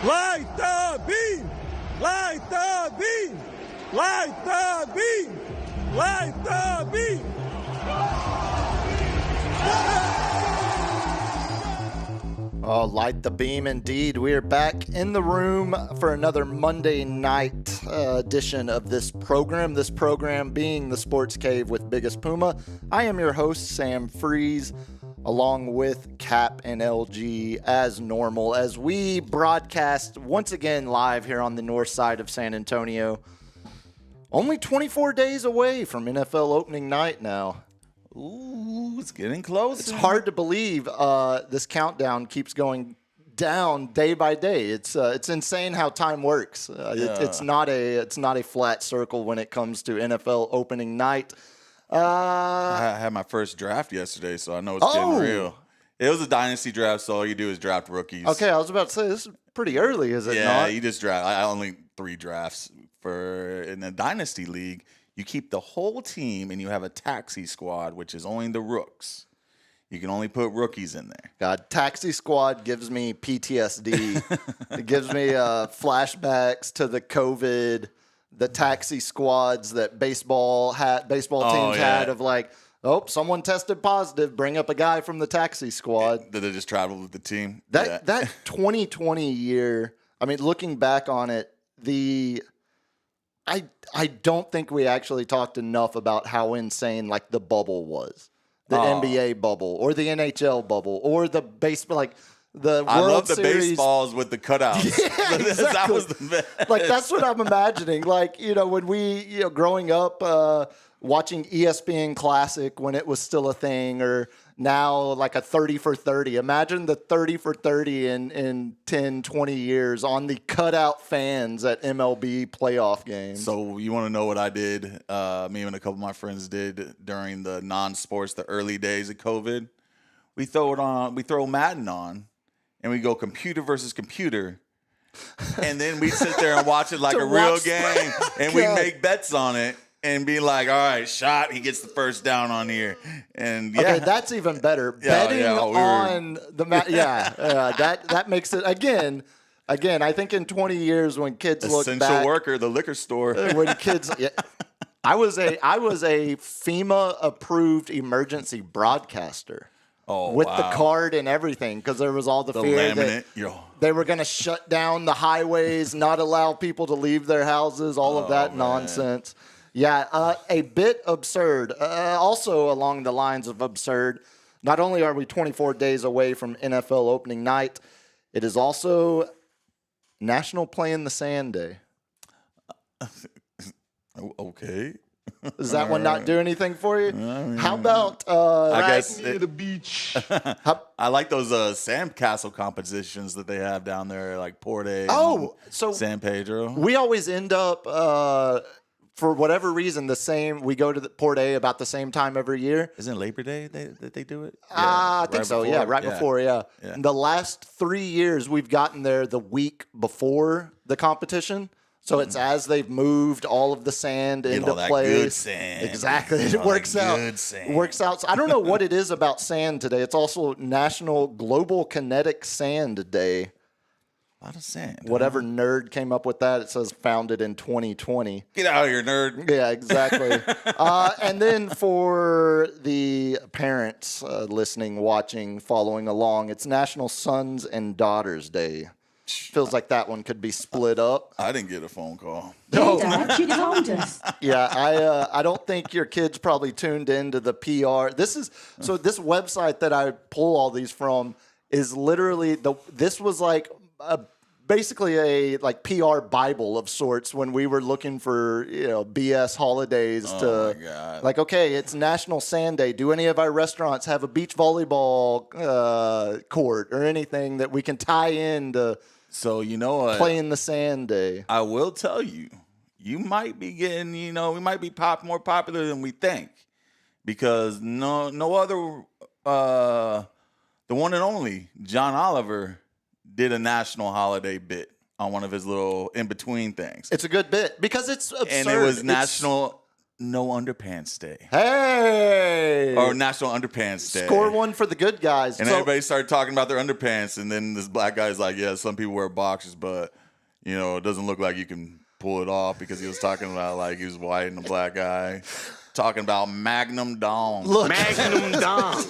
Light the beam! Light the beam! Light the beam! Light the beam! Oh, light the beam indeed. We are back in the room for another Monday night edition of this program. This program being the Sports Cave with Biggest Puma. I am your host, Sam Freas, along with Cap and LG as normal, as we broadcast once again live here on the north side of San Antonio. Only 24 days away from NFL opening night now. Ooh, it's getting close. It's hard to believe this countdown keeps going down day by day. It's insane how time works. It's not a flat circle when it comes to NFL opening night. I had my first draft yesterday, so I know it's getting real. It was a dynasty draft, so all you do is draft rookies. Okay, I was about to say, this is pretty early, is it not? Yeah, you just draft. I only 3 drafts in a dynasty league. You keep the whole team, and you have a taxi squad, which is only the rooks. You can only put rookies in there. God, taxi squad gives me PTSD. It gives me flashbacks to the COVID, the taxi squads that baseball teams had of like, oh, someone tested positive, bring up a guy from the taxi squad. Did they just travel with the team? That 2020 year, I mean, looking back on it, I don't think we actually talked enough about how insane like the bubble was. The NBA bubble or the NHL bubble or the baseball, like the World Series. I love the baseballs with the cutouts. Yeah, exactly. That was the best. Like that's what I'm imagining. Like, when we, growing up, watching ESPN Classic when it was still a thing, or now like a 30 for 30. Imagine the 30 for 30 in 10, 20 years on the cutout fans at MLB playoff games. So you want to know what I did? Me and a couple of my friends did during the non-sports, the early days of COVID. We throw Madden on, and we go computer versus computer. And then we sit there and watch it like a real game, and we make bets on it. And be like, all right, shot, he gets the first down on here. And okay, that's even better. Betting on the that makes it again, I think in 20 years when kids look back, essential worker, the liquor store. When kids I was a FEMA approved emergency broadcaster. With the card and everything, because there was all the fear that they were going to shut down the highways, not allow people to leave their houses, all of that nonsense. Yeah, a bit absurd. Also along the lines of absurd, not only are we 24 days away from NFL opening night, it is also National Play in the Sand Day. Okay. Does that one not do anything for you? How about I guess the beach. I like those sandcastle competitions that they have down there, like Port A. So San Pedro. We always end up for whatever reason, we go to the Port A about the same time every year. Isn't it Labor Day that they do it? I think so, before. The last 3 years, we've gotten there the week before the competition. So it's as they've moved all of the sand into place. Good sand. Exactly. It works out. Good sand. It works out. So I don't know what it is about sand today. It's also National Global Kinetic Sand Day. A lot of sand. Whatever nerd came up with that, it says founded in 2020. Get out of here, nerd. Yeah, exactly. And then for the parents listening, watching, following along, it's National Sons and Daughters Day. Feels like that one could be split up. I didn't get a phone call. No, Dad, you told us. Yeah, I don't think your kids probably tuned into the PR. This website that I pull all these from is literally this was like basically a like PR Bible of sorts when we were looking for BS holidays my God. Like, okay, it's National Sand Day. Do any of our restaurants have a beach volleyball court or anything that we can tie into? So you know what? Play in the Sand Day. I will tell you, you might be getting, we might be more popular than we think, because no other, the one and only John Oliver did a national holiday bit on one of his little in between things. It's a good bit because it's absurd. And it was National No Underpants Day. Hey! Or National Underpants Day. Score one for the good guys. And everybody started talking about their underpants, and then this black guy's like, yeah, some people wear boxers, but, it doesn't look like you can pull it off, because he was talking about, like, he was white and a black guy. Talking about Magnum Dong. Look. Magnum Dong.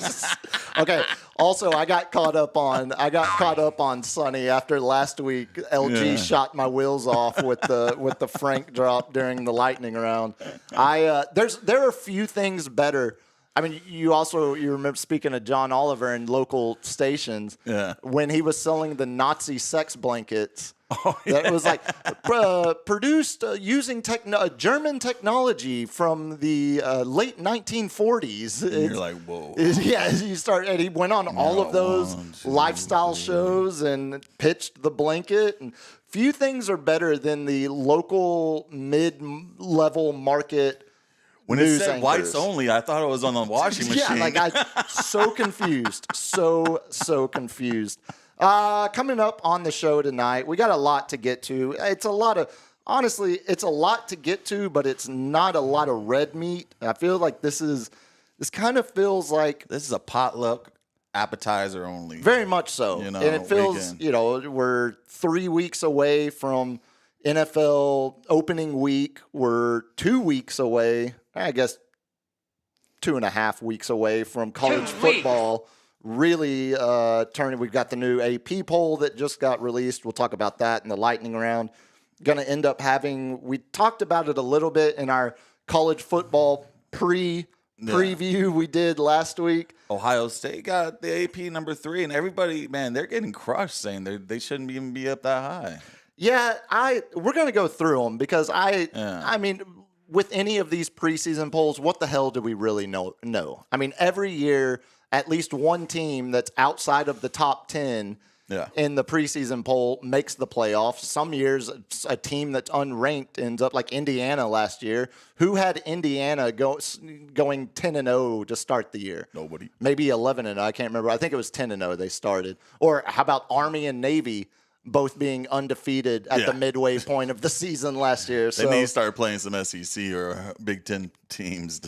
Okay. Also, I got caught up on Sonny after last week. LG shot my wheels off with the Frank drop during the lightning round. There are few things better. I mean, you remember speaking of John Oliver and local stations when he was selling the Nazi sex blankets. Oh, yeah. That was like produced using German technology from the late 1940s. And you're like, whoa. Yeah, and he went on all of those lifestyle shows and pitched the blanket. And few things are better than the local mid-level market. When it said anchors. Whites only, I thought it was on the washing machine. Yeah, so confused. So confused. Coming up on the show tonight, we got a lot to get to. Honestly, it's a lot to get to, but it's not a lot of red meat. I feel like this kind of feels like... This is a potluck appetizer only. Very much so. And it feels, we're 3 weeks away from NFL opening week. We're 2 weeks away, I guess 2.5 weeks away from college football. Really turning. We've got the new AP poll that just got released. We'll talk about that in the lightning round. Going to end up we talked about it a little bit in our college football preview we did last week. Ohio State got the AP number 3, and everybody, man, they're getting crushed saying they shouldn't even be up that high. Yeah, we're going to go through them because I mean, with any of these preseason polls, what the hell do we really know? I mean, every year, at least one team that's outside of the top 10 in the preseason poll makes the playoffs. Some years, a team that's unranked ends up like Indiana last year. Who had Indiana going 10-0 to start the year? Nobody. Maybe 11-0. I can't remember. I think it was 10-0 they started. Or how about Army and Navy both being undefeated at the midway point of the season last year? They need to start playing some SEC or Big Ten teams.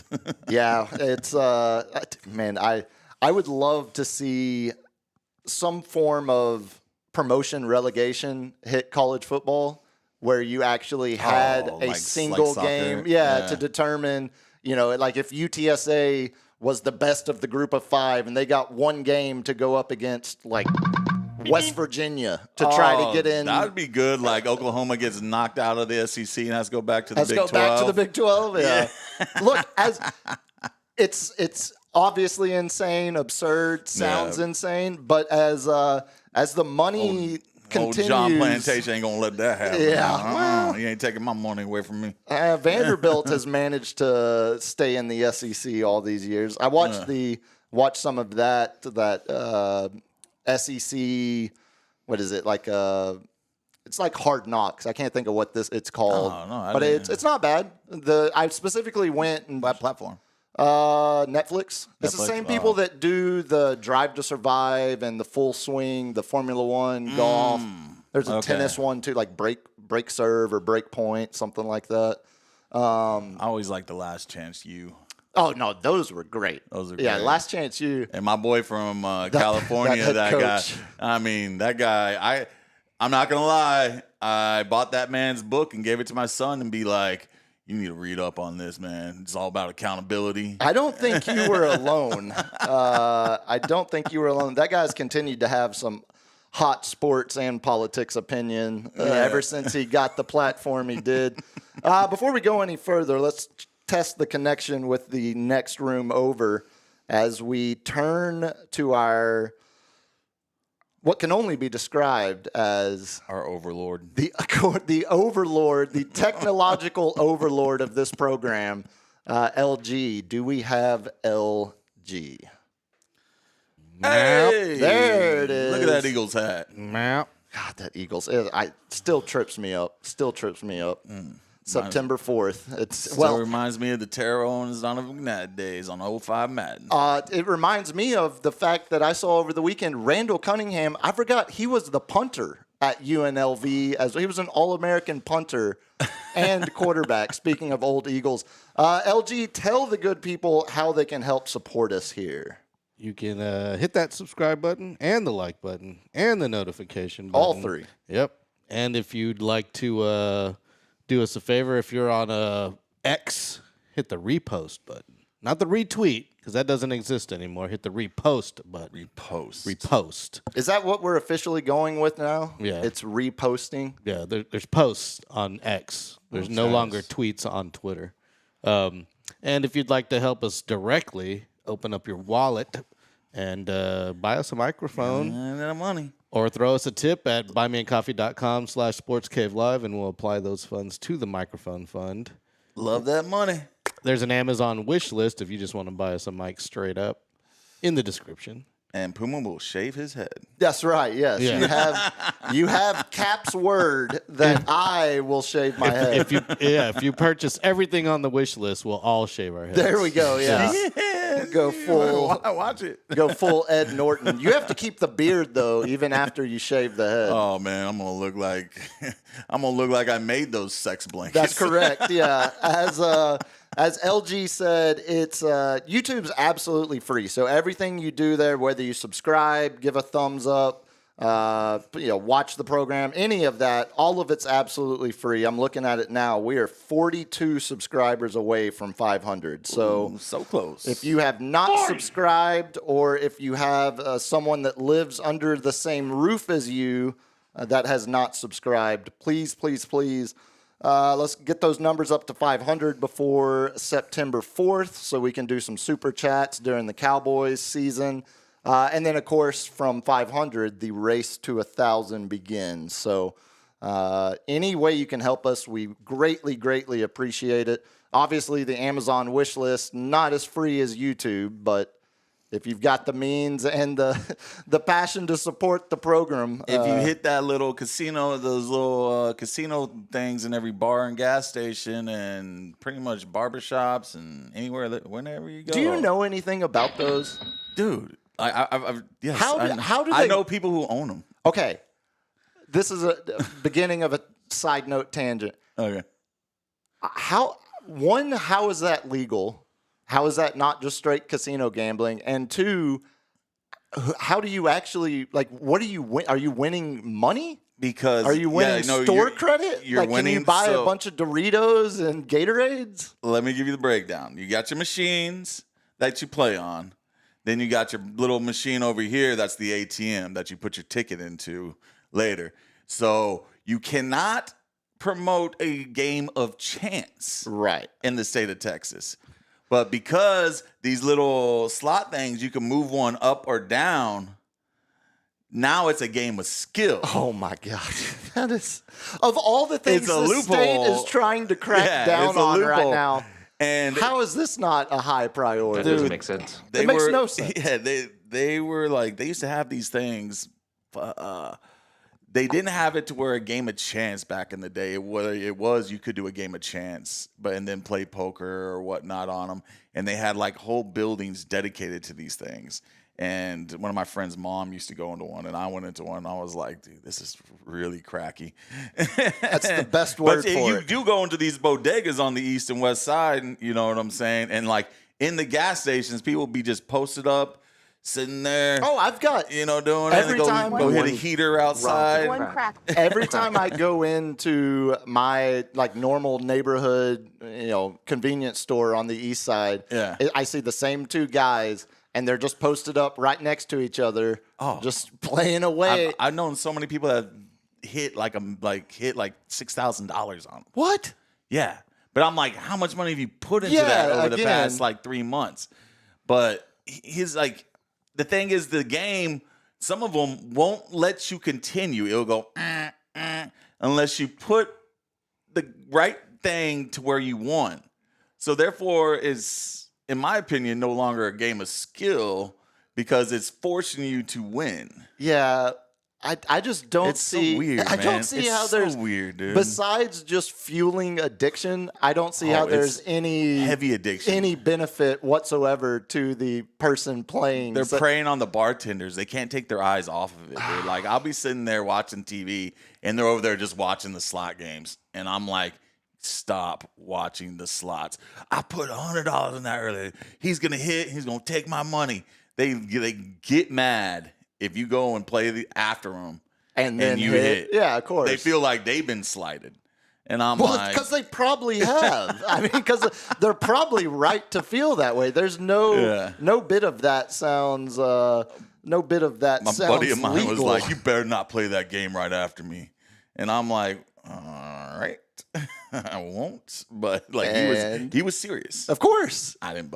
Yeah, it's man, I would love to see some form of promotion relegation hit college football where you actually had a single game to determine, like if UTSA was the best of the group of 5 and they got one game to go up against like West Virginia to try to get in. That would be good. Like Oklahoma gets knocked out of the SEC and has to go back to the Big 12. Back to the Big 12, yeah. Look, as it's obviously insane, absurd, sounds insane, but as the money continues, old John Plantation ain't gonna let that happen. Yeah, well, he ain't taking my money away from me. Vanderbilt has managed to stay in the SEC all these years. I watched some of that SEC. What is it like? It's like Hard Knocks. I can't think of what it's called, but it's not bad. I specifically went and what platform? Netflix. It's the same people that do the Drive to Survive and the Full Swing, the Formula One, golf. There's a tennis one too, like break serve or break point, something like that. I always like the Last Chance U. Oh no, those were great. Yeah, Last Chance U. And my boy from California, that guy. I mean, that guy. I'm not gonna lie. I bought that man's book and gave it to my son and be like, you need to read up on this, man. It's all about accountability. I don't think you were alone. That guy's continued to have some hot sports and politics opinion ever since he got the platform he did. Before we go any further, let's test the connection with the next room over as we turn to our what can only be described as our overlord, the overlord, the technological overlord of this program, LG. Do we have LG? Hey, there it is. Look at that Eagles hat. God, that Eagles. It still trips me up. September 4th. It reminds me of the Terror Owens Donovan McNabb days on 05 Madden. It reminds me of the fact that I saw over the weekend Randall Cunningham. I forgot he was the punter at UNLV. As he was an All-American punter and quarterback. Speaking of old Eagles, LG, tell the good people how they can help support us here. You can hit that subscribe button and the like button and the notification button. All three. Yep. And if you'd like to do us a favor, if you're on X, hit the repost button. Not the retweet, because that doesn't exist anymore. Hit the repost button. Repost. Is that what we're officially going with now? Yeah. It's reposting? Yeah, there's posts on X. There's no longer tweets on Twitter. And if you'd like to help us directly, open up your wallet and buy us a microphone. And that money. Or throw us a tip at buymeacoffee.com/sportscavelive, and we'll apply those funds to the microphone fund. Love that money. There's an Amazon wish list if you just want to buy us a mic straight up in the description. And Puma will shave his head. That's right, yes. Yeah. You have Cap's word that I will shave my head. If you purchase everything on the wish list, we'll all shave our heads. There we go, yeah. Go full. Watch it. Go full Ed Norton. You have to keep the beard though, even after you shave the head. Oh man, I'm gonna look like I made those sex blankets. That's correct. Yeah, as LG said, it's YouTube's absolutely free. So everything you do there, whether you subscribe, give a thumbs up, watch the program, any of that, all of it's absolutely free. I'm looking at it now. We are 42 subscribers away from 500. So Ooh, so close. If you have not subscribed, or if you have someone that lives under the same roof as you that has not subscribed, please, please, please, let's get those numbers up to 500 before September 4th so we can do some super chats during the Cowboys season. And then, of course, from 500, the race to 1,000 begins. So any way you can help us, we greatly, greatly appreciate it. Obviously, the Amazon wish list, not as free as YouTube, but if you've got the means and the passion to support the program. If you hit that little casino, those little casino things in every bar and gas station and pretty much barbershops and anywhere, whenever you go. Do you know anything about those? Dude. Yes. How do they? I know people who own them. Okay, this is a beginning of a side note tangent. Okay. How is that legal? How is that not just straight casino gambling? And two, how do you actually what are you win? Are you winning money? Because are you winning store credit? You're winning. Can you buy a bunch of Doritos and Gatorades? Let me give you the breakdown. You got your machines that you play on. Then you got your little machine over here. That's the ATM that you put your ticket into later. So you cannot promote a game of chance in the state of Texas. But because these little slot things, you can move one up or down, now it's a game of skill. Oh, my God. That is, of all the things the state is trying to crack down on right now. And how is this not a high priority? That doesn't make sense. It makes no sense. Yeah, they were they used to have these things. They didn't have it to where a game of chance back in the day. It was you could do a game of chance, and then play poker or whatnot on them. And they had whole buildings dedicated to these things. And one of my friend's mom used to go into one, and I went into one, and I was like, dude, this is really cracky. That's the best word for it. But you do go into these bodegas on the east and west side, and you know what I'm saying? And in the gas stations, people be just posted up, sitting there. Oh, I've got, doing every it. time Go hit a heater outside. One crack. Every time I go into my normal neighborhood, convenience store on the east side, I see the same two guys. And they're just posted up right next to each other, just playing away. I've known so many people that hit $6,000 on them. What? Yeah, but I'm like, how much money have you put into that over the past 3 months? But he's the thing is, the game. Some of them won't let you continue. It'll go unless you put the right thing to where you won. So therefore, is, in my opinion, no longer a game of skill because it's forcing you to win. Yeah, I just don't see. So weird, I don't see how there's so weird, dude. Besides just fueling addiction, I don't see how there's any heavy addiction, any benefit whatsoever to the person playing. They're preying on the bartenders. They can't take their eyes off of it, dude. I'll be sitting there watching TV, and they're over there just watching the slot games, and I'm like, stop watching the slots. I put $100 in that earlier. He's gonna hit. He's gonna take my money. They get mad if you go and play after them and then you hit. Yeah, of course. They feel like they've been slighted. And I'm because they probably have. I mean, because they're probably right to feel that way. There's no bit of that sounds. No bit of that my sounds buddy of mine legal. was like, "You better not play that game right after me." And I'm like, "All right, I won't." But like he was serious. Of course, I don't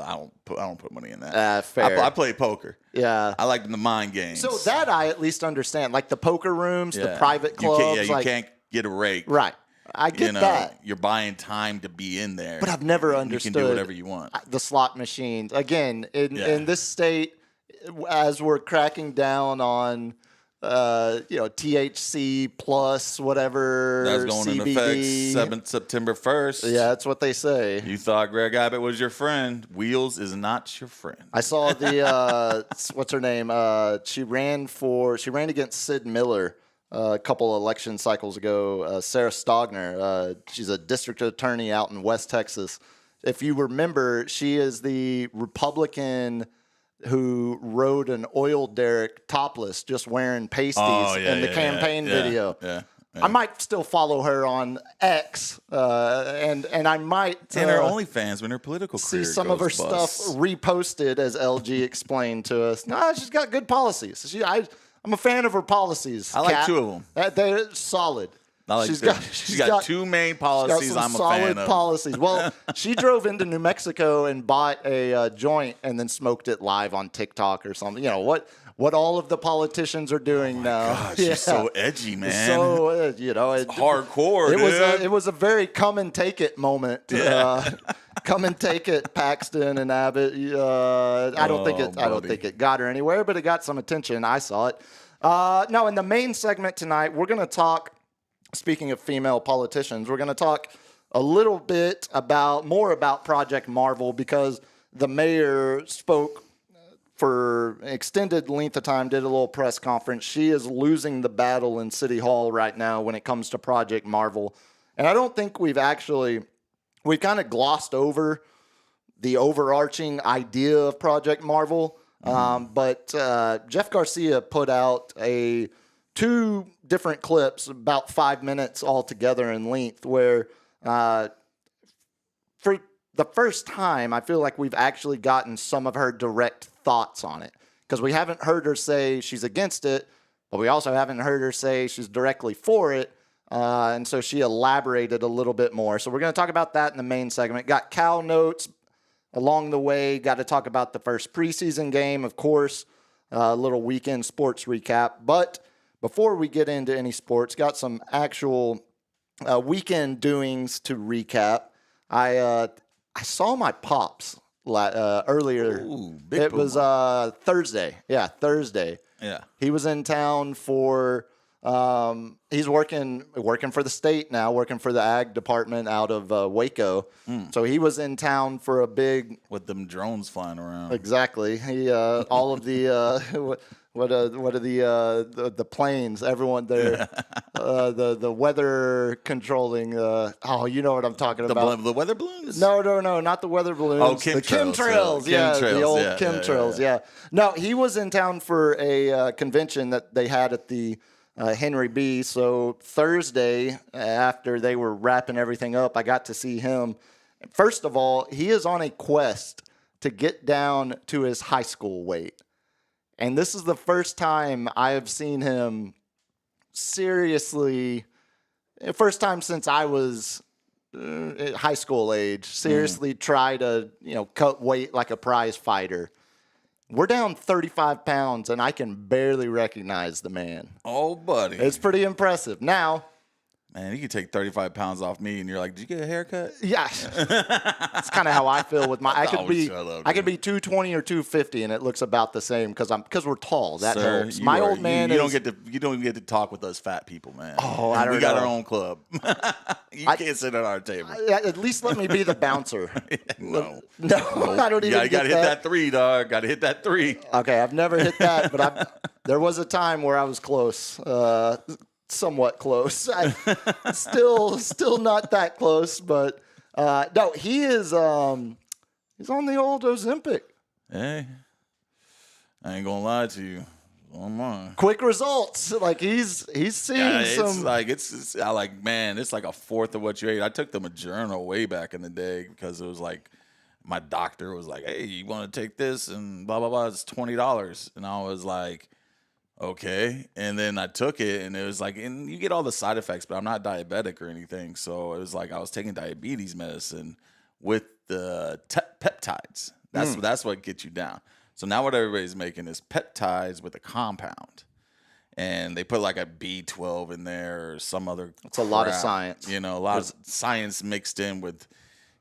put money in that. Fair. I play poker. Yeah, I like the mind games. So that I at least understand, like the poker rooms, the private clubs. You can't get a rake. Right. I get that. You're buying time to be in there. But I've never understood. You can do whatever you want. The slot machines. Again, in this state, as we're cracking down on, THC plus whatever. That's going CBD. into effect September 1st. Yeah, that's what they say. You thought Greg Abbott was your friend. Wheels is not your friend. I saw the, what's her name? She ran against Sid Miller a couple election cycles ago, Sarah Stogner. She's a district attorney out in West Texas. If you remember, she is the Republican who rode an oil derrick topless, just wearing pasties in the campaign video. Yeah. I might still follow her on X, and I might and her OnlyFans when her political career see some of her bust. stuff reposted, as LG explained to us. No, she's got good policies. I'm a fan of her policies. I like two of them. They're solid. She's got two main policies I'm a fan of. Policies. Well, she drove into New Mexico and bought a joint and then smoked it live on TikTok or something. You know what all of the politicians are doing now. Gosh, she's so edgy, man. So it's hardcore. It was a very come and take it moment. Yeah. Come and take it, Paxton and Abbott. I don't think it got her anywhere, but it got some attention. I saw it. No, in the main segment tonight, we're going to talk. Speaking of female politicians, we're going to talk a little bit more about Project Marvel, because the mayor spoke for an extended length of time, did a little press conference. She is losing the battle in City Hall right now when it comes to Project Marvel. And I don't think we've kind of glossed over the overarching idea of Project Marvel. But Jeff Garcia put out two different clips, about 5 minutes altogether in length, where for the first time, I feel like we've actually gotten some of her direct thoughts on it. Because we haven't heard her say she's against it, but we also haven't heard her say she's directly for it. And so she elaborated a little bit more. So we're going to talk about that in the main segment. Got Cal notes along the way. Got to talk about the first preseason game, of course. A little weekend sports recap. But before we get into any sports, got some actual weekend doings to recap. I saw my pops earlier. Ooh, it was Thursday. Yeah, Thursday. Yeah. He was in town for he's working for the state now, working for the ag department out of Waco. So he was in town for a big, with them drones flying around. Exactly. He all of the what are the planes? Everyone there, the weather controlling. You know what I'm talking about? The weather balloons? No, not the weather balloons. Oh, the chemtrails. The old chemtrails. Yeah. No, he was in town for a convention that they had at the Henry B. So Thursday, after they were wrapping everything up, I got to see him. First of all, he is on a quest to get down to his high school weight. And this is the first time I have seen him seriously, first time since I was high school age, seriously try to, cut weight like a prize fighter. We're down 35 pounds, and I can barely recognize the man. Oh, buddy. It's pretty impressive. Now, man, you could take 35 pounds off me, and you're like, did you get a haircut? Yeah. That's kind of how I feel with my. I could be 220 or 250, and it looks about the same because we're tall. That helps. My old man. You don't even get to talk with us fat people, man. Oh, I don't know. We got our own club. You can't sit at our table. At least let me be the bouncer. No, I don't even. You got to hit that 3, dog. Got to hit that 3. Okay, I've never hit that, but there was a time where I was close. somewhat close. Still not that close, but no, he is. He's on the old Ozempic. Hey, I ain't gonna lie to you. Oh my. Quick results. Like he's seeing some. It's like a fourth of what you ate. I took the Moderna way back in the day because it was like my doctor was like, "Hey, you want to take this?" and blah blah blah. It's $20, and I was like, "Okay." And then I took it, and it was like, and you get all the side effects, but I'm not diabetic or anything, so it was like I was taking diabetes medicine with the peptides. That's what gets you down. So now what everybody's making is peptides with a compound. And they put like a B12 in there or some other It's a lot of science. A lot of science mixed in with,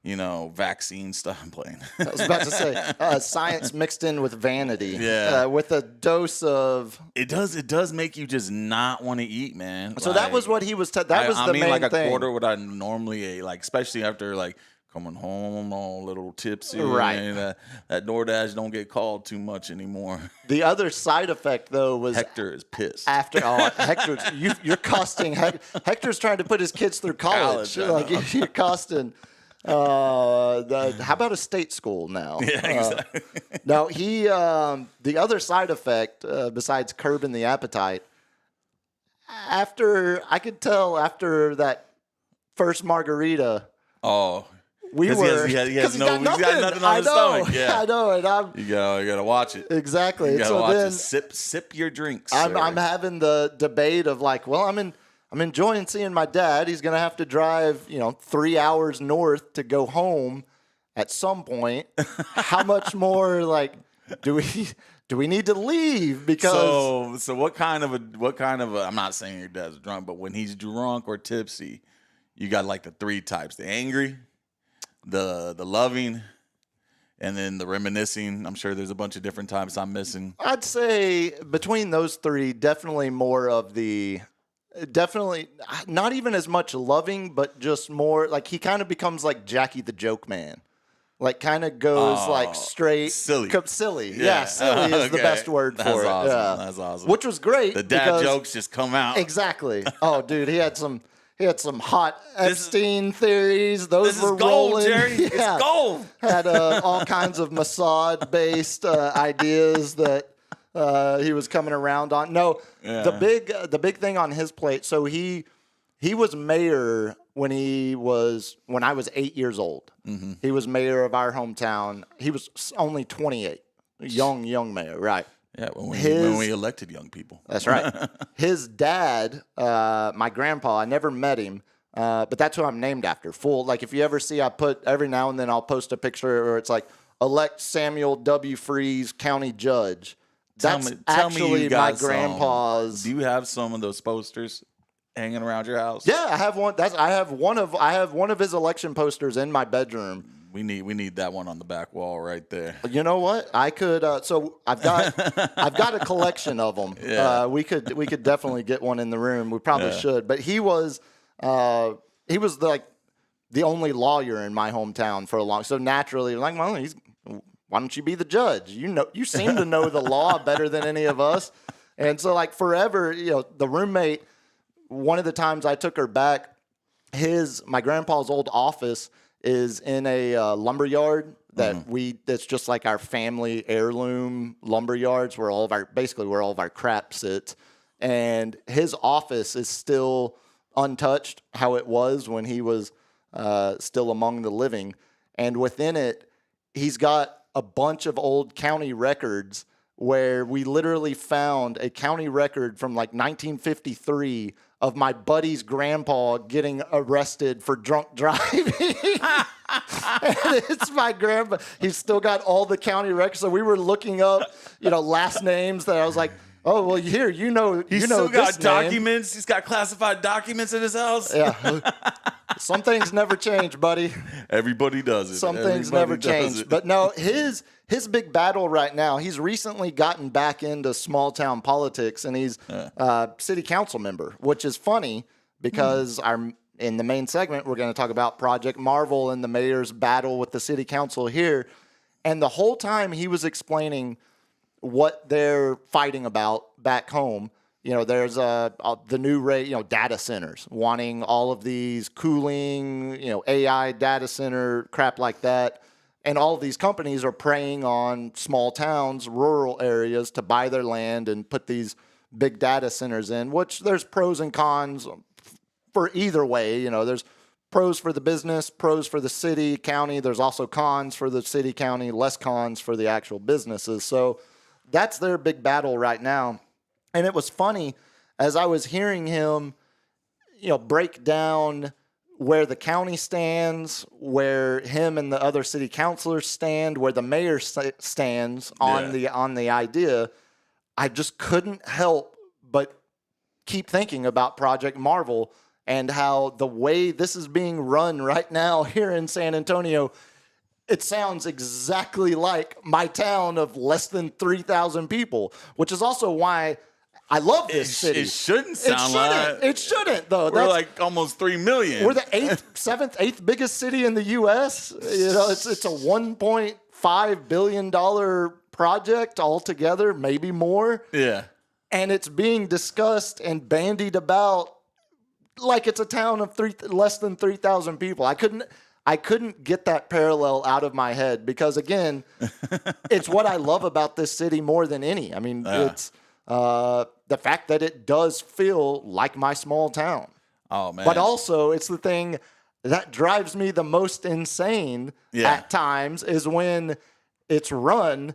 vaccine stuff. I'm playing. I was about to say, science mixed in with vanity. Yeah. With a dose of... It does make you just not want to eat, man. So that was what he was... that was the main thing. Like a quarter what I normally ate, like especially after like coming home all a little tipsy. Right. And, that DoorDash don't get called too much anymore. The other side effect, though, was... Hector is pissed. Hector's... You're costing... Hector's trying to put his kids through college. Like, you're costing... how about a state school now? Yeah, exactly. No, the other side effect, besides curbing the appetite, I could tell after that first margarita... Oh, he has nothing on his stomach. Yeah, I know, and you gotta watch it exactly. You gotta watch it. Sip your drinks. I'm having the debate of like, well, I'm enjoying seeing my dad. He's gonna have to drive 3 hours north to go home at some point. How much more do we need to leave? Because so what kind of a I'm not saying your dad's drunk, but when he's drunk or tipsy, you got like the three types: the angry, the loving, and then the reminiscing. I'm sure there's a bunch of different types I'm missing. I'd say between those three, definitely more of the, definitely not even as much loving, but just more like he kind of becomes like Jackie the Joke Man. Like kind of goes like straight silly. Silly. Yeah, silly is the best word for it. Awesome. Yeah. That's awesome. Which was great. The dad jokes just come out. Exactly. Oh, dude, he had some hot Epstein theories. Those were gold, rolling. Jerry. Yeah. It's gold. Had all kinds of Mossad-based ideas that he was coming around on. No, the big thing on his plate. So he was mayor when I was 8 years old. Mm-hmm. He was mayor of our hometown. He was only 28. Young mayor, right? Yeah, when we elected young people. That's right. His dad, my grandpa, I never met him, but that's who I'm named after. Like if you ever see, every now and then I'll post a picture where it's like, elect Samuel W. Freas, county judge. That's actually my grandpa's. Do you have some of those posters hanging around your house? Yeah, I have one. I have one of his election posters in my bedroom. We need that one on the back wall right there. You know what? I could. So I've got a collection of them. Yeah. We could definitely get one in the room. We probably should. But he was like the only lawyer in my hometown for a long. So naturally, like, well, why don't you be the judge? You seem to know the law better than any of us. And so like forever, the roommate. One of the times I took her back, my grandpa's old office is in a lumber yard that's just like our family heirloom lumber yards where all of our crap sits. And his office is still untouched how it was when he was still among the living. And within it, he's got a bunch of old county records where we literally found a county record from like 1953 of my buddy's grandpa getting arrested for drunk driving. And it's my grandpa. He's still got all the county records. So we were looking up, last names that I was like, oh, well, here, He's still got documents. He's got classified documents in his house. Yeah. Some things never change, buddy. Everybody does it. Some things never change. But no, his big battle right now, he's recently gotten back into small town politics, and he's city council member, which is funny because in the main segment, we're going to talk about Project Marvel and the mayor's battle with the city council here. And the whole time he was explaining what they're fighting about back home, there's the new data centers, wanting all of these cooling, AI data center crap like that. And all of these companies are preying on small towns, rural areas to buy their land and put these big data centers in, which there's pros and cons for either way. There's pros for the business, pros for the city, county. There's also cons for the city, county, less cons for the actual businesses. So that's their big battle right now. And it was funny as I was hearing him, break down where the county stands, where him and the other city councilors stand, where the mayor stands on the idea. I just couldn't help but keep thinking about Project Marvel and how the way this is being run right now here in San Antonio, it sounds exactly like my town of less than 3,000 people, which is also why I love this city. It shouldn't sound like... It shouldn't, though. We're like almost 3 million. We're the 8th biggest city in the U.S. It's a $1.5 billion project altogether, maybe more. Yeah. And it's being discussed and bandied about like it's a town of less than 3,000 people. I couldn't get that parallel out of my head because, again, it's what I love about this city more than any. I mean, it's... the fact that it does feel like my small town. Oh, man. But also, it's the thing that drives me the most insane at times is when it's run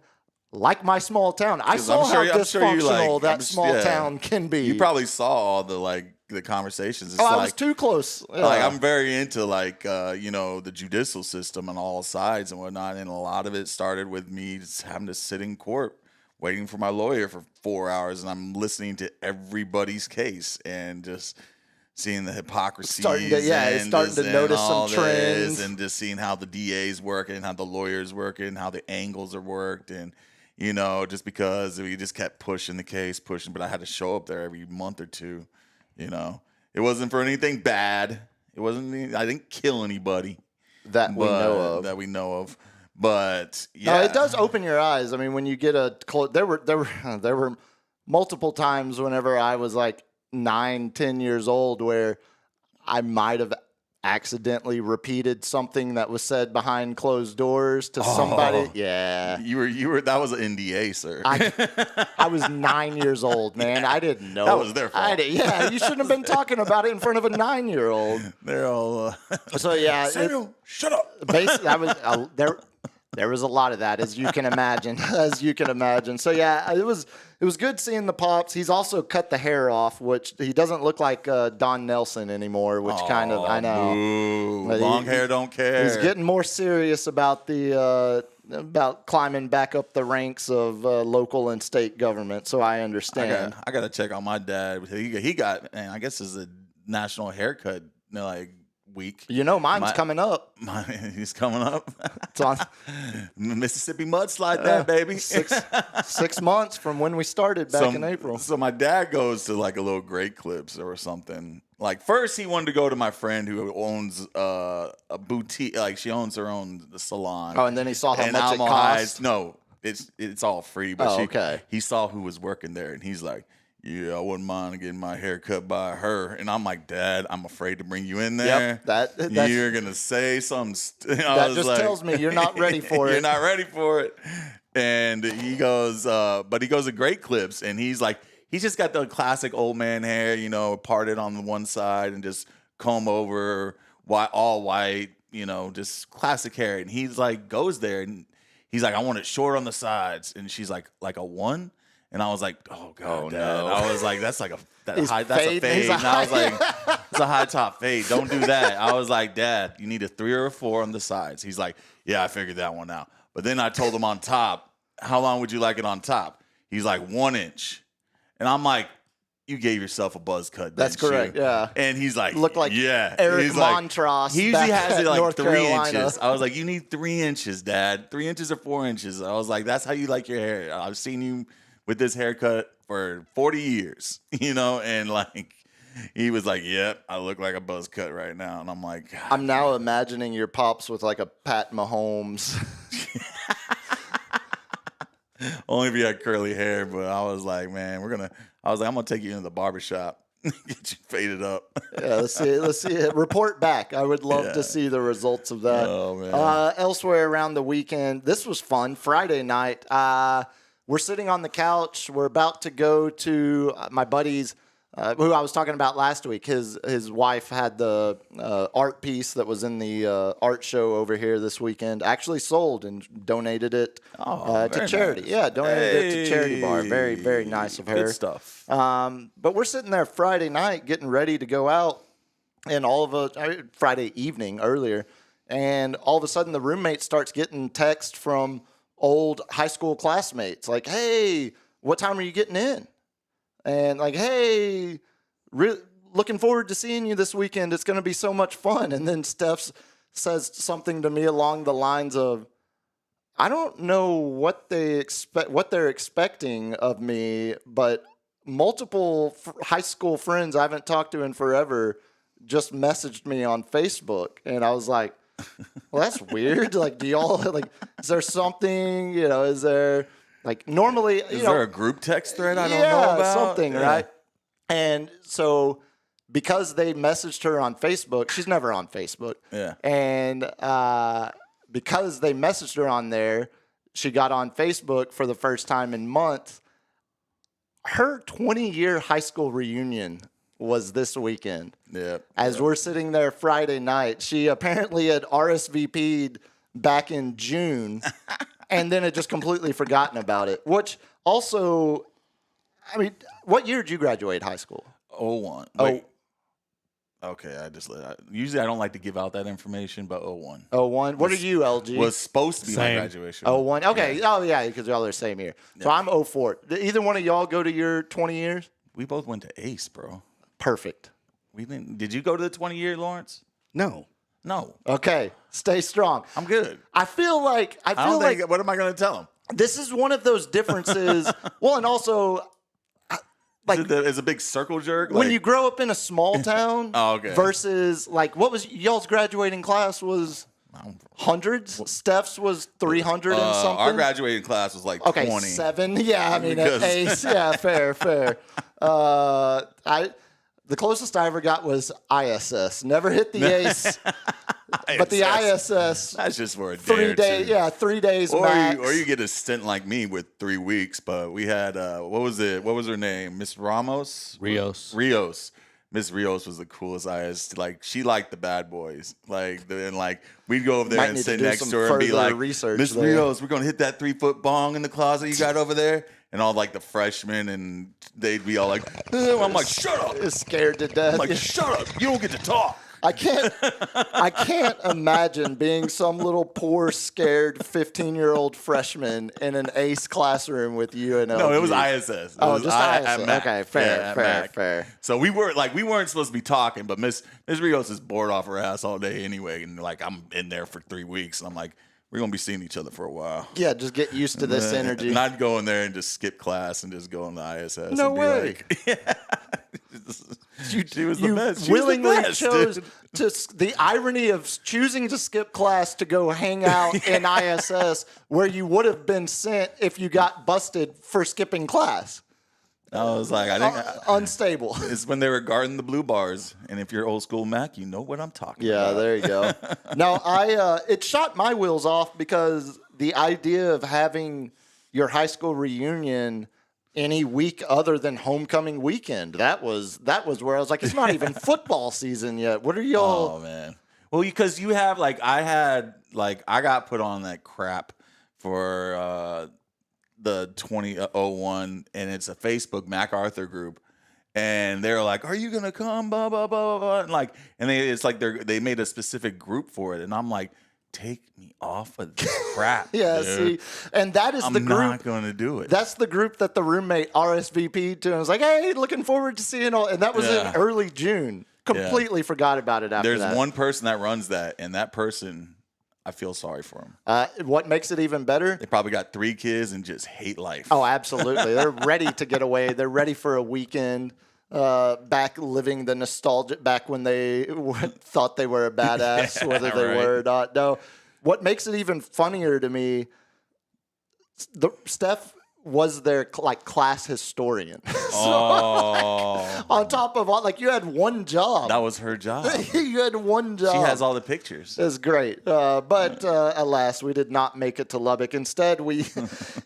like my small town. I saw how dysfunctional that small town can be. You probably saw all the conversations. I was too close. I'm very into the judicial system on all sides and whatnot. And a lot of it started with me just having to sit in court waiting for my lawyer for 4 hours, and I'm listening to everybody's case and just seeing the hypocrisy. Starting to notice some trends. And just seeing how the DA's working, how the lawyers working, how the angles are worked. And, just because we just kept pushing the case, but I had to show up there every month or two. It wasn't for anything bad. It wasn't, I didn't kill anybody. That we know of. But yeah, no, it does open your eyes. I mean, when you get there were multiple times whenever I was like 9-10 years old where I might have accidentally repeated something that was said behind closed doors to somebody. Yeah, you were. That was an NDA, sir. I was 9 years old, man. I didn't know that was their fault. You shouldn't have been talking about it in front of a 9-year-old. They're all. So yeah, Samuel, shut up. Basically, I was there. There was a lot of that, as you can imagine. So yeah, it was good seeing the pops. He's also cut the hair off, which he doesn't look like Don Nelson anymore. Which kind of I know. Long hair don't care. He's getting more serious about about climbing back up the ranks of local and state government. So I understand. I got to check on my dad. He got, I guess, is a national haircut week. Mine's coming up. He's coming up. It's on Mississippi mudslide that, baby. 6 months from when we started back in April. So my dad goes to like a little Great Clips or something. Like first he wanted to go to my friend who owns a boutique. Like she owns her own salon. Oh, and then he saw how much it cost. No, it's all free. But he saw who was working there, and he's like, yeah, I wouldn't mind getting my hair cut by her. And I'm like, Dad, I'm afraid to bring you in there. Yep, you're going to say something. That just tells me you're not ready for it. You're not ready for it. And he goes, but he goes to Great Clips, and he's like, he's just got the classic old man hair, parted on the one side and just comb over, all white, just classic hair. And he's like, goes there, and he's like, I want it short on the sides. And she's like a one? And I was like, oh, God, Dad. No. I was like, that's a fade. And I was like, it's a high top fade. Don't do that. I was like, Dad, you need a 3 or a 4 on the sides. He's like, yeah, I figured that one out. But then I told him on top, how long would you like it on top? He's like, 1 inch. And I'm like, you gave yourself a buzz cut. That's correct, yeah. And he's like, looked like Eric Montross. He usually has it like North 3 Carolina. inches. I was like, you need 3 inches, Dad. 3 inches or 4 inches. I was like, that's how you like your hair. I've seen you with this haircut for 40 years, and like, he was like, yep, I look like a buzz cut right now. And I'm like, God. I'm now imagining your pops with like a Pat Mahomes. Only if you had curly hair, but I was like, man, I'm gonna take you into the barbershop. Get you faded up. Yeah, let's see it. Report back. I would love to see the results of that. Oh, man. Elsewhere around the weekend, this was fun. Friday night, we're sitting on the couch. We're about to go to my buddy's, who I was talking about last week. His wife had the art piece that was in the art show over here this weekend. Actually sold and donated it to charity. Nice. Yeah, donated it to Charity Bar. Very, very nice of her. Good stuff. But we're sitting there Friday night getting ready to go out, and Friday evening earlier, and all of a sudden the roommate starts getting text from old high school classmates like, "Hey, what time are you getting in?" And like, "Hey, looking forward to seeing you this weekend. It's going to be so much fun." And then Steph says something to me along the lines of, "I don't know what they're expecting of me, but multiple high school friends I haven't talked to in forever just messaged me on Facebook." And I was like, "Well, that's weird. Like, do y'all like? Is there something? Is there?" Like normally, is there a group text thread I don't know about? Something, right? And so because they messaged her on Facebook, she's never on Facebook. Yeah. And because they messaged her on there, she got on Facebook for the first time in months. Her 20-year high school reunion was this weekend. Yeah. As we're sitting there Friday night, she apparently had RSVP'd back in June. And then had just completely forgotten about it. Which also, I mean, what year did you graduate high school? 01. Wait. Okay, usually I don't like to give out that information, but 01. 01. What are you, LG? Was supposed to be my graduation. 01. Okay. Yeah. Oh, yeah, because y'all are the same year. Yeah. So I'm 04. Did either one of y'all go to your 20 years? We both went to ACE, bro. Perfect. Did you go to the 20-year, Lawrence? No. Okay. Stay strong. I'm good. I feel like what am I going to tell him? This is one of those differences. Well, and also, like, is a big circle jerk when you grow up in a small town. Oh, okay. Versus like, what was y'all's graduating class was hundreds. Steph's was 300 and something. Our graduating class was like 20. 7. Yeah, I mean at ACE. Yeah, fair. The closest I ever got was ISS. Never hit the ACE. But the ISS. That's just for a day 3 or days. two. Yeah, 3 days max. Or you get a stint like me with 3 weeks. But we had, what was her name? Miss Ramos? Rios. Miss Rios was the coolest IS. Like, she liked the bad boys. Like, and like we'd go over there and sit next to her and be like, Miss Rios, we're going to hit that 3-foot bong in the closet you got over there. And all like the freshmen, and they'd be all like, I'm like, shut up. Scared to death. I'm like, shut up. You don't get to talk. I can't imagine being some little poor, scared 15-year-old freshman in an ACE classroom with you and LG. No, it was ISS. Just ISS. Okay, fair. So we weren't supposed to be talking, but Miss Rios is bored off her ass all day anyway, and like I'm in there for 3 weeks, and I'm like, we're going to be seeing each other for a while. Yeah, just get used to this energy. And I'd go in there and just skip class and just go in the ISS. No and be way. Like, yeah. She was the best. You willingly chose the irony of choosing to skip class to go hang out in ISS where you would have been sent if you got busted for skipping class. I was like, I think unstable. It's when they were guarding the blue bars, and if you're old school Mac, you know what I'm talking about. Yeah, there you go. No, it shot my wheels off because the idea of having your high school reunion any week other than homecoming weekend, that was where I was like, it's not even football season yet. What are y'all? Oh man. Well, because you have I got put on that crap for the 2001, and it's a Facebook MacArthur group, and they're like, "Are you gonna come?" Blah blah blah blah, and they made a specific group for it, and I'm like, take me off of this crap. Yeah, dude. see, and that is the group. I'm not going to do it. That's the group that the roommate RSVP'd to and was like, "Hey, looking forward to seeing all." And that was in early June. Completely forgot about it after that. There's one person that runs that, and that person, I feel sorry for him. What makes it even better? They probably got 3 kids and just hate life. Oh, absolutely. They're ready to get away. They're ready for a weekend. Back living the nostalgia, back when they thought they were a badass, whether they were or not. No, what makes it even funnier to me, Steph was their class historian. On top of all, you had one job. That was her job. You had one job. She has all the pictures. It's great. But alas, we did not make it to Lubbock. Instead, we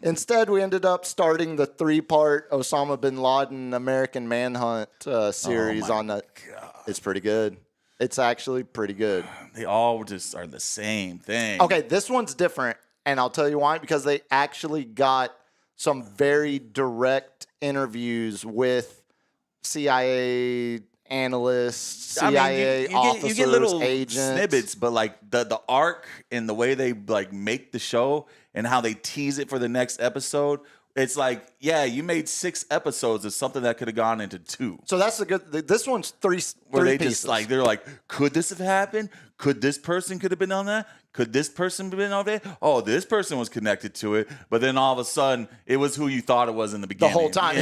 ended up starting the 3-part Osama bin Laden American Manhunt series on that. It's pretty good. It's actually pretty good. They all just are the same thing. Okay, this one's different, and I'll tell you why. Because they actually got some very direct interviews with CIA analysts, CIA officers, you get little agents. snippets, but the arc and the way they make the show and how they tease it for the next episode, it's you made 6 episodes of something that could have gone into 2. So that's the good. This one's three pieces. They're like, could this have happened? Could this person could have been on that? Could this person have been on there? Oh, this person was connected to it, but then all of a sudden, it was who you thought it was in the beginning. The whole time.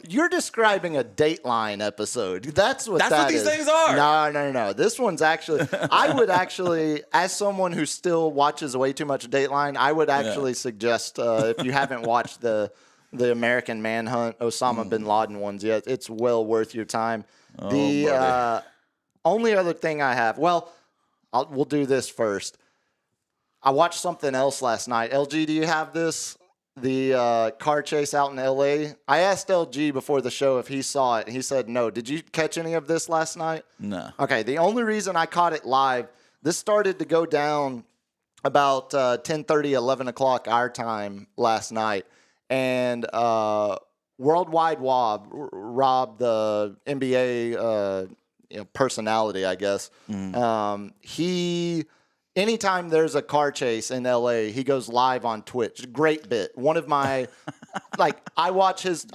You're describing a Dateline episode. That's what these things are. No. This one's actually. I would actually, as someone who still watches way too much Dateline, I would actually suggest if you haven't watched the American Manhunt Osama bin Laden ones yet, it's well worth your time. The only other thing I have, we'll do this first. I watched something else last night. LG, do you have this? The car chase out in L.A.? I asked LG before the show if he saw it. He said no. Did you catch any of this last night? No. Okay, the only reason I caught it live, this started to go down about 10:30, 11 o'clock our time last night. And Worldwide Rob, the NBA personality, I guess, he... Anytime there's a car chase in LA, he goes live on Twitch. Great bit. One of my I watch his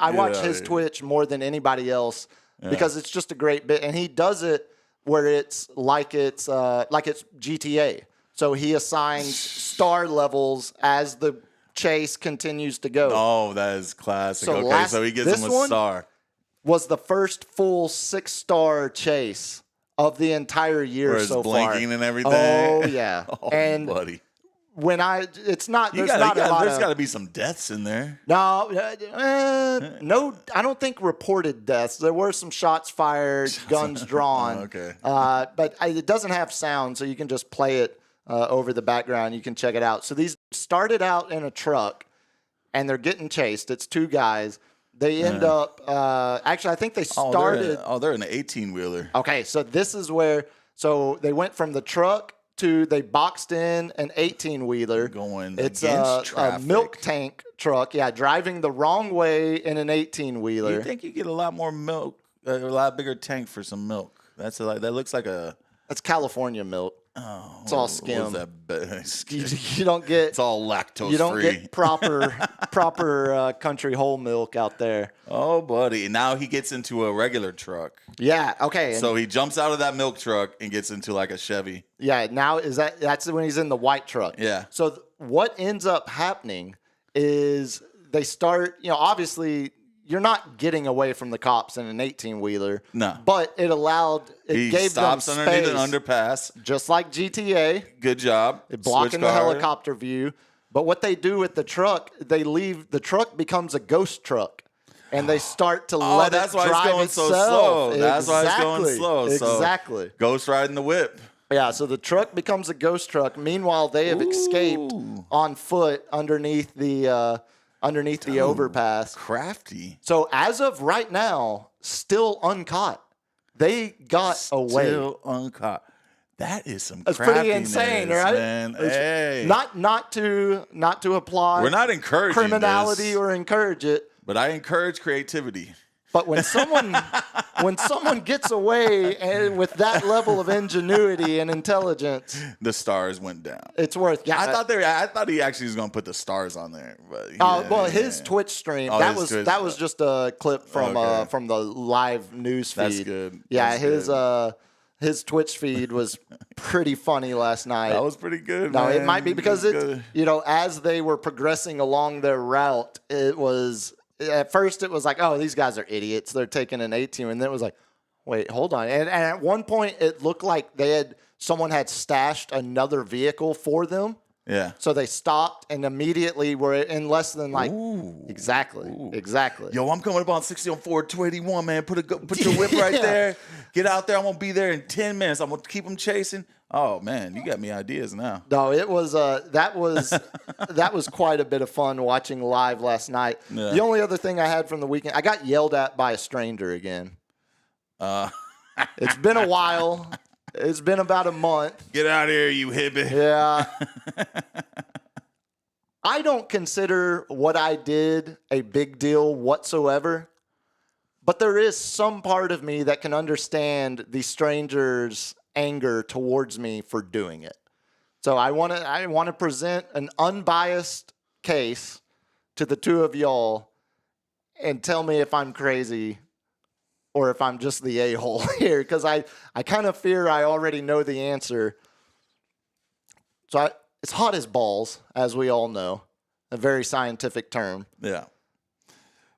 Twitch more than anybody else because it's just a great bit. And he does it where it's like it's GTA. So he assigns star levels as the chase continues to go. Oh, that is classic. So he gives him a star. Was the first full 6-star chase of the entire year so far. Where it's blinking and everything. Oh, yeah. And buddy. When there's got to be some deaths in there. No, I don't think reported deaths. There were some shots fired, guns drawn. Okay. But it doesn't have sound, so you can just play it over the background. You can check it out. So these started out in a truck, and they're getting chased. It's 2 guys. They end up, actually, I think they started. They're in an 18-wheeler. Okay, so this is where, they went from the truck to, they boxed in an 18-wheeler. It's a milk tank truck, driving the wrong way in an 18-wheeler. You think you get a lot more milk, a lot bigger tank for some milk. That looks like a... That's California milk. Oh, it's all skim. You don't get. It's all lactose free. You don't get proper country whole milk out there. Oh, buddy! Now he gets into a regular truck. Yeah. Okay. So he jumps out of that milk truck and gets into a Chevy. Yeah. Now that's when he's in the white truck. Yeah. So what ends up happening is they start. Obviously. You're not getting away from the cops in an 18-wheeler. No. But it gave them space. He stops underneath an underpass. Just like GTA. Good job. Blocking the helicopter view. But what they do with the truck, the truck becomes a ghost truck. And they start to let it drive itself. So slow. That's why it's going slow. Exactly. So, ghost riding the whip. Yeah, so the truck becomes a ghost truck. Meanwhile, they have escaped on foot underneath the overpass. Crafty. So as of right now, still uncaught. They got away. Still uncaught. That is some That's pretty insane, right? Man. Hey. Not to apply. We're not encouraging criminality this, or encourage it. But I encourage creativity. But when someone gets away with that level of ingenuity and intelligence, the stars went down. It's worth. Yeah, I thought he actually was going to put the stars on there. But his Twitch stream that was just a clip from the live news feed. That's good. Yeah, his Twitch feed was pretty funny last night. That was pretty good. No, man. It might be because as they were progressing along their route, it was. At first, it was like, oh, these guys are idiots. They're taking an 18. And then it was like, wait, hold on. And at one point, it looked like someone had stashed another vehicle for them. Yeah. So they stopped and immediately were in less than like exactly. Yo, I'm coming up on 60 on 421, man. Put your whip right there. Get out there. I'm gonna be there in 10 minutes. I'm gonna keep them chasing. Oh man, you got me ideas now. No, it was that was quite a bit of fun watching live last night. Yeah. The only other thing I had from the weekend, I got yelled at by a stranger again. It's been a while. It's been about a month. Get out of here, you hippie. Yeah. I don't consider what I did a big deal whatsoever, but there is some part of me that can understand the stranger's anger towards me for doing it. So I want to present an unbiased case to the two of y'all and tell me if I'm crazy or if I'm just the a-hole here, because I kind of fear I already know the answer. So it's hot as balls, as we all know, a very scientific term. Yeah.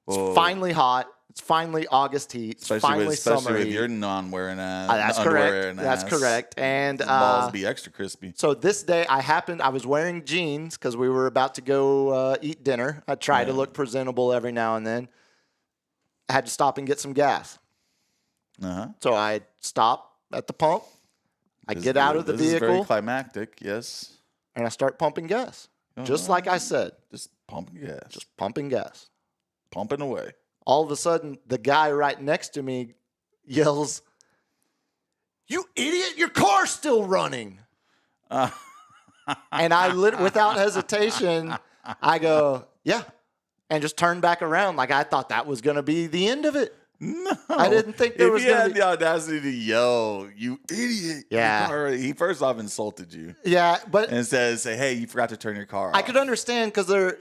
Well, it's finally hot. It's finally August heat. It's finally summer heat. Especially with your non-wearing ass. That's correct. That's correct. And balls be extra crispy. So this day I was wearing jeans because we were about to go eat dinner. I try to look presentable every now and then. I had to stop and get some gas. So I stop at the pump. I get out of the vehicle. This is very climactic, yes. And I start pumping gas. Just like I said. Just pumping gas. Just pumping gas. Pumping away. All of a sudden, the guy right next to me yells, "You idiot, your car's still running." And I, without hesitation, I go, "Yeah," and just turn back around like I thought that was going to be the end of it. No. I didn't think there was going to be. If you had the audacity to yell, "You idiot." Yeah. He first off insulted you. Yeah, but. And say, "Hey, you forgot to turn your car off." I could understand because they're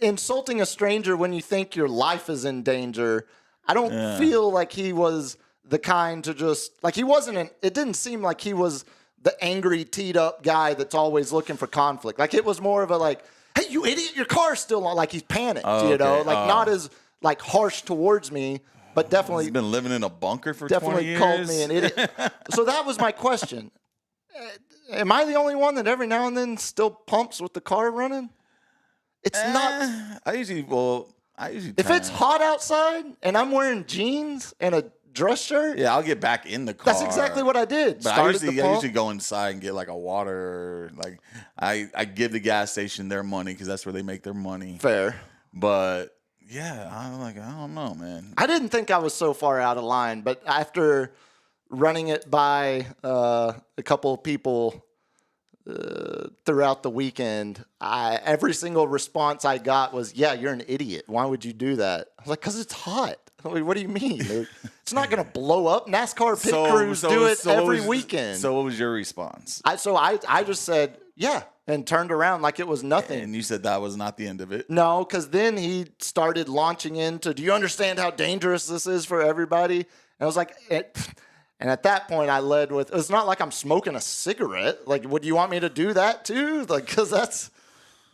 insulting a stranger when you think your life is in danger. I don't feel like he was the kind to just, like he wasn't, it didn't seem like he was the angry, teed up guy that's always looking for conflict. Like it was more of a like, "Hey, you idiot, your car's still on." Like he's panicked, you know, like not as like harsh towards me. But definitely, he's been living in a bunker for 20 years. Definitely called me an idiot. So that was my question. Am I the only one that every now and then still pumps with the car running? It's not. I usually. If it's hot outside and I'm wearing jeans and a dress shirt. Yeah, I'll get back in the car. That's exactly what I did. But I usually go inside and get like a water. Like I give the gas station their money because that's where they make their money. Fair. But. Yeah, I'm like, I don't know, man. I didn't think I was so far out of line, but after running it by a couple of people throughout the weekend, every single response I got was, "Yeah, you're an idiot. Why would you do that?" I was like, "Because it's hot." Like, what do you mean? It's not going to blow up. NASCAR pit crews do it every weekend. So what was your response? I just said, "Yeah," and turned around like it was nothing. And you said that was not the end of it? No, because then he started launching into, "Do you understand how dangerous this is for everybody?" And I was like, and at that point I led with, "It's not like I'm smoking a cigarette. Like, would you want me to do that too? Like, because that's,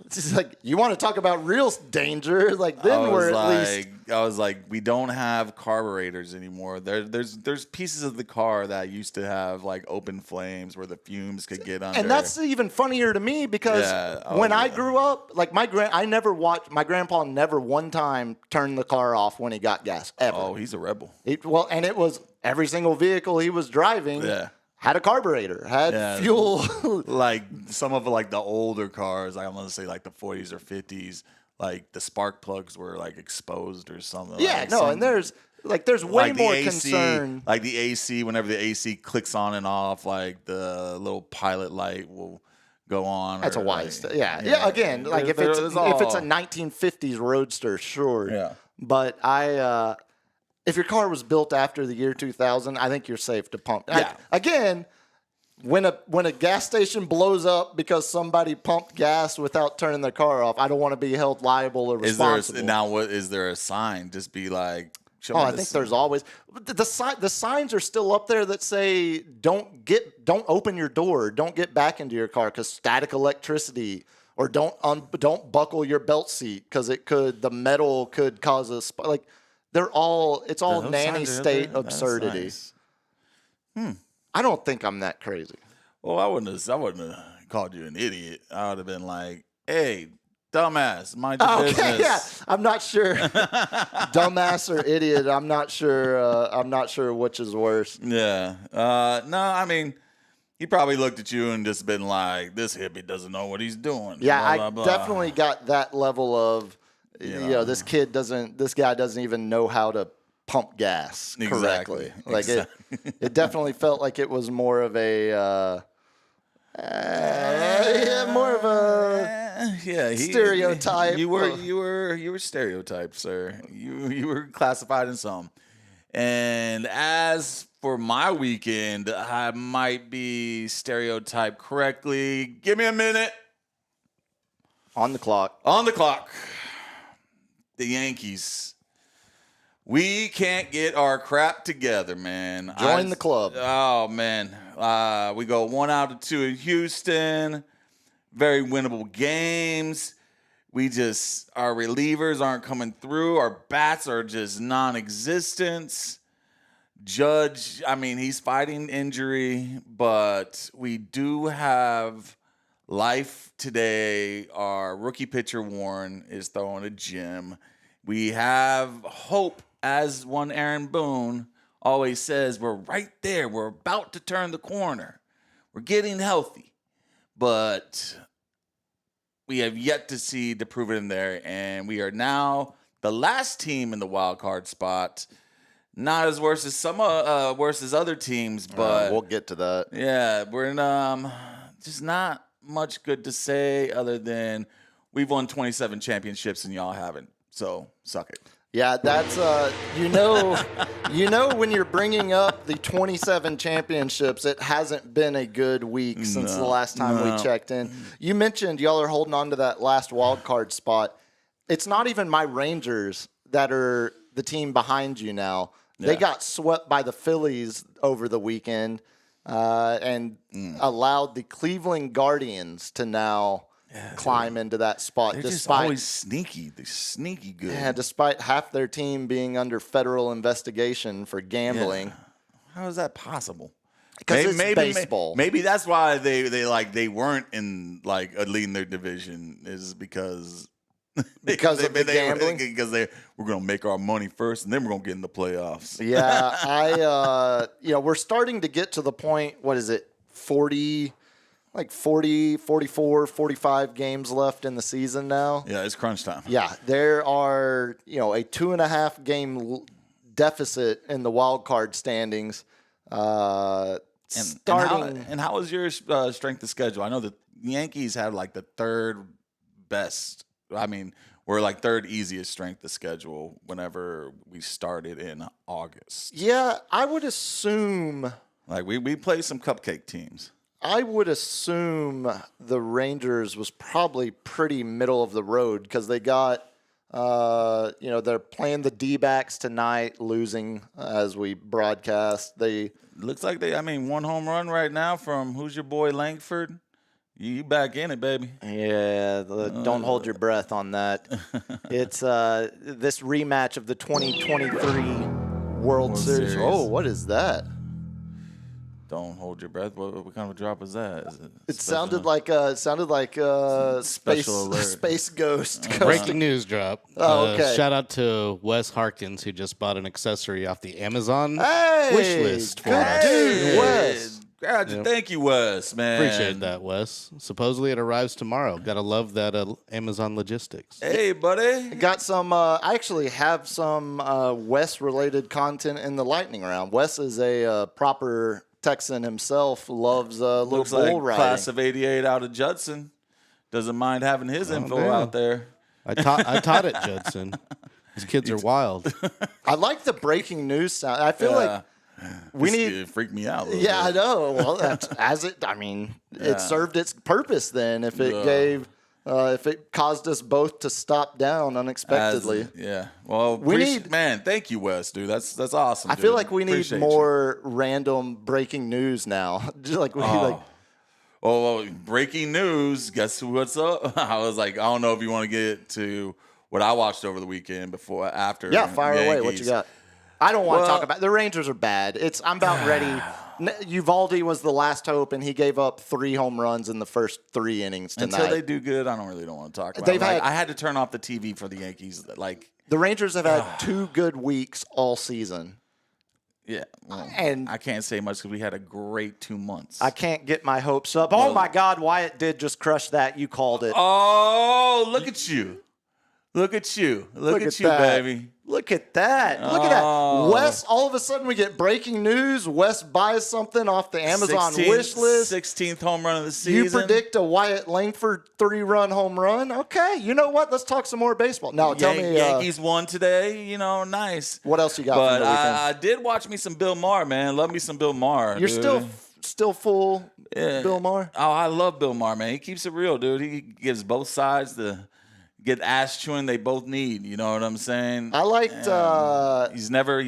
it's just like, you want to talk about real danger? Like, then we're at least." I was like, we don't have carburetors anymore. There's pieces of the car that used to have like open flames where the fumes could get under. And that's even funnier to me because when I grew up, like my grandpa never one time turned the car off when he got gas ever. Oh, he's a rebel. And it was every single vehicle he was driving. Yeah. Had a carburetor, had fuel. Like some of like the older cars, I'm gonna say like the 40s or 50s, like the spark plugs were like exposed or something. Yeah, and there's way more concern. Like the AC, whenever the AC clicks on and off, like the little pilot light will go on. That's a wise. Yeah. Again, like if it's a 1950s Roadster, sure. Yeah. But if your car was built after the year 2000, I think you're safe to pump. Yeah. Again, when a gas station blows up because somebody pumped gas without turning their car off, I don't want to be held liable or responsible. Is there a sign? Just be like, I think there's always the signs are still up there that say don't open your door, don't get back into your car because static electricity, or don't buckle your belt seat because the metal could cause a like. It's all nanny state absurdity. Nice. I don't think I'm that crazy. Well, I wouldn't have called you an idiot, I would have been like, hey, dumbass, mind your business. Yeah. I'm not sure. Dumbass or idiot. I'm not sure. I'm not sure which is worse. Yeah. No, I mean, he probably looked at you and just been like, this hippie doesn't know what he's doing. Yeah, blah, blah, blah. I definitely got that level of, this guy doesn't even know how to pump gas correctly. Like it definitely felt like it was more of a, stereotype. You were stereotyped, sir. You were classified in some. And as for my weekend, I might be stereotyped correctly. Give me a minute. On the clock. The Yankees. We can't get our crap together, man. Join the club. Oh, man. We go 1 out of 2 in Houston. Very winnable games. Our relievers aren't coming through. Our bats are just non-existent. Judge, I mean, he's fighting injury, but we do have life today. Our rookie pitcher, Warren, is throwing a gem. We have hope, as one Aaron Boone always says, we're right there. We're about to turn the corner. We're getting healthy. But we have yet to see to prove it in there, and we are now the last team in the wild card spot. Not as worse as worse as other teams, but we'll get to that. Yeah, we're in just not much good to say other than we've won 27 championships and y'all haven't. So suck it. Yeah, that's when you're bringing up the 27 championships, it hasn't been a good week since the last time we checked in. You mentioned y'all are holding on to that last wild card spot. It's not even my Rangers that are the team behind you now. Yeah. They got swept by the Phillies over the weekend and allowed the Cleveland Guardians to now climb into that spot. They're just always sneaky. They're sneaky good. Yeah, despite half their team being under federal investigation for gambling. Yeah. How is that possible? Because it's baseball. Maybe that's why they weren't in leading their division is because of the gambling. Because we're gonna make our money first, and then we're gonna get in the playoffs. Yeah, we're starting to get to the point. What is it? 40, 44, 45 games left in the season now. Yeah, it's crunch time. Yeah, there are a 2.5 game deficit in the wild card standings. And how is your strength of schedule? I know the Yankees have the third best. I mean, we're third easiest strength of schedule whenever we started in August. Yeah, I would assume. We play some cupcake teams. I would assume the Rangers was probably pretty middle of the road because they got, they're playing the D-backs tonight, losing as we broadcast. Looks like one home run right now from who's your boy Langford. You back in it, baby. Yeah, don't hold your breath on that. It's this rematch of the 2023 World Series. Oh, what is that? Don't hold your breath. What kind of a drop was that? It sounded like Space Ghost. Breaking news drop. Oh, okay. Shout out to Wes Harkins who just bought an accessory off the Amazon wish list for us. Dude, Wes. Thank you, Wes, man. Appreciate that, Wes. Supposedly it arrives tomorrow. Gotta love that Amazon logistics. Hey, buddy. Got some. I actually have some Wes-related content in the lightning round. Wes is a proper Texan himself. Loves little bull riding. Class of '88 out of Judson. Doesn't mind having his info out there. I taught at Judson. These kids are wild. I like the breaking news sound. I feel like. It freaked me out. Yeah, I know. Well, it served its purpose then. If it gave, if it caused us both to stop down unexpectedly. Well, thank you, Wes, dude. That's awesome. I feel like we need more random breaking news now. Breaking news. Guess what's up? I was like, I don't know if you want to get to what I watched over the weekend after. Yeah, fire away. What you got? I don't want to talk about the Rangers are bad. I'm about ready. Uvalde was the last hope, and he gave up 3 home runs in the first 3 innings tonight. Until they do good, I don't want to talk about it. I had to turn off the TV for the Yankees. The Rangers have had 2 good weeks all season. Yeah, well, and I can't say much because we had a great 2 months. I can't get my hopes up. Oh, my God, Wyatt did just crush that. You called it. Oh, look at you. Look at you. Look at you, that. baby. Look at that. Look at that. Wes, all of a sudden we get breaking news. Wes buys something off the Amazon wish list. 16th home run of the season. You predict a Wyatt Langford 3-run home run. Okay. You know what? Let's talk some more baseball. No, tell me. Yankees won today. Nice. What else you got but from the weekend? I did watch me some Bill Maher, man. Love me some Bill Maher. You're dude. still full Bill Maher? Oh, I love Bill Maher, man. He keeps it real, dude. He gives both sides the get ass chewing they both need. You know what I'm saying? I liked. He's never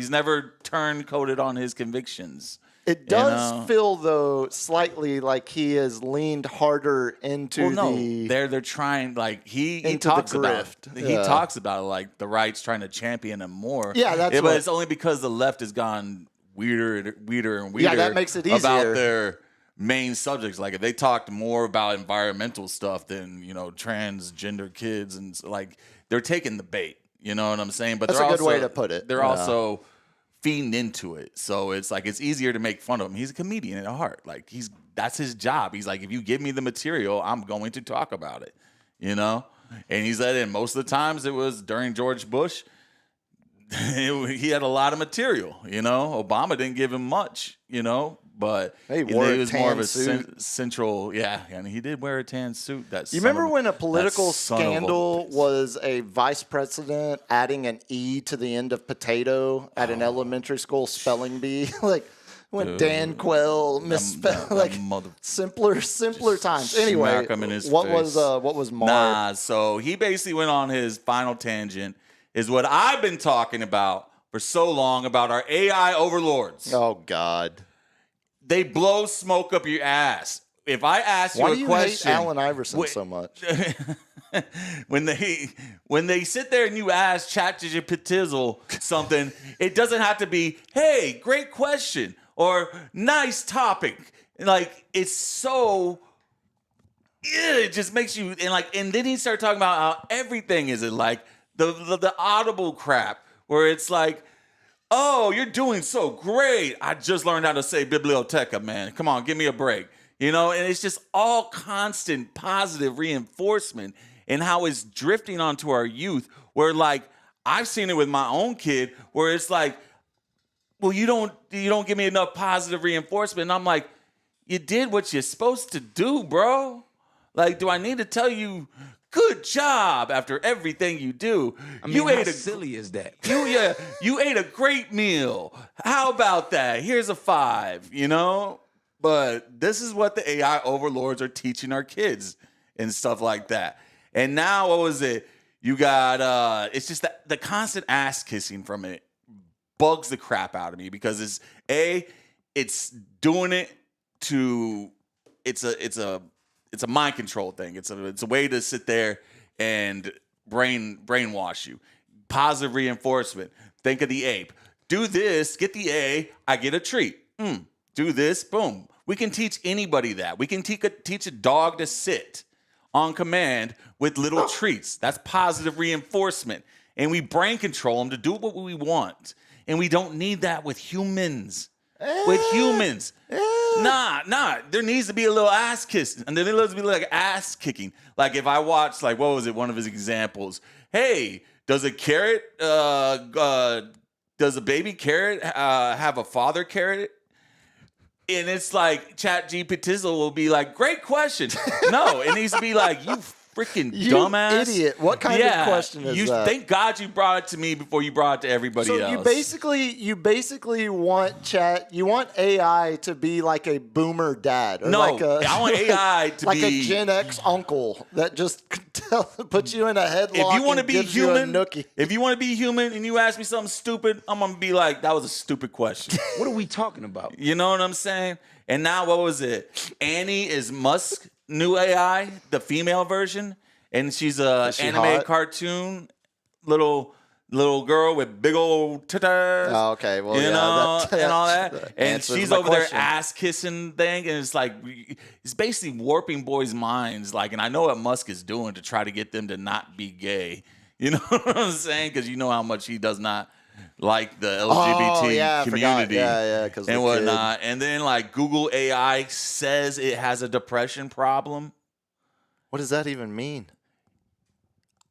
turncoated on his convictions. It does feel though slightly like he has leaned harder into they're trying he talks about he talks about it like the right's trying to champion him more. Yeah, but it's only because the left has gone weirder and weirder. Yeah, that makes it easier about their main subjects. Like if they talked more about environmental stuff than transgender kids and they're taking the bait. You know what I'm saying? But that's a good way to put it. They're also feeding into it, so it's easier to make fun of him. He's a comedian at heart. That's his job. He's like, if you give me the material, I'm going to talk about it. And he said, and most of the times it was during George Bush. He had a lot of material. Obama didn't give him much. But he was more of a central, and he did wear a tan suit. You remember when a political scandal was a vice president adding an E to the end of potato at an elementary school spelling bee? When Dan Quell misspelled, simpler times. Anyway, what was Marv? Nah, so he basically went on his final tangent, is what I've been talking about for so long about our AI overlords. Oh, God. They blow smoke up your ass. If I ask you a question, why do you hate Allen Iverson so much? when they sit there and you ask ChatGPT something, it doesn't have to be, "Hey, great question," or "Nice topic." It's so. It just makes you and then he started talking about how everything is the audible crap where it's oh, you're doing so great. I just learned how to say biblioteca, man. Come on, give me a break. And it's just all constant positive reinforcement and how it's drifting onto our youth where I've seen it with my own kid where it's well, you don't give me enough positive reinforcement. And I'm like, you did what you're supposed to do, bro. Do I need to tell you good job after everything you do? How silly is that? You ate a great meal. How about that? Here's a 5, But this is what the AI overlords are teaching our kids and stuff like that. And now, what was it? You got, it's just that the constant ass kissing from it bugs the crap out of me because it's doing it to, it's a mind control thing. It's a way to sit there and brainwash you. Positive reinforcement. Think of the ape. Do this, get the A, I get a treat. Do this, boom. We can teach anybody that. We can teach a dog to sit on command with little treats. That's positive reinforcement. And we brain control them to do what we want. And we don't need that with humans. With humans. Nah. There needs to be a little ass kissing. And there needs to be ass kicking. If I watch, what was it? One of his examples. Hey, does a baby carrot have a father carrot? And it's ChatGPT will be great question. No, it needs to be you freaking dumbass idiot. What kind of question is that? Thank God you brought it to me before you brought it to everybody else. So you basically want you want AI to be like a boomer dad. Or I want AI to be a Gen X uncle that just puts you in a headlock. If you want to be human, if you want to be human and you ask me something stupid, I'm gonna be that was a stupid question. What are we talking about? You know what I'm saying? And now, what was it? Annie is Musk's new AI, the female version, and she's a animated cartoon, little little girl with big old titties. Oh, okay. Well, you know, and all that. And answers she's my over question. there ass kissing thing, and it's like it's basically warping boys' minds. Like, and I know what Musk is doing to try to get them to not be gay. You know what I'm saying? Because you know how much he does not like the LGBT community and whatnot. And then like Google AI says it has a depression problem. What does that even mean?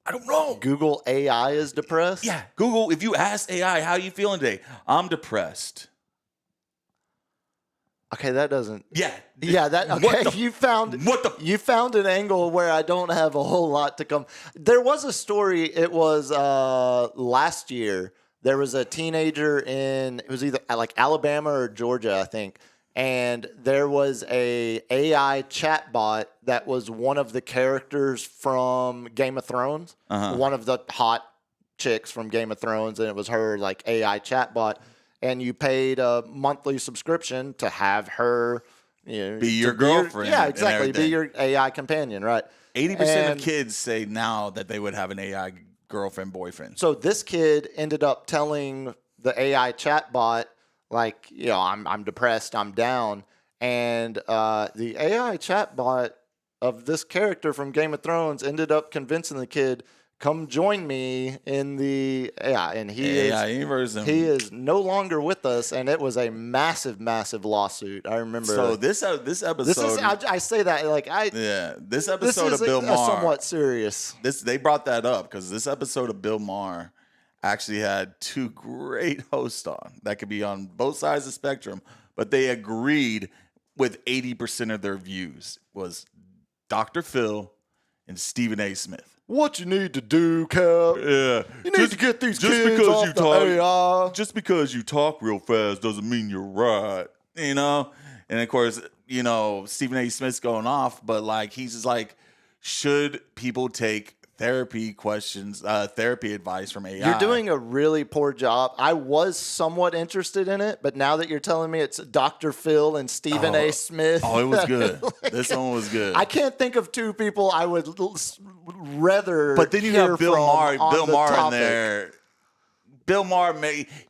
I don't know. Google AI is depressed? Yeah, Google, if you ask AI, how you feeling today? I'm depressed. Okay, that doesn't. Yeah. Yeah, that okay. You found an angle where I don't have a whole lot to come. There was a story, it was last year. There was a teenager it was either like Alabama or Georgia, I think. And there was a AI chatbot that was one of the characters from Game of Thrones, one of the hot chicks from Game of Thrones, and it was her like AI chatbot. And you paid a monthly subscription to have her, be your girlfriend. Yeah, exactly. Be your AI companion, right? 80% of kids say now that they would have an AI girlfriend, boyfriend. So this kid ended up telling the AI chatbot, like, I'm depressed, I'm down. And the AI chatbot of this character from Game of Thrones ended up convincing the kid, come join me in the AI. And he is no longer with us. And it was a massive, massive lawsuit. I remember. So this episode. I say that like this episode of Bill Maher. Somewhat serious. They brought that up because this episode of Bill Maher actually had two great hosts on that could be on both sides of the spectrum, but they agreed with 80% of their views was Dr. Phil and Stephen A. Smith. What you need to do, Cap? Yeah, you need to get these kids off the AI. Just because you talk real fast doesn't mean you're right, And of course, Stephen A. Smith's going off, but like he's just like, should people take therapy advice from AI? You're doing a really poor job. I was somewhat interested in it, but now that you're telling me it's Dr. Phil and Stephen A. Smith. Oh, it was good. This one was good. I can't think of two people I would rather. But then you have Bill Maher in there. Bill Maher,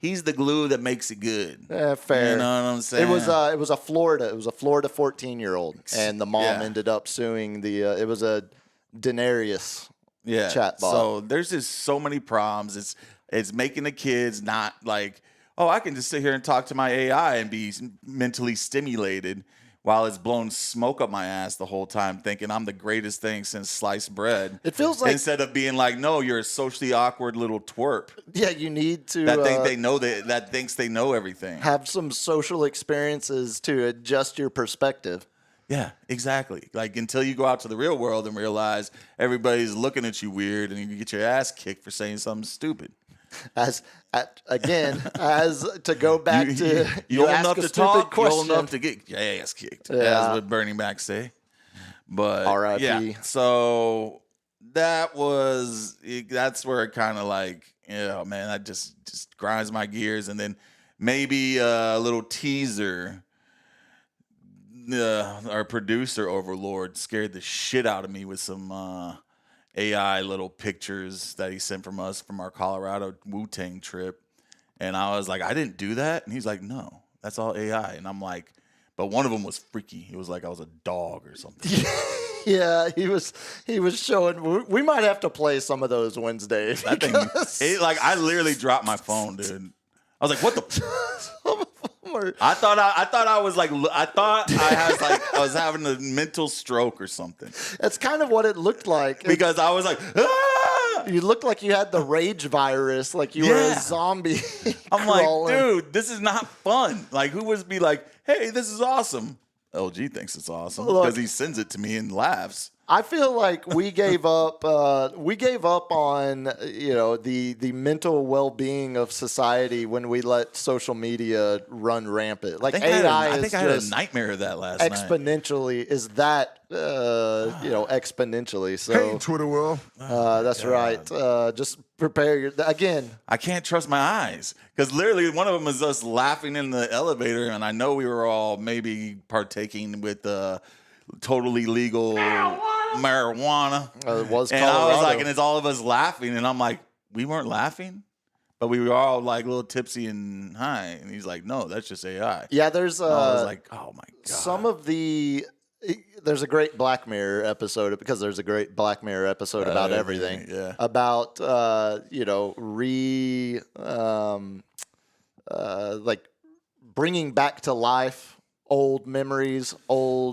he's the glue that makes it good. Fair. You know what I'm saying? It was a Florida 14-year-old, and the mom ended up suing it was a Denarius. Yeah. Chatbot. So there's just so many problems. It's making the kids not like, oh, I can just sit here and talk to my AI and be mentally stimulated while it's blowing smoke up my ass the whole time, thinking I'm the greatest thing since sliced bread. It feels like instead of being like, no, you're a socially awkward little twerp. Yeah, you need to that thinks they know everything. Have some social experiences to adjust your perspective. Yeah, exactly. Like until you go out to the real world and realize everybody's looking at you weird and you get your ass kicked for saying something stupid. As to go back to you old enough to talk, you old enough to get your ass kicked, as what Bernie Mac say. But R.I.P. Yeah, so that's where it kind of like, man, that just grinds my gears. And then maybe a little teaser. Our producer overlord scared the shit out of me with some AI little pictures that he sent from our Colorado Wu-Tang trip. And I was like, I didn't do that. And he's like, no, that's all AI. And I'm like, but one of them was freaky. It was like I was a dog or something. Yeah, he was showing. We might have to play some of those Wednesdays. That thing, I literally dropped my phone, dude. I was like, what the? I thought I was having a mental stroke or something. That's kind of what it looked like. Because I was like, ah! You looked like you had the rage virus, like you were a zombie. I'm like, dude, this is not fun. Like, who would be like, hey, this is awesome? LG thinks it's awesome because he sends it to me and laughs. I feel like we gave up. We gave up on the mental well-being of society when we let social media run rampant. Like I think I had a nightmare of that last night. Exponentially is that exponentially. So hey, Twitter world. That's right. Just prepare again. I can't trust my eyes because literally one of them is us laughing in the elevator, and I know we were all maybe partaking with totally legal marijuana. It was and Colorado. I was like, and it's all of us laughing, and I'm like, we weren't laughing. But we were all like a little tipsy and high. And he's like, no, that's just AI. Yeah, there's I was like, oh my God. some of the there's a great Black Mirror episode because there's a great Black Mirror episode about everything. Yeah. About like bringing back to life old memories, Keep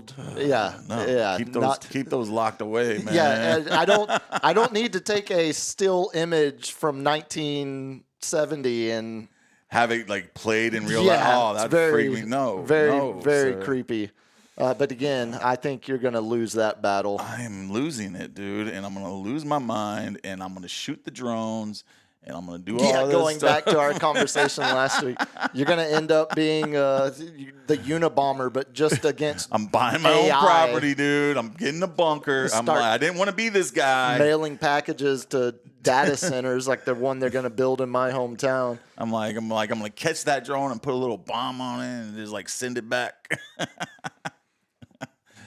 those locked away, man. Yeah, and I don't need to take a still image from 1970 and have it like played in real life. Oh, that'd freak me. No, very creepy. But again, I think you're going to lose that battle. I'm losing it, dude, and I'm going to lose my mind, and I'm going to shoot the drones, and I'm going to do all this going stuff. back to our conversation last week, you're going to end up being the Unabomber, but just against I'm buying my AI. own property, dude. I'm getting a bunker. I didn't want to be this guy. Mailing packages to data centers like the one they're going to build in my hometown. I'm going to catch that drone and put a little bomb on it and just like send it back.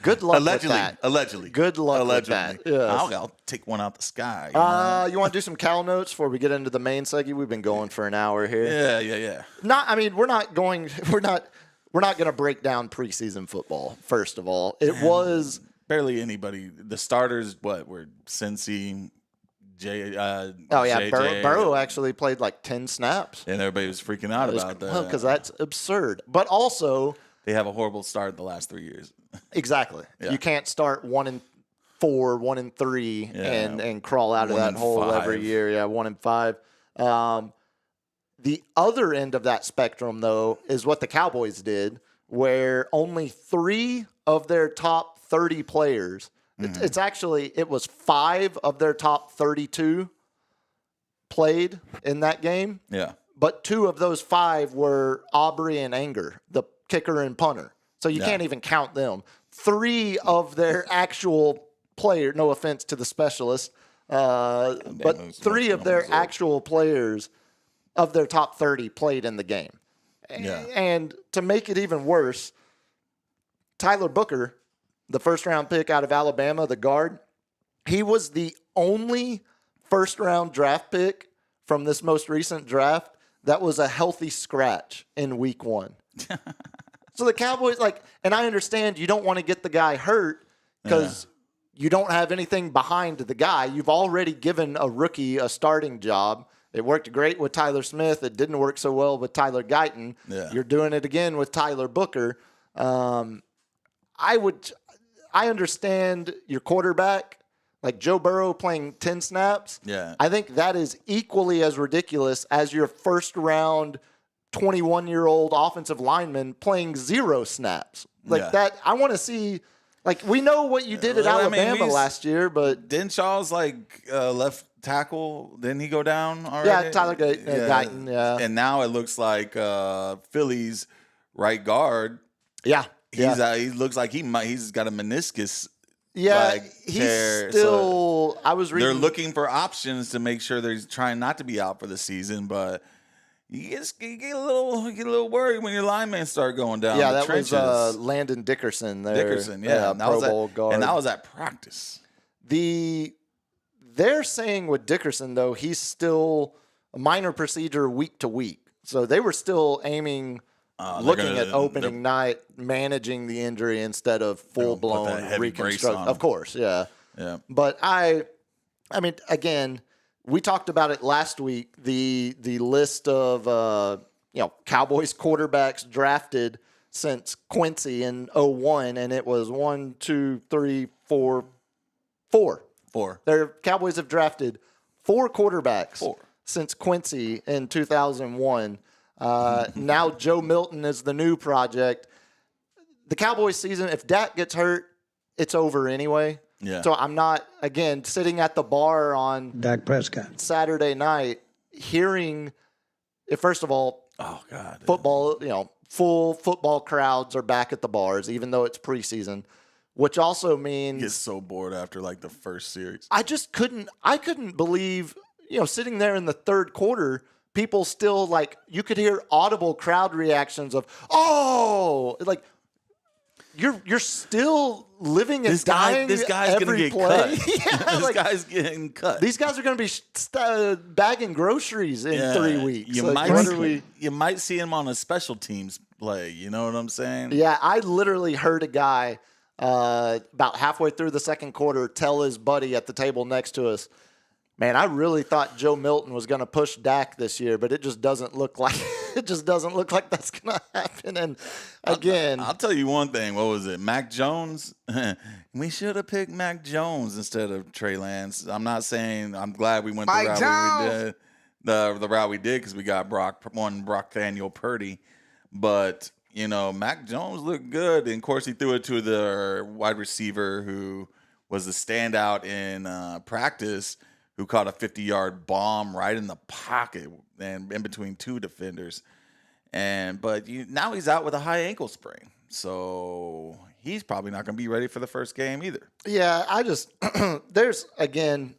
Good luck Allegedly. with that. Allegedly. Good luck with that. Yes. I'll take one out the sky. You want to do some Cal notes before we get into the main segment? We've been going for an hour here. Yeah. We're not going to break down preseason football. First of all, it was barely anybody. The starters, were Cincy, Burrow actually played like 10 snaps, and everybody was freaking out about that. Well, because that's absurd. But also, they have a horrible start the last 3 years. Exactly. Yeah. You can't start 1-4, 1-3, and crawl out of that hole every year. Yeah, 1-5. The other end of that spectrum, though, is what the Cowboys did, where only 3 of their top 30 players. Mm-hmm. It was 5 of their top 32 played in that game. Yeah. But 2 of those 5 were Aubrey and Anger, the kicker and punter. So you can't even count them. 3 of their actual players, no offense to the specialists, but 3 of their actual players of their top 30 played in the game. Yeah. And to make it even worse, Tyler Booker, the first-round pick out of Alabama, the guard, he was the only first-round draft pick from this most recent draft that was a healthy scratch in week 1. So the Cowboys, and I understand you don't want to get the guy hurt because you don't have anything behind the guy. You've already given a rookie a starting job. It worked great with Tyler Smith. It didn't work so well with Tyler Guyton. Yeah. You're doing it again with Tyler Booker. I understand your quarterback, like Joe Burrow playing 10 snaps. Yeah. I think that is equally as ridiculous as your first-round 21-year-old offensive lineman playing 0 snaps. That, I want to see. We know what you did at Alabama last year, but didn't Shaw's left tackle? Didn't he go down already? Yeah, Tyler Guyton. Yeah, and now it looks like Philly's right guard. Yeah, he looks like he's got a meniscus. Yeah, he's still. I was reading. They're looking for options to make sure they're trying not to be out for the season, but. You get a little worried when your linemen start going down. Yeah, the that trenches. was Landon Dickerson. Yeah, Pro Bowl guard. And that was at practice. They're saying with Dickerson though, he's still a minor procedure week to week. So they were still aiming, looking at opening night, managing the injury instead of full blown reconstruction. Of course, yeah. But I mean, again. We talked about it last week, the list of Cowboys quarterbacks drafted since Quincy in 2001, and it was 1, 2, 3, 4. Their Cowboys have drafted 4 quarterbacks since Quincy in 2001. Now Joe Milton is the new project. The Cowboys season, if Dak gets hurt, it's over anyway. Yeah. So I'm not, again, sitting at the bar on Dak Prescott Saturday night, hearing, first of all, football, full football crowds are back at the bars, even though it's preseason, which also means you get so bored after the first series. I couldn't believe, sitting there in the third quarter, people still you could hear audible crowd reactions of, oh, you're still living and dying. This guy's every gonna get play. cut. Yeah, this guy's getting cut. These guys are going to be bagging groceries in 3 weeks. You might see him on a special teams play. You know what I'm saying? Yeah, I literally heard a guy about halfway through the second quarter tell his buddy at the table next to us, "Man, I really thought Joe Milton was going to push Dak this year, but it just doesn't look like that's going to happen." And again, I'll tell you one thing. What was it? Mac Jones. We should have picked Mac Jones instead of Trey Lance. I'm not saying I'm glad we went the route we did. The route we did because we got Brock Daniel Purdy, but. You know, Mac Jones looked good. And, of course, he threw it to the wide receiver who was the standout in practice, who caught a 50-yard bomb right in the pocket and in between two defenders. But now he's out with a high ankle sprain. So he's probably not going to be ready for the first game either. Yeah, I just – there's, again,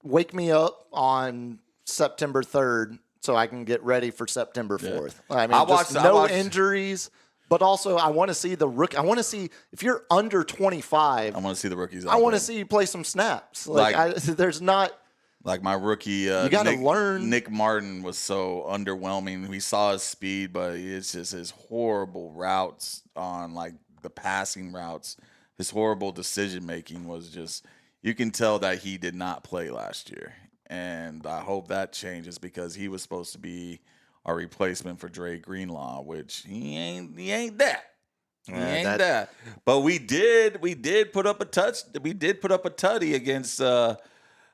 wake me up on September 3rd. So I can get ready for September 4th. Yeah. I mean, no injuries, but also I want to see the rookie. I want to see if you're under 25. I want to see the rookies. I want to see you play some snaps. There's not like my rookie. You got to learn. Nick Martin was so underwhelming. We saw his speed, but it's just his horrible routes on like the passing routes. His horrible decision making was just. You can tell that he did not play last year. And I hope that changes because he was supposed to be our replacement for Dre Greenlaw, which he ain't that. He ain't that. But we did put up a touch. We did put up a tutty against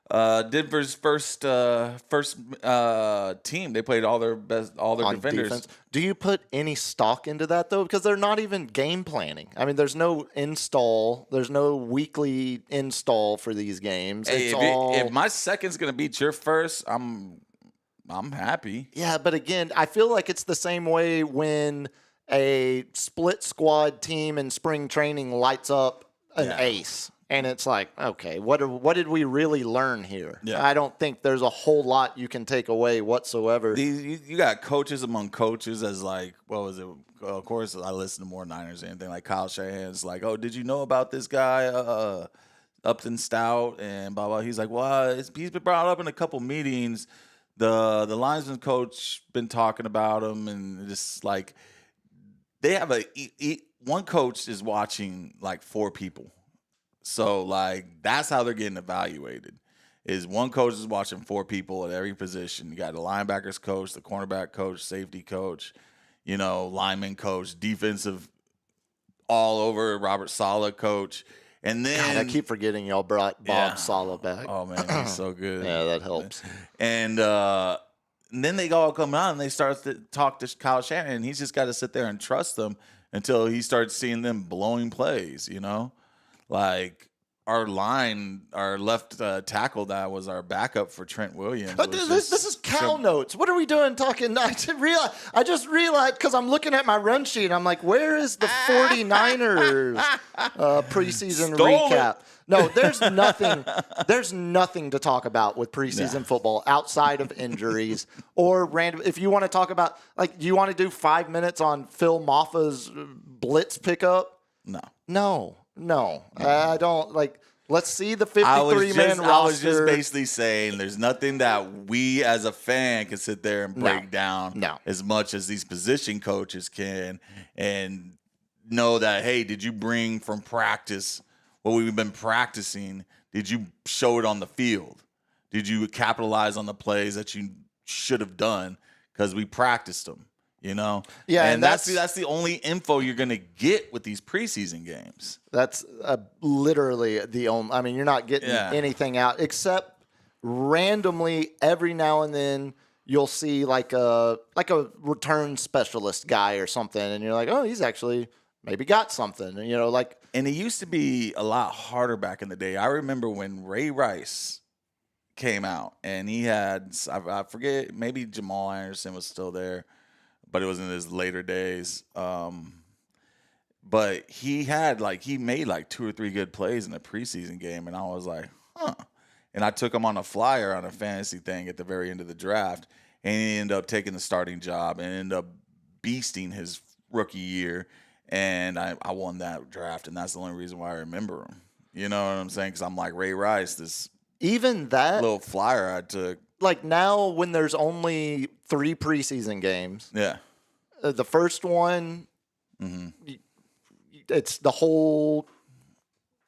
Denver's first team. They played all their defenders. Defense. Do you put any stock into that though? Because they're not even game planning. I mean, there's no install. There's no weekly install for these games. Hey, if my second's gonna beat your first, I'm happy. Yeah, but again, I feel like it's the same way when a split squad team in spring training lights up an ace. And it's like, okay, what did we really learn here? Yeah. I don't think there's a whole lot you can take away whatsoever. You got coaches among coaches as like, what was it? Of course, I listen to more Niners or anything. Like Kyle Shanahan's like, oh, did you know about this guy, Upton Stout? And blah, blah. He's like, well, he's been brought up in a couple meetings. The linesman coach been talking about him. And just like, they have one coach is watching like 4 people. So, like, that's how they're getting evaluated, is one coach is watching 4 people at every position. You got the linebackers coach, the cornerback coach, safety coach, lineman coach, defensive all over, Robert Saleh coach. And then God, I keep forgetting y'all brought Bob Saleh back. Oh, man, he's so good. Yeah, that helps. And then they all come out and they start to talk to Kyle Shanahan, and he's just got to sit there and trust them until he starts seeing them blowing plays, Like our left tackle that was our backup for Trent Williams. This is cow notes. What are we doing talking? I just realized because I'm looking at my run sheet. I'm like, where is the 49ers preseason recap? No, there's nothing. There's nothing to talk about with preseason football outside of injuries or random. If you want to talk about, like, do you want to do 5 minutes on Phil Maffa's blitz pickup? No, I don't like. Let's see the 53-man roster. I was just basically saying there's nothing that we as a fan can sit there and break down as much as these position coaches can and know that, hey, did you bring from practice what we've been practicing? Did you show it on the field? Did you capitalize on the plays that you should have done because we practiced them? Yeah, and that's the only info you're going to get with these preseason games. That's literally the only. I mean, you're not getting anything out except randomly every now and then you'll see like a return specialist guy or something, and you're like, oh, he's actually maybe got something, And it used to be a lot harder back in the day. I remember when Ray Rice came out, and he had I forget, maybe Jamal Anderson was still there. But it was in his later days. But he made like 2 or 3 good plays in the preseason game. And I was like, huh. And I took him on a flyer on a fantasy thing at the very end of the draft. And he ended up taking the starting job and ended up beasting his rookie year. And I won that draft, and that's the only reason why I remember him. You know what I'm saying? Because I'm like Ray Rice, this even that little flyer I took. Like now when there's only 3 preseason games. Yeah. The first one, it's the whole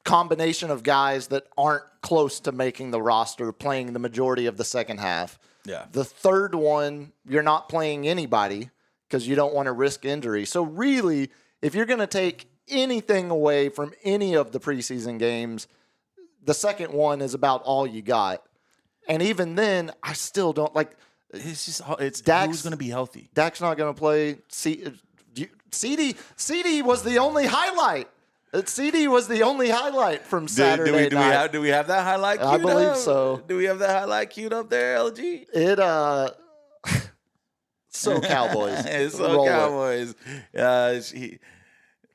combination of guys that aren't close to making the roster playing the majority of the second half. Yeah. The third one, you're not playing anybody because you don't want to risk injury. So really, if you're going to take anything away from any of the preseason games, the second one is about all you got. And even then, I still don't like. It's Dak's, who's going to be healthy. Dak's not going to play. CD was the only highlight. CD was the only highlight from Saturday night. Do we have that highlight queued I believe up? so. Do we have that highlight queued up there, LG? So Cowboys. It's so Cowboys.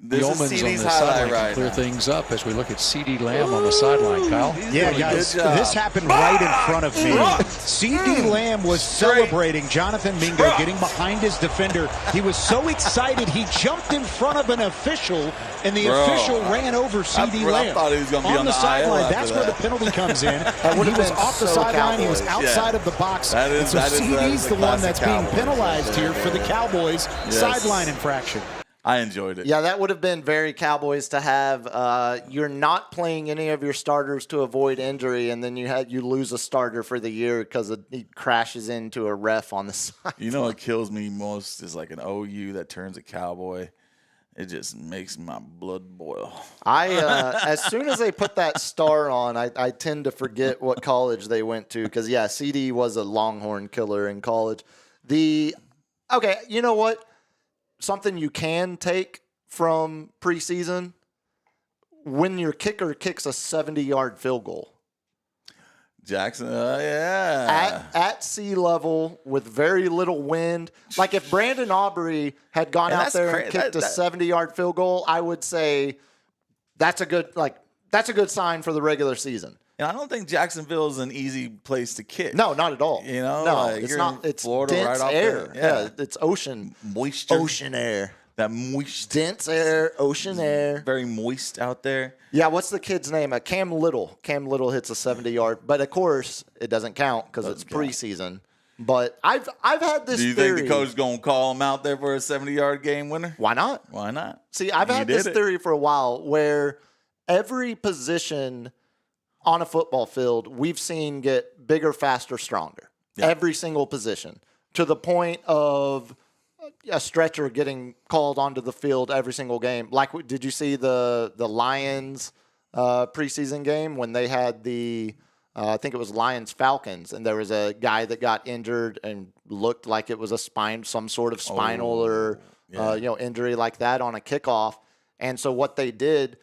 The omens on the sideline can clear things up as we look at CeeDee Lamb on the sideline, Kyle. Yeah, guys, this happened right in front of me. CeeDee Lamb was celebrating Jonathan Mingo getting behind his defender. He was so excited, he jumped in front of an official, and the official ran over CeeDee Lamb. I thought he was going to be on the sideline. That's where the penalty comes in. And he was off the sideline. He was outside of the box. So CeeDee's the one that's being penalized here for the Cowboys sideline infraction. I enjoyed it. Yeah, that would have been very Cowboys to have. You're not playing any of your starters to avoid injury, and then you lose a starter for the year because he crashes into a ref on the side. You know what kills me most is like an OU that turns a Cowboy. It just makes my blood boil. As soon as they put that star on, I tend to forget what college they went to because, yeah, CD was a Longhorn killer in college. Okay, you know what? Something you can take from preseason, when your kicker kicks a 70-yard field goal. Jackson, yeah. At sea level with very little wind. Like if Brandon Aubrey had gone out there and kicked a 70-yard field goal, I would say that's a good sign for the regular season. And I don't think Jacksonville is an easy place to kick. No, not at all. You know, no, like it's not. It's Florida dense right air. Yeah, it's ocean moisture, ocean air. That moist, dense air, ocean air. Very moist out there. Yeah, what's the kid's name? Cam Little. Cam Little hits a 70-yard, but of course it doesn't count because it's preseason. But I've had this. Do you think the coach is gonna call him out there for a 70-yard game winner? Why not? Why not? See, I've had this theory for a while where every position on a football field we've seen get bigger, faster, stronger. Yeah. Every single position, to the point of a stretcher getting called onto the field every single game. Like, did you see the Lions preseason game when they had I think it was Lions-Falcons, and there was a guy that got injured and looked like it was some sort of spinal injury like that on a kickoff. And so what they did,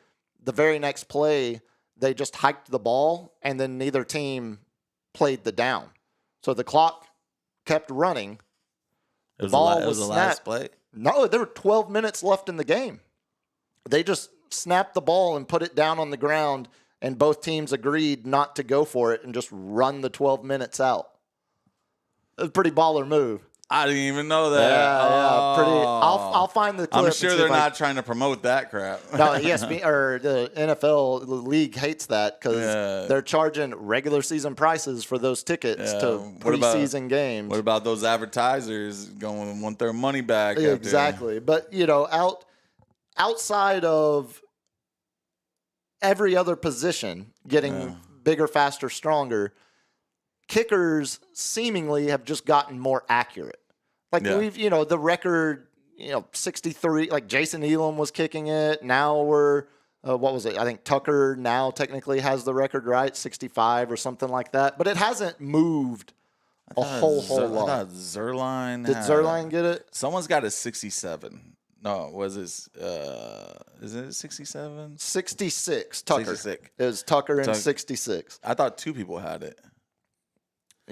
the very next play, they just hiked the ball, and then neither team played the down. So the clock kept running. The ball was snapped. Last play? No, there were 12 minutes left in the game. They just snapped the ball and put it down on the ground, and both teams agreed not to go for it and just run the 12 minutes out. It was a pretty baller move. I didn't even know that. Yeah, pretty. I'll find the clip. I'm sure they're not trying to promote that crap. No, ESPN or the NFL league hates that because they're charging regular season prices for those tickets to preseason games. What about those advertisers going want their money back? Exactly, but outside of every other position getting bigger, faster, stronger, kickers seemingly have just gotten more accurate. Like we've, the record, 63, like Jason Elam was kicking it. Now we're, what was it? I think Tucker now technically has the record, right? 65 or something like that. But it hasn't moved a whole lot. I thought Zerline. Did Zerline get it? Someone's got a 67. No, was this, is it 67? 66, Tucker. 66. It was Tucker in 66. I thought 2 people had it.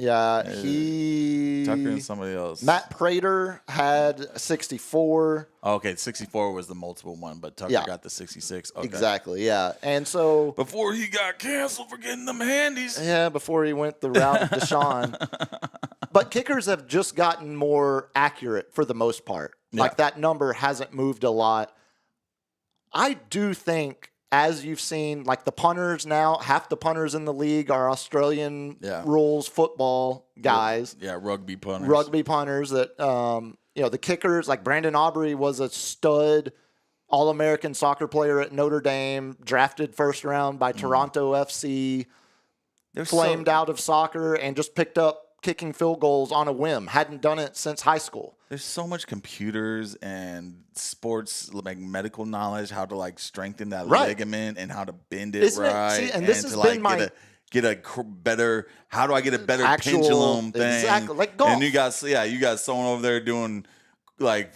Yeah, Tucker and somebody else. Matt Prater had 64. Okay, 64 was the multiple one, but Tucker got the 66. Okay. Exactly, yeah. And so before he got canceled for getting them handies. Yeah, before he went the route of Deshaun. But kickers have just gotten more accurate for the most part. Yeah. Like that number hasn't moved a lot. I do think, as you've seen, like the punters now, half the punters in the league are Australian rules football guys. Yeah, rugby punters. Rugby punters that, the kickers, like Brandon Aubrey was a stud All-American soccer player at Notre Dame, drafted first round by Toronto FC, flamed out of soccer and just picked up kicking field goals on a whim. Hadn't done it since high school. There's so much computers and sports, like medical knowledge, how to like strengthen that ligament and how to bend it right. And this has to been like get a better. How do I get a better pendulum thing? Exactly, like golf. And you got someone over there doing like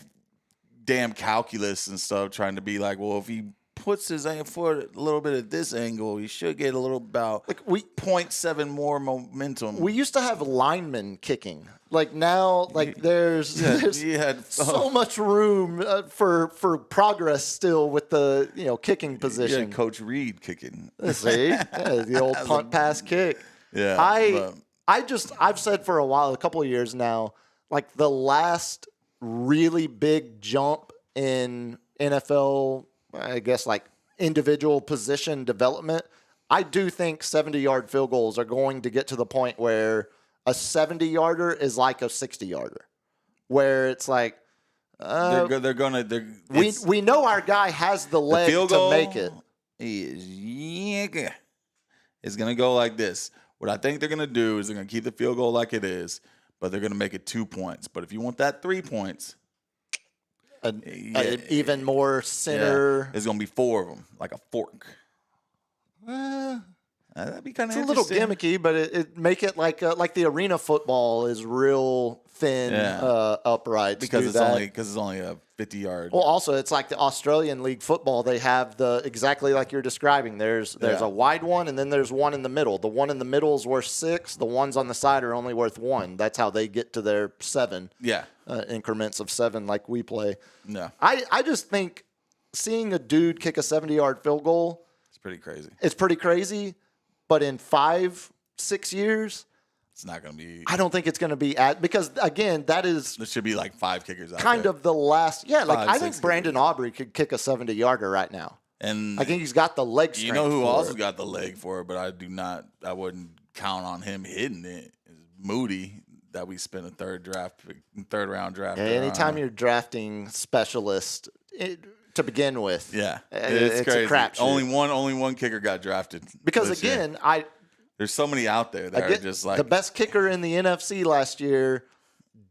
damn calculus and stuff, trying to be like, well, if he puts his foot a little bit at this angle, he should get a little about 0.7 more momentum. We used to have linemen kicking. Like now, like there's so much room for progress still with the kicking position. Yeah, Coach Reed kicking. See, the old punt, pass, kick. Yeah, I've said for a couple of years now, like the last really big jump in NFL, I guess, like individual position development, I do think 70-yard field goals are going to get to the point where a 70-yarder is like a 60-yarder, where it's like we know our guy has the leg to make it. It's going to go like this. What I think they're going to do is they're going to keep the field goal like it is, but they're going to make it 2 points. But if you want that 3 points, even more center. There's going to be 4 of them, like a fork. That'd be kind of a little gimmicky, but it make it like the arena football is real thin uprights because it's only a 50-yard. Well, also it's like the Australian League football. They have exactly like you're describing. There's a wide one and then there's one in the middle. The one in the middle is worth 6. The ones on the side are only worth 1. That's how they get to their 7. Yeah, increments of 7 like we play. No, I just think seeing a dude kick a 70-yard field goal, it's pretty crazy. It's pretty crazy. But in 5-6 years, it's not going to be. I don't think it's going to be because again, there should be like 5 kickers out kind there. of the last. Yeah, like I think Brandon Aubrey could kick a 70-yarder right now, and I think he's got the leg strength. You know who also got the leg for it, but I wouldn't count on him hitting it. Is Moody that we spent a third round draft. Yeah, anytime you're drafting specialist. To begin with, it's crazy. A crapshoot. Only one kicker got drafted because again, there's so many out there that are just like the best kicker in the NFC last year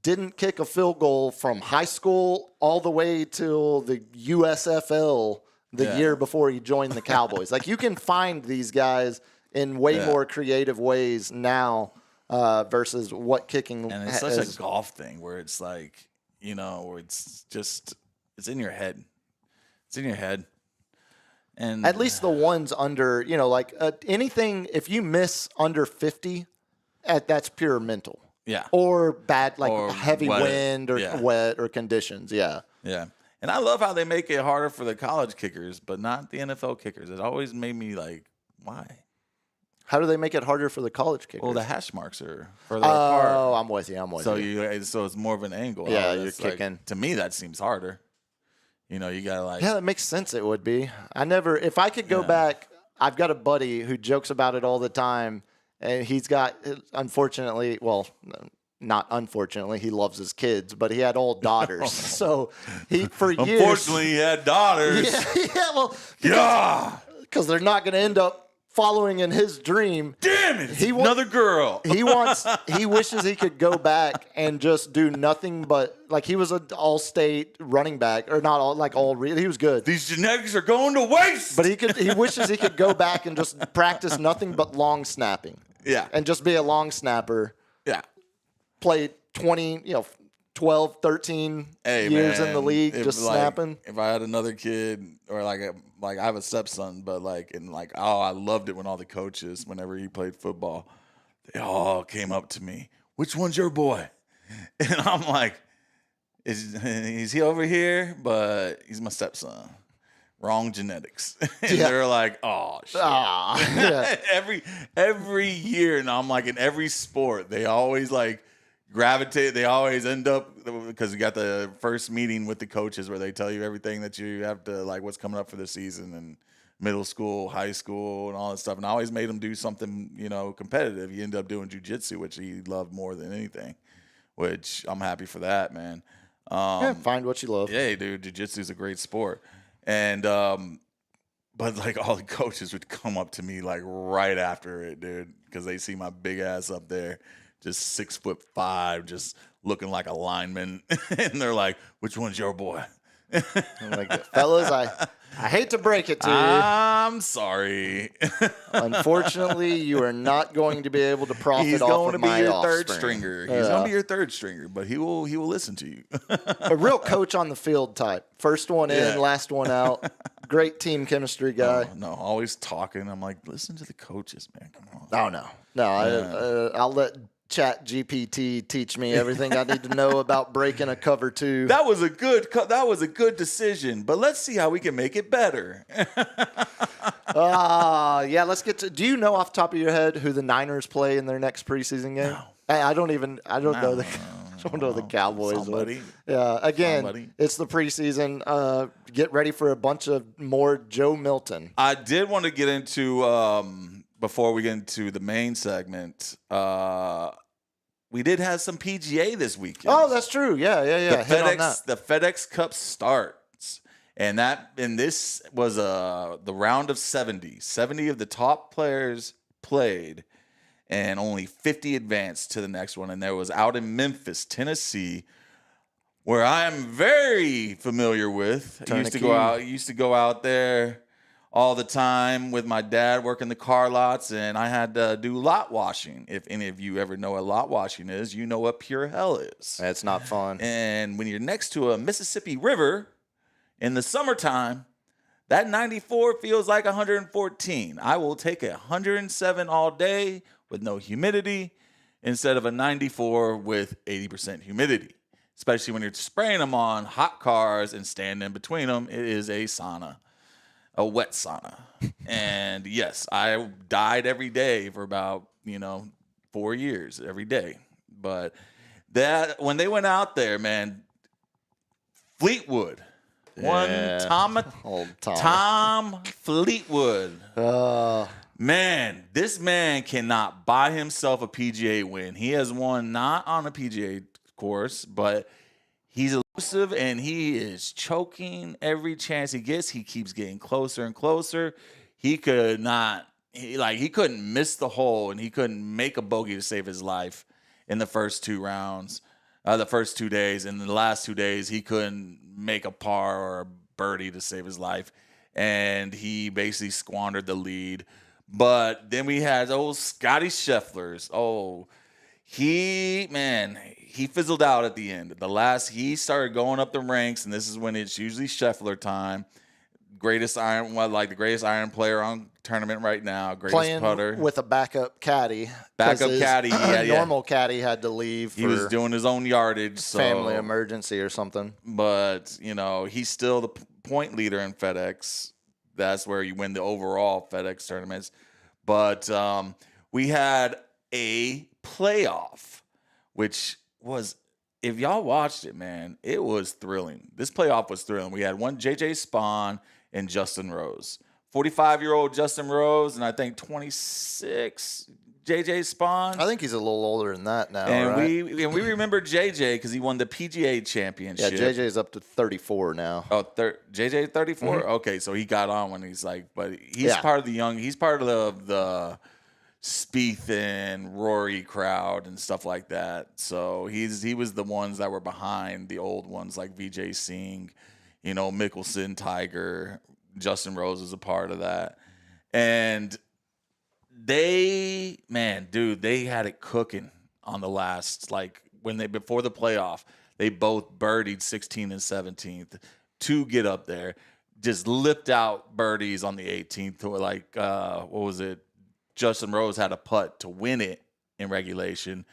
didn't kick a field goal from high school all the way till the USFL the year before he joined the Cowboys. Like you can find these guys in way more creative ways now versus what kicking. And it's such a golf thing where it's like where it's in your head. It's in your head. And at least the ones under, anything, if you miss under 50, that's pure mental. Yeah. Or bad, heavy wind or wet or conditions. Yeah. Yeah. And I love how they make it harder for the college kickers, but not the NFL kickers. It always made me like, why? How do they make it harder for the college kickers? Well, the hash marks are further apart. Oh, I'm with you. So it's more of an angle. Yeah, you're kicking. To me, that seems harder. You got Yeah, that makes sense. It would be. If I could go back, I've got a buddy who jokes about it all the time. And he's got, unfortunately, well, not unfortunately, he loves his kids, but he had all daughters. So for years. Unfortunately, he had daughters. Because they're not going to end up following in his dream. Damn it! Another girl. He wishes he could go back and just do nothing but he was an all-state running back, or not all. He was good. These genetics are going to waste. But he wishes he could go back and just practice nothing but long snapping. Yeah. And just be a long snapper. Yeah. Play 12, 13 years in the league, just snapping. If I had another kid, or I have a stepson, but I loved it when all the coaches, whenever he played football, they all came up to me. Which one's your boy? And I'm like, is he over here? But he's my stepson. Wrong genetics. And they're like, oh shit. Yeah. every year, and I'm like, in every sport, they always gravitate. They always end up because you got the first meeting with the coaches where they tell you everything that you have to, like what's coming up for the season and middle school, high school, and all that stuff. And I always made him do something, competitive. He ended up doing jiu-jitsu, which he loved more than anything, which I'm happy for that, man. Find what you love. Yeah, dude, jiu-jitsu is a great sport. And but like all the coaches would come up to me like right after it, dude, because they see my big ass up there, just 6'5", just looking like a lineman, and they're like, "Which one's your boy?" I'm like, fellas, I hate to break it to you. I'm sorry. Unfortunately, you are not going to be able to profit off of my third stringer. He's going to be your third stringer, but he will listen to you. A real coach on the field type. First one in, last one out. Great team chemistry guy. No, always talking. I'm like, listen to the coaches, man. Come on. Oh, no. I'll let Chat GPT teach me everything I need to know about breaking a cover 2. That was a good decision, but let's see how we can make it better. Let's get to. Do you know off the top of your head who the Niners play in their next preseason game? No. I don't know the Cowboys. Somebody. Yeah, again, it's the preseason. Get ready for a bunch of more Joe Milton. I did want to get into before we get into the main segment. We did have some PGA this weekend. Oh, that's true. Yeah. The FedEx Cup starts, and this was the round of 70. 70 of the top players played, and only 50 advanced to the next one. And there was out in Memphis, Tennessee, where I am very familiar with. I used to go out there all the time with my dad working the car lots, and I had to do lot washing. If any of you ever know what lot washing is, you know what pure hell is. That's not fun. And when you're next to a Mississippi River in the summertime, that 94 feels like 114. I will take 107 all day with no humidity instead of a 94 with 80% humidity, especially when you're spraying them on hot cars and standing in between them. It is a sauna. A wet sauna. And yes, I died every day for about, 4 years every day. But when they went out there, man, Fleetwood. Tom Fleetwood. Man, this man cannot buy himself a PGA win. He has won not on a PGA course, but he's elusive, and he is choking every chance he gets. He keeps getting closer and closer. He couldn't miss the hole, and he couldn't make a bogey to save his life in the first 2 rounds, the first 2 days. And the last 2 days, he couldn't make a par or a birdie to save his life, and he basically squandered the lead. But then we had old Scotty Scheffler's. Oh, he fizzled out at the end. He started going up the ranks, and this is when it's usually Scheffler time. The greatest iron player on tournament right now. Greatest playing putter with a backup caddy. Normal caddy had to leave. He was doing his own yardage, family emergency or something. But he's still the point leader in FedEx. That's where you win the overall FedEx tournaments. But we had a playoff, which was, if y'all watched it, man, it was thrilling. This playoff was thrilling. We had one J.J. Spawn and Justin Rose. 45-year-old Justin Rose, and I think 26 J.J. Spawn. I think he's a little older than that now, and right? we remember J.J. because he won the PGA championship. Yeah, J.J.'s up to 34 now. Oh, J.J. 34? Mm-hmm. Okay, so he got on when he's part of the Spieth and Rory crowd and stuff like that. So he was the ones that were behind the old ones like Vijay Singh, Mickelson, Tiger. Justin Rose is a part of that. And they had it cooking on the last, before the playoff, they both birdied 16th and 17th to get up there, just lipped out birdies on the 18th to what was it? Justin Rose had a putt to win it in regulation,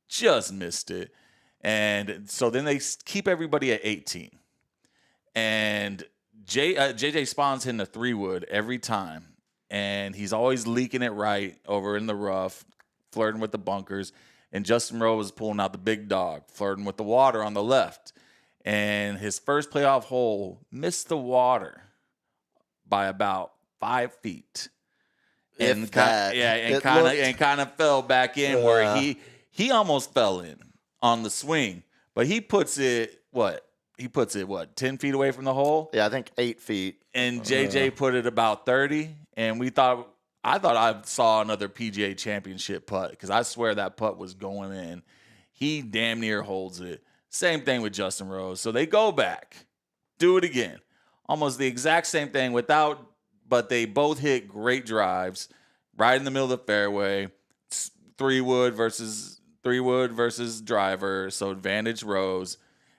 just missed it. And so then they keep everybody at 18. And J.J. Spawn's hitting a 3-wood every time. And he's always leaking it right over in the rough, flirting with the bunkers. and Justin Rose was pulling out the big dog, flirting with the water on the left. And his first playoff hole missed the water by about 5 feet. And kind of fell back in where he almost fell in on the swing. But he puts it, 10 feet away from the hole? Yeah, I think 8 feet. And JJ put it about 30. And I thought I saw another PGA Championship putt because I swear that putt was going in. He damn near holds it. Same thing with Justin Rose. So they go back, do it again. Almost the exact same thing but they both hit great drives right in the middle of the fairway. Three wood versus driver, so advantage Rose.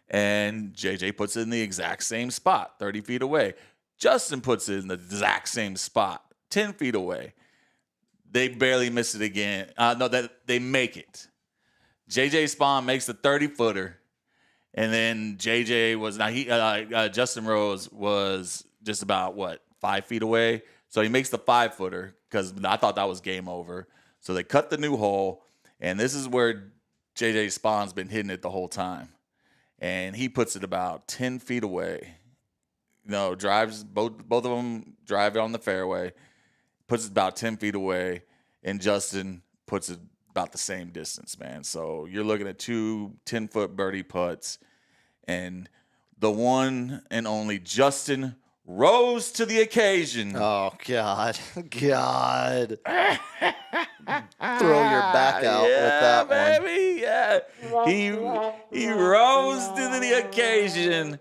And JJ puts it in the exact same spot, 30 feet away. Justin puts it in the exact same spot, 10 feet away. They barely miss it again. They make it. JJ Spawn makes the 30-footer. And then Justin Rose was just about 5 feet away. So he makes the 5-footer because I thought that was game over. So they cut the new hole, and this is where JJ Spawn's been hitting it the whole time. And he puts it about 10 feet away. Drives both of them drive it on the fairway, puts it about 10 feet away, and Justin puts it about the same distance, man. So you're looking at 2 10-foot birdie putts, and the one and only Justin rose to the occasion. Oh, God. God. Throw your back out with that baby. one. Yeah. He rose to the occasion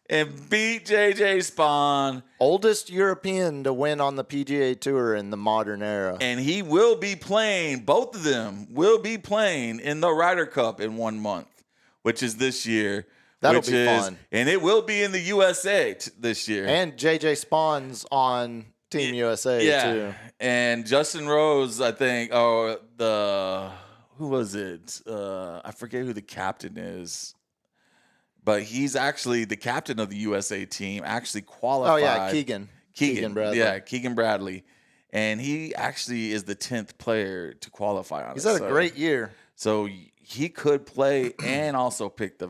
and beat JJ Spawn. Oldest European to win on the PGA Tour in the modern era. And he will be playing, both of them will be playing in the Ryder Cup in 1 month, which is this year. That'll be fun. And it will be in the USA this year. And JJ Spawn's on Team USA, too. And Justin Rose, I think, who was it? I forget who the captain is. But he's actually the captain of the USA team, actually qualified. Oh, yeah, Keegan Bradley. Yeah, Keegan Bradley. And he actually is the 10th player to qualify on it. He's had a great year. So he could play and also pick the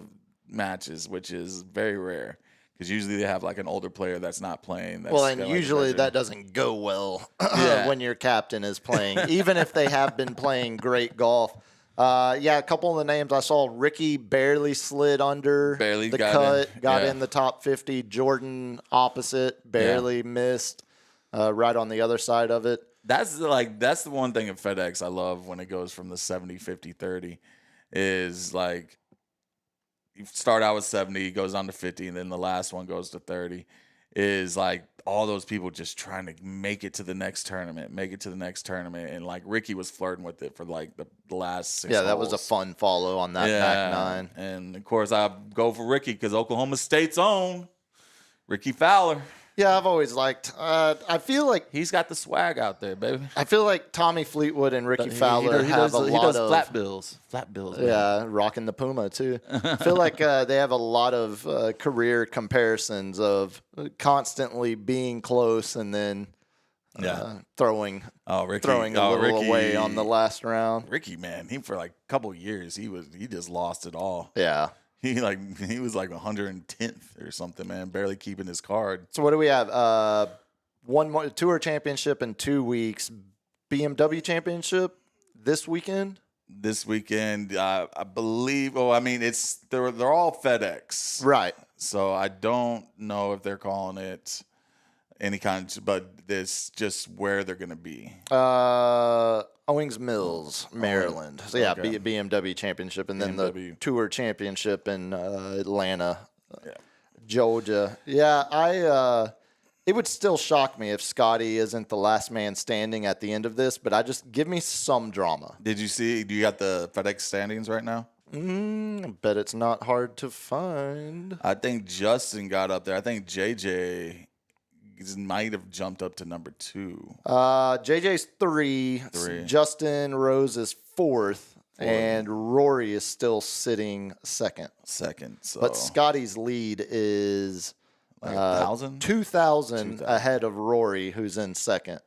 matches, which is very rare. Because usually they have like an older player that's not playing. And usually that doesn't go well when your captain is playing, even if they have been playing great golf. A couple of the names I saw. Ricky barely slid under the cut, got in the top 50. Jordan opposite, barely missed, right on the other side of it. That's the one thing at FedEx I love when it goes from the 70, 50, 30 is like you start out with 70, goes on to 50, and then the last one goes to 30. Is like all those people just trying to make it to the next tournament, and like Ricky was flirting with it for like the last 6 holes. That was a fun follow on that back nine. And of course I go for Ricky because Oklahoma State's own Ricky Fowler. Yeah, I've always liked. I feel like he's got the swag out there, baby. I feel like Tommy Fleetwood and Ricky Fowler have a lot of flat bills. Flat bills. Man. Yeah, rocking the Puma too. I feel like they have a lot of career comparisons of constantly being close and then throwing a little away on the last round. Ricky, man, he for like a couple of years he just lost it all. Yeah. He was like 110th or something, man, barely keeping his card. So what do we have? One more tour championship in 2 weeks. BMW championship this weekend. This weekend, I believe. Oh, I mean, they're all FedEx, right? So I don't know if they're calling it any kind, but it's just where they're going to be. Owings Mills, Maryland. So okay. BMW championship, and then the tour championship in Atlanta, Georgia. Yeah, it would still shock me if Scotty isn't the last man standing at the end of this, but give me some drama. Did you see? Do you got the FedEx standings right now? I bet it's not hard to find. I think Justin got up there. I think JJ might have jumped up to number 2. JJ's 3. Justin Rose is 4th. And Rory is still sitting second. So. But Scotty's lead is like 1,000? 2,000 ahead of Rory, who's in second.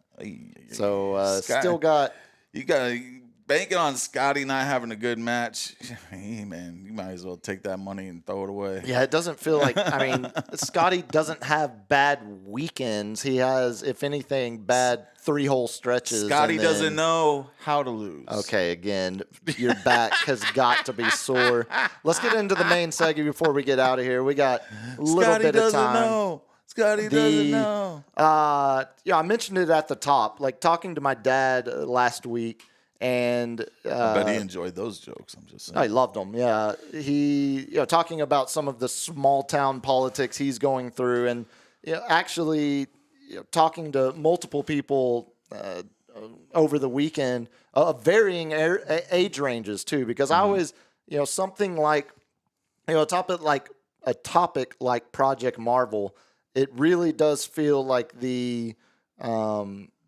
So Scott, still got... You got to banking on Scotty not having a good match, hey, man, you might as well take that money and throw it away. Yeah, it doesn't feel like, I mean, Scotty doesn't have bad weekends. He has, if anything, bad 3-hole stretches. Scotty doesn't know how to lose. Okay, again, your back has got to be sore. Let's get into the main segment before we get out of here. We got a little bit of time. Scotty doesn't know. I mentioned it at the top, like talking to my dad last week. And I bet he enjoyed those jokes. I'm just saying. I loved them. Yeah, he talking about some of the small town politics he's going through, and actually talking to multiple people over the weekend of varying age ranges too. Because I was something like a topic like Project Marvel. It really does feel like the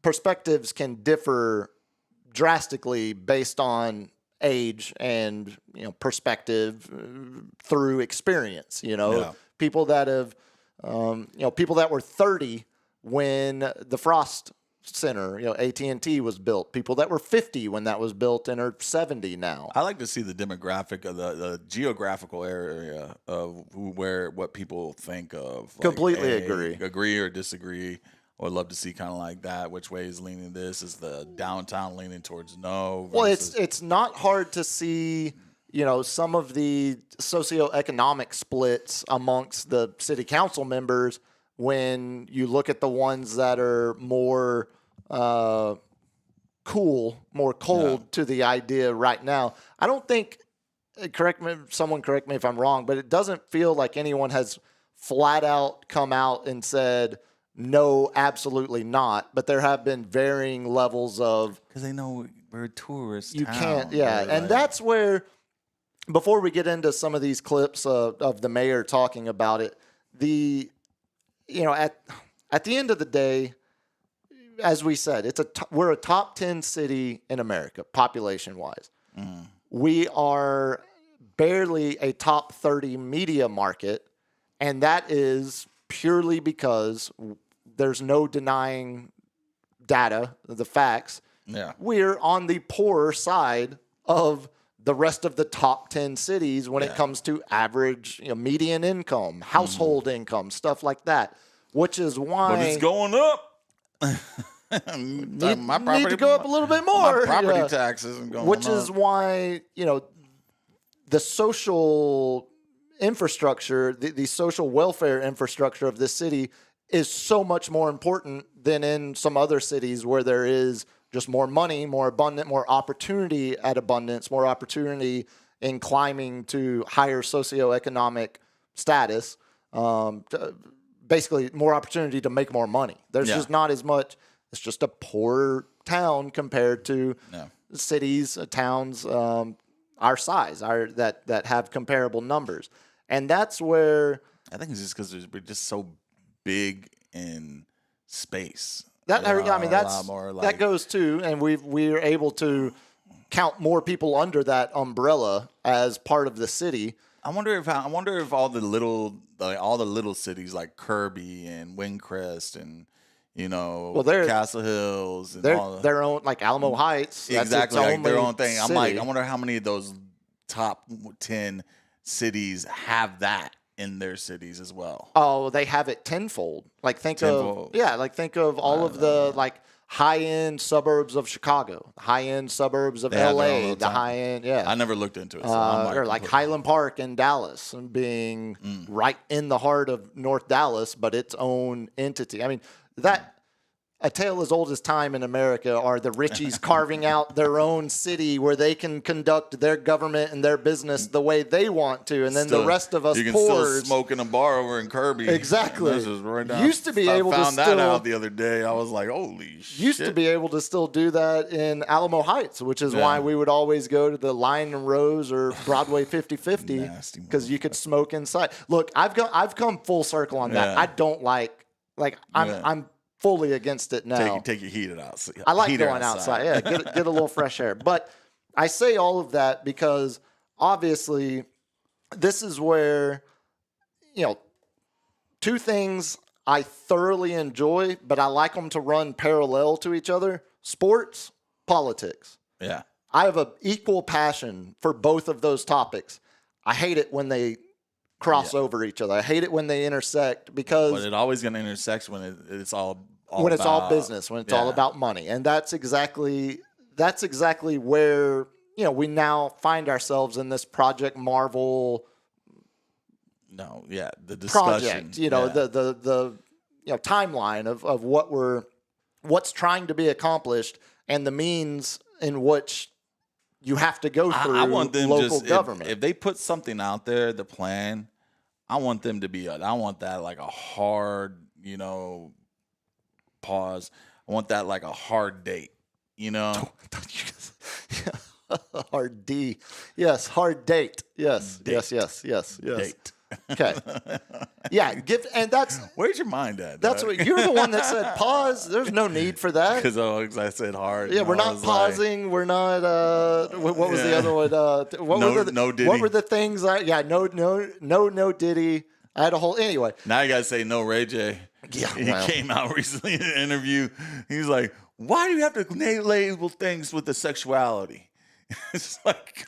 perspectives can differ drastically based on age and perspective through experience. People that have people that were 30 when the Frost Center, AT&T was built. People that were 50 when that was built and are 70 now. I like to see the demographic of the geographical area of what people think of. Completely agree or disagree. I would love to see kind of like that. Which way is leaning this? Is the downtown leaning towards no? Well, it's not hard to see, some of the socioeconomic splits amongst the city council members when you look at the ones that are more cold to the idea right now. I don't think, someone correct me if I'm wrong, but it doesn't feel like anyone has flat out come out and said, no, absolutely not. But there have been varying levels of... Because they know we're a tourist You town. can't, yeah. And that's where, before we get into some of these clips of the mayor talking about it, at the end of the day, as we said, we're a top 10 city in America, population-wise. Mm. We are barely a top 30 media market, and that is purely because there's no denying data, the facts. Yeah. We're on the poorer side of the rest of the top 10 cities when it comes to average median income, household income, stuff like that, which is why... But it's going up. need to go up a little bit more. My property taxes are going which up. is why, the social infrastructure, the social welfare infrastructure of this city is so much more important than in some other cities where there is just more money, more abundant, more opportunity at abundance, more opportunity in climbing to higher socioeconomic status. Basically, more opportunity to make more money. There's just not as much. It's just a poor town compared to cities, towns our size, that have comparable numbers. And that's where... I think it's just because we're just so big in space. That goes too, and we're able to count more people under that umbrella as part of the city. I wonder if all the little cities like Kirby and Windcrest and Castle Hills and their own, like Alamo Heights. Exactly, that's like their own thing. City. I'm like, I wonder how many of those top 10 cities have that in their cities as well. Oh, they have it tenfold. Like think of all of the high-end suburbs of Chicago, high-end suburbs of LA, the high-end, I never looked into it. So or like Highland Park in Dallas and being right in the heart of North Dallas, but its own entity. I mean, a tale as old as time in America are the Richies carving out their own city where they can conduct their government and their business the way they want to, and then the rest of us you can poors still smoke in a bar over in Kirby. Exactly. This is right down. Used to be able to found that out the other day. I was like, holy shit. Used to be able to still do that in Alamo Heights, which is why we would always go to the Lion and Rose or Broadway 50/50 because you could smoke inside. Look, I've come full circle on that. I don't I'm fully against it now. Take your heater out. I like going outside. Yeah, get a little fresh air. But I say all of that because obviously this is where, two things I thoroughly enjoy, but I like them to run parallel to each other: sports, politics. Yeah. I have an equal passion for both of those topics. I hate it when they cross over each other. I hate it when they intersect because but it always going to intersect when it's all when it's about, all business, when it's all about money, and that's exactly where we now find ourselves in this Project Marvel. The discussion, project. The timeline of what's trying to be accomplished and the means in which you have to go through I want them local government. If they put something out there, the plan, I want them to be. I want that like a hard, pause. I want that like a hard date. Hard D. Yes, hard date. Yes. Date. Yes. Date. Okay. Yeah, and that's where's your mind at? That's what you're the one that said pause. There's no need for that. Because I said hard. Yeah, we're not pausing. We're not. What was the other one? No Diddy. What were the things? No Diddy. I had a whole anyway. Now you gotta say no Ray J. Yeah, he came out recently in an interview. He's like, "Why do you have to label things with the sexuality?" It's like.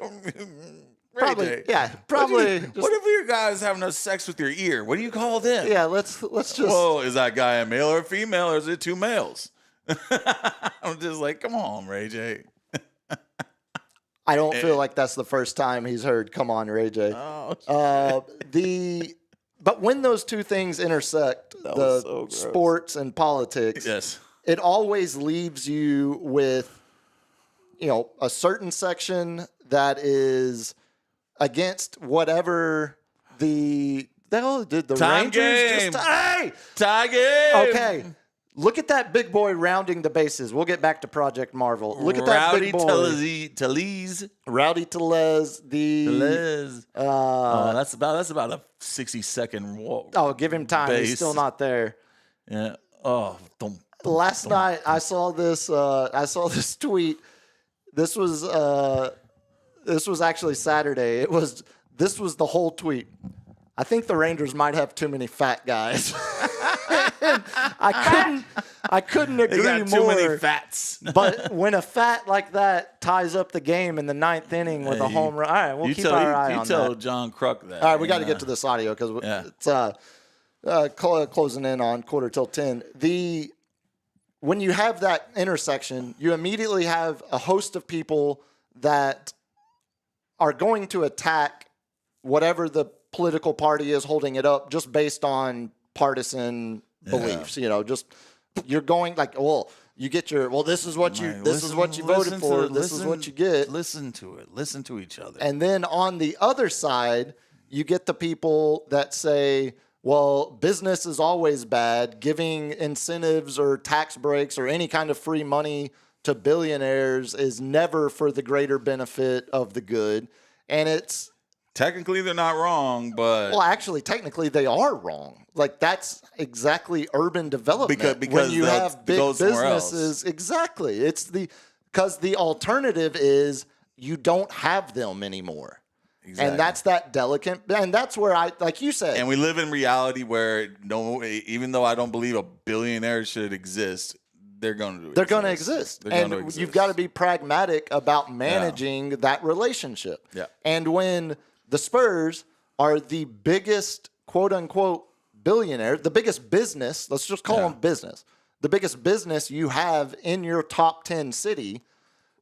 Probably, yeah. Probably. What if your guy's having a sex with your ear? What do you call them? Yeah, let's just. Whoa, is that guy a male or a female, or is it two males? I'm just like, come on, Ray J. I don't feel like that's the first time he's heard "Come on, Ray J." Oh, but when those two things intersect, sports and politics, yes, it always leaves you with, a certain section that is against whatever the hell did the Time Rangers game. Tie game. Okay. Look at that big boy rounding the bases. We'll get back to Project Marvel. Look at that big boy. Rowdy Tellez. That's about a 60-second walk. Oh, give him time. Base. He's still not there. Yeah. Last night I saw this. I saw this tweet. This was actually Saturday. This was the whole tweet. I think the Rangers might have too many fat guys. I couldn't agree they got more. Too many fats. But when a fat like that ties up the game in the ninth inning with a home run, all right, we'll keep our eye on that. You tell John Kruk that. All right, we got to get to this audio because it's closing in on 9:45. When you have that intersection, you immediately have a host of people that are going to attack whatever the political party is holding it up just based on partisan beliefs. You're going like, you get this is what you voted for. This is what you get. Listen to it. Listen to each other. And then on the other side, you get the people that say, well, business is always bad. Giving incentives or tax breaks or any kind of free money to billionaires is never for the greater benefit of the good. And it's technically they're not wrong, but actually, technically they are wrong. Like that's exactly urban development. Because when you have big businesses, exactly. It's because the alternative is you don't have them anymore. Exactly. And that's that delicate, and that's where like you said. And we live in reality where even though I don't believe a billionaire should exist, they're going to exist. And you've got to be pragmatic about managing that relationship. Yeah. And when the Spurs are the biggest, quote unquote, billionaire, the biggest business, let's just call them business, the biggest business you have in your top 10 city.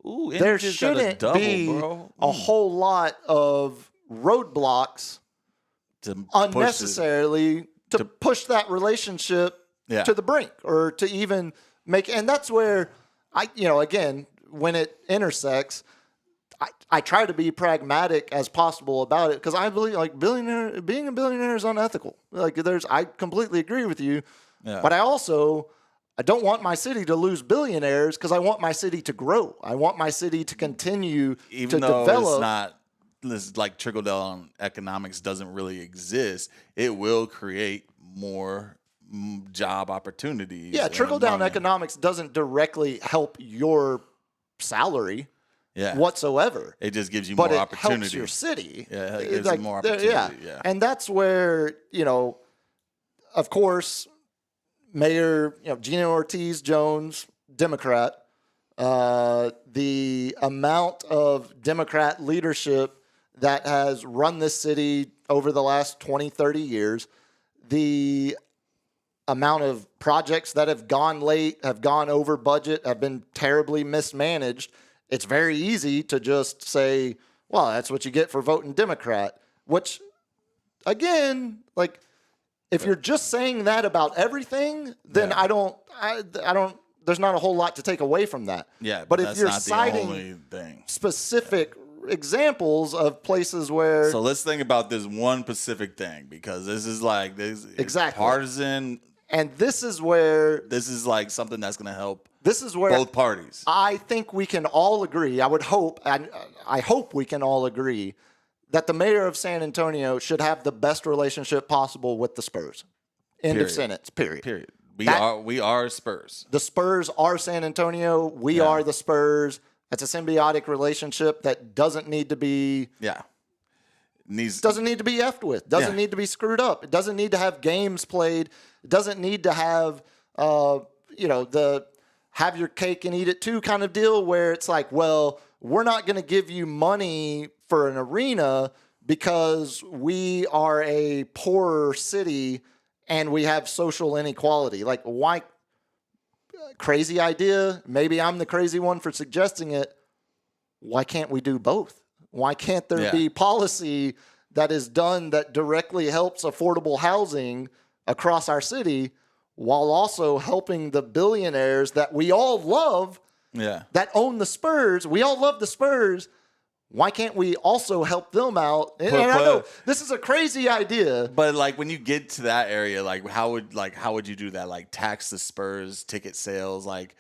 Ooh, there shouldn't be a whole lot of roadblocks unnecessarily to push that relationship to the brink or to even make. And that's where again, when it intersects, I try to be pragmatic as possible about it because I believe being a billionaire is unethical. I completely agree with you, but I don't want my city to lose billionaires because I want my city to grow. I want my city to continue to develop. Even though it's not, this like trickle down economics doesn't really exist, it will create more job opportunities. Yeah, trickle down economics doesn't directly help your salary whatsoever. It just gives you more opportunity. But it helps your city. Yeah, it gives you more opportunity. Yeah. And that's where, of course, Mayor Gina Ortiz Jones, Democrat, the amount of Democrat leadership that has run this city over the last 20, 30 years, the amount of projects that have gone late, have gone over budget, have been terribly mismanaged, it's very easy to just say, well, that's what you get for voting Democrat, which, again, like, if you're just saying that about everything, then I don't, there's not a whole lot to take away from that. Yeah, but if you're citing specific examples of places where... So let's think about this one specific thing, because this is like this exactly partisan. And this is where... This is like something that's going to help this is where both parties. I think we can all agree, I would hope, and I hope we can all agree, that the mayor of San Antonio should have the best relationship possible with the Spurs. End of sentence, period. We are Spurs. The Spurs are San Antonio. We are the Spurs. It's a symbiotic relationship that doesn't need to be... Yeah. Doesn't need to be effed with. Doesn't need to be screwed up. It doesn't need to have games played. It doesn't need to have, the have your cake and eat it too kind of deal where it's like, well, we're not going to give you money for an arena because we are a poorer city and we have social inequality. Like, why? Crazy idea. Maybe I'm the crazy one for suggesting it. Why can't we do both? Why can't there be policy that is done that directly helps affordable housing across our city while also helping the billionaires that we all love that own the Spurs? We all love the Spurs. Why can't we also help them out? And I know this is a crazy idea, but like when you get to that area, like how would you do that? Like tax the Spurs ticket sales like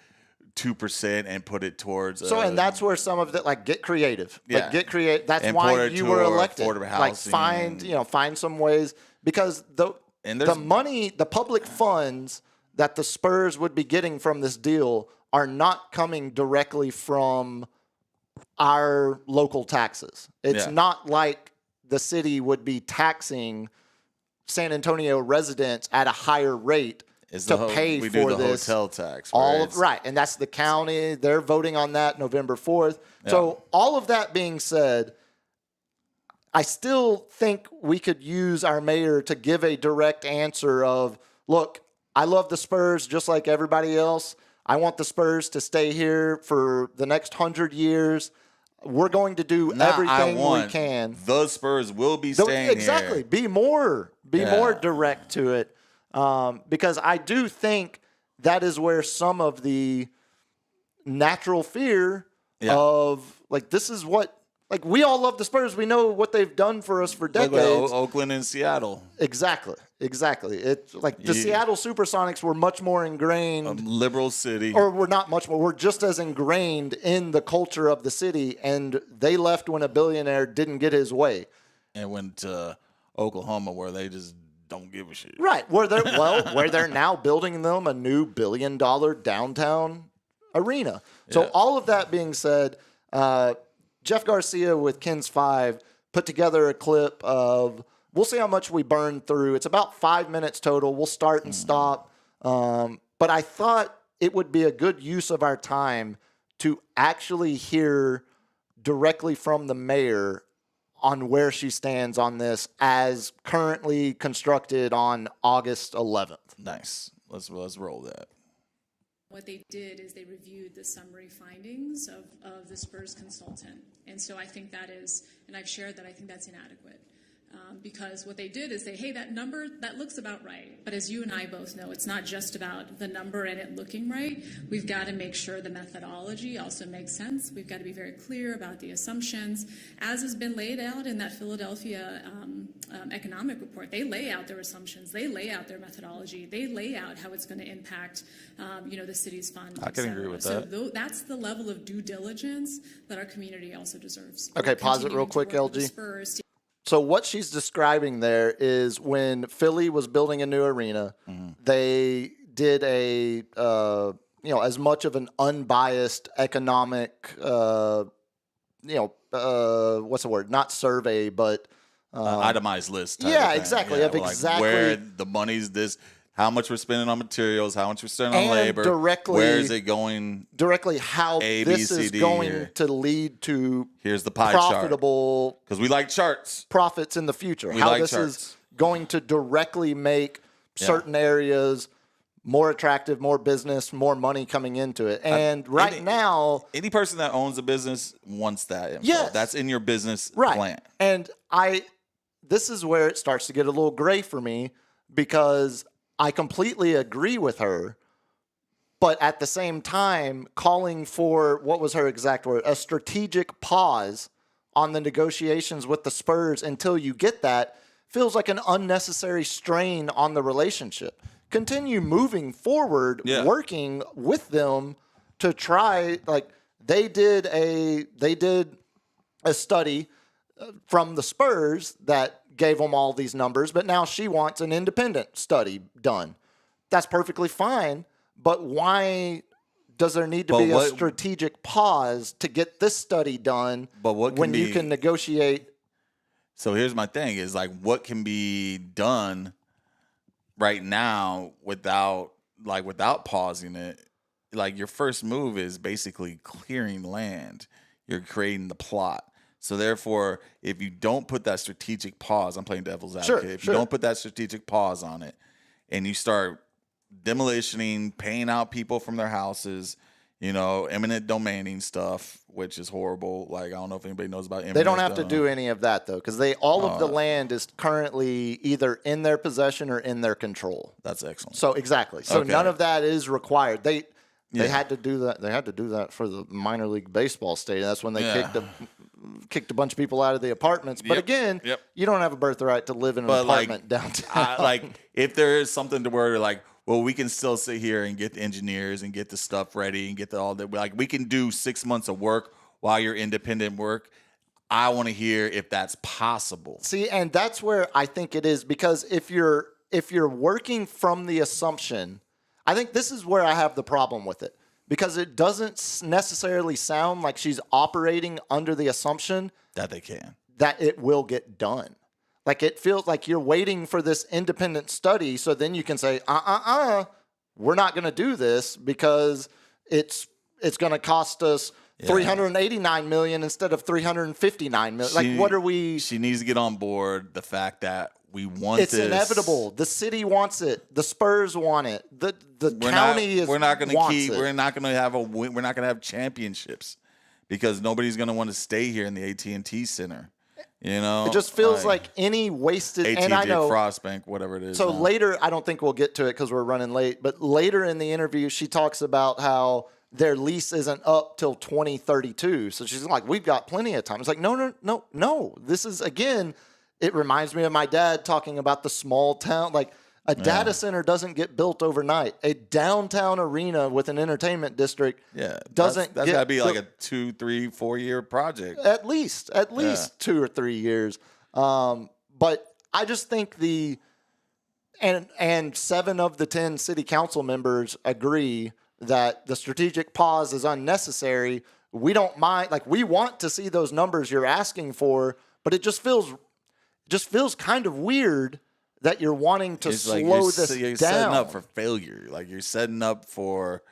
2% and put it towards. And that's where some of it, like, get creative. Like, get creative. That's and why you were elected. Like, find some ways, because the money, the public funds that the Spurs would be getting from this deal are not coming directly from our local taxes. It's not like the city would be taxing San Antonio residents at a higher rate to pay for this hotel tax. Right, and that's the county. They're voting on that November 4th. Yeah. So all of that being said, I still think we could use our mayor to give a direct answer of, look, I love the Spurs just like everybody else. I want the Spurs to stay here for the next 100 years. We're going to do everything we can. The Spurs will be staying exactly. here. Be more direct to it. Because I do think that is where some of the natural fear of, like, this is what, like, we all love the Spurs. We know what they've done for us for decades. Like Oakland and Seattle. Exactly. It's like the Seattle Supersonics were much more ingrained. A liberal city. Or we're not much more. We're just as ingrained in the culture of the city, and they left when a billionaire didn't get his way. And went to Oklahoma where they just don't give a shit. Right. Where they're now building them a new $1 billion downtown arena. So all of that being said, Jeff Garcia with Ken's 5 put together a clip of, we'll see how much we burn through. It's about 5 minutes total. We'll start and stop. But I thought it would be a good use of our time to actually hear directly from the mayor on where she stands on this as currently constructed on August 11th. Nice. Let's roll that. What they did is they reviewed the summary findings of the Spurs consultant. And so I think that is, and I've shared that I think that's inadequate. Because what they did is say, hey, that number, that looks about right. But as you and I both know, it's not just about the number and it looking right. We've got to make sure the methodology also makes sense. We've got to be very clear about the assumptions. As has been laid out in that Philadelphia economic report, they lay out their assumptions. They lay out their methodology. They lay out how it's going to impact, the city's funds. I can agree with that. So that's the level of due diligence that our community also deserves. Okay, pause it real quick, LG. So what she's describing there is when Philly was building a new arena, they did a, as much of an unbiased economic, what's the word? Not survey, but itemized list. Exactly. Like where the money's this how much we're spending on materials, how much we're spending on labor, where is it going? Directly how this is going to lead to here's the pie profitable, because we like charts, profits in the future. How this is going to directly make certain areas more attractive, more business, more money coming into it. And now, any person that owns a business wants that info. Yes. That's in your business plan. And this is where it starts to get a little gray for me, because I completely agree with her, but at the same time, calling for, what was her exact word, a strategic pause on the negotiations with the Spurs until you get that, feels like an unnecessary strain on the relationship. Continue moving forward, working with them to try. Like they did a study from the Spurs that gave them all these numbers, but now she wants an independent study done. That's perfectly fine, but why does there need to be a strategic pause to get this study done when you can negotiate? So here's my thing: is like what can be done right now without pausing it. Like your first move is basically clearing land. You're creating the plot. So therefore, if you don't put that strategic pause, I'm playing devil's advocate. If you don't put that strategic pause on it and you start demolitioning, paying out people from their houses, eminent domaining stuff, which is horrible. Like, I don't know if anybody knows about eminent. They don't have to do any of that, though, because all of the land is currently either in their possession or in their control. That's excellent. So, exactly. So, none of that is required. They had to do that. They had to do that for the minor league baseball stadium. That's when they kicked a bunch of people out of the apartments. But again, you don't have a birthright to live in an apartment downtown. If there is something to where, like, well, we can still sit here and get the engineers and get the stuff ready and get all that. Like, we can do 6 months of work while you're independent work. I want to hear if that's possible. See, and that's where I think it is, because if you're working from the assumption, I think this is where I have the problem with it, because it doesn't necessarily sound like she's operating under the assumption that they can, that it will get done. Like, it feels like you're waiting for this independent study, so then you can say, we're not going to do this because it's going to cost us $389 million instead of $359 million. Like, what are we? She needs to get on board the fact that we want this. It's inevitable. The city wants it. The Spurs want it. The county is. We're not going to keep. It. We're not going to have We're not going to have championships because nobody's going to want to stay here in the AT&T Center. It just feels like any wasted. AT&T, and I know Frostbank, whatever it is. So later, I don't think we'll get to it because we're running late. But later in the interview, she talks about how their lease isn't up till 2032. So she's like, "We've got plenty of time." It's like, no. This is, again, it reminds me of my dad talking about the small town. Like, a data center doesn't get built overnight. A downtown arena with an entertainment district doesn't. That's got to be like a 2, 3, 4 year project. At least 2 or 3 years. But I just think and 7 of the 10 city council members agree that the strategic pause is unnecessary. We don't mind. Like, we want to see those numbers you're asking for, but it just feels kind of weird that you're wanting to slow this down. You're setting up for failure. Like, you're setting up for,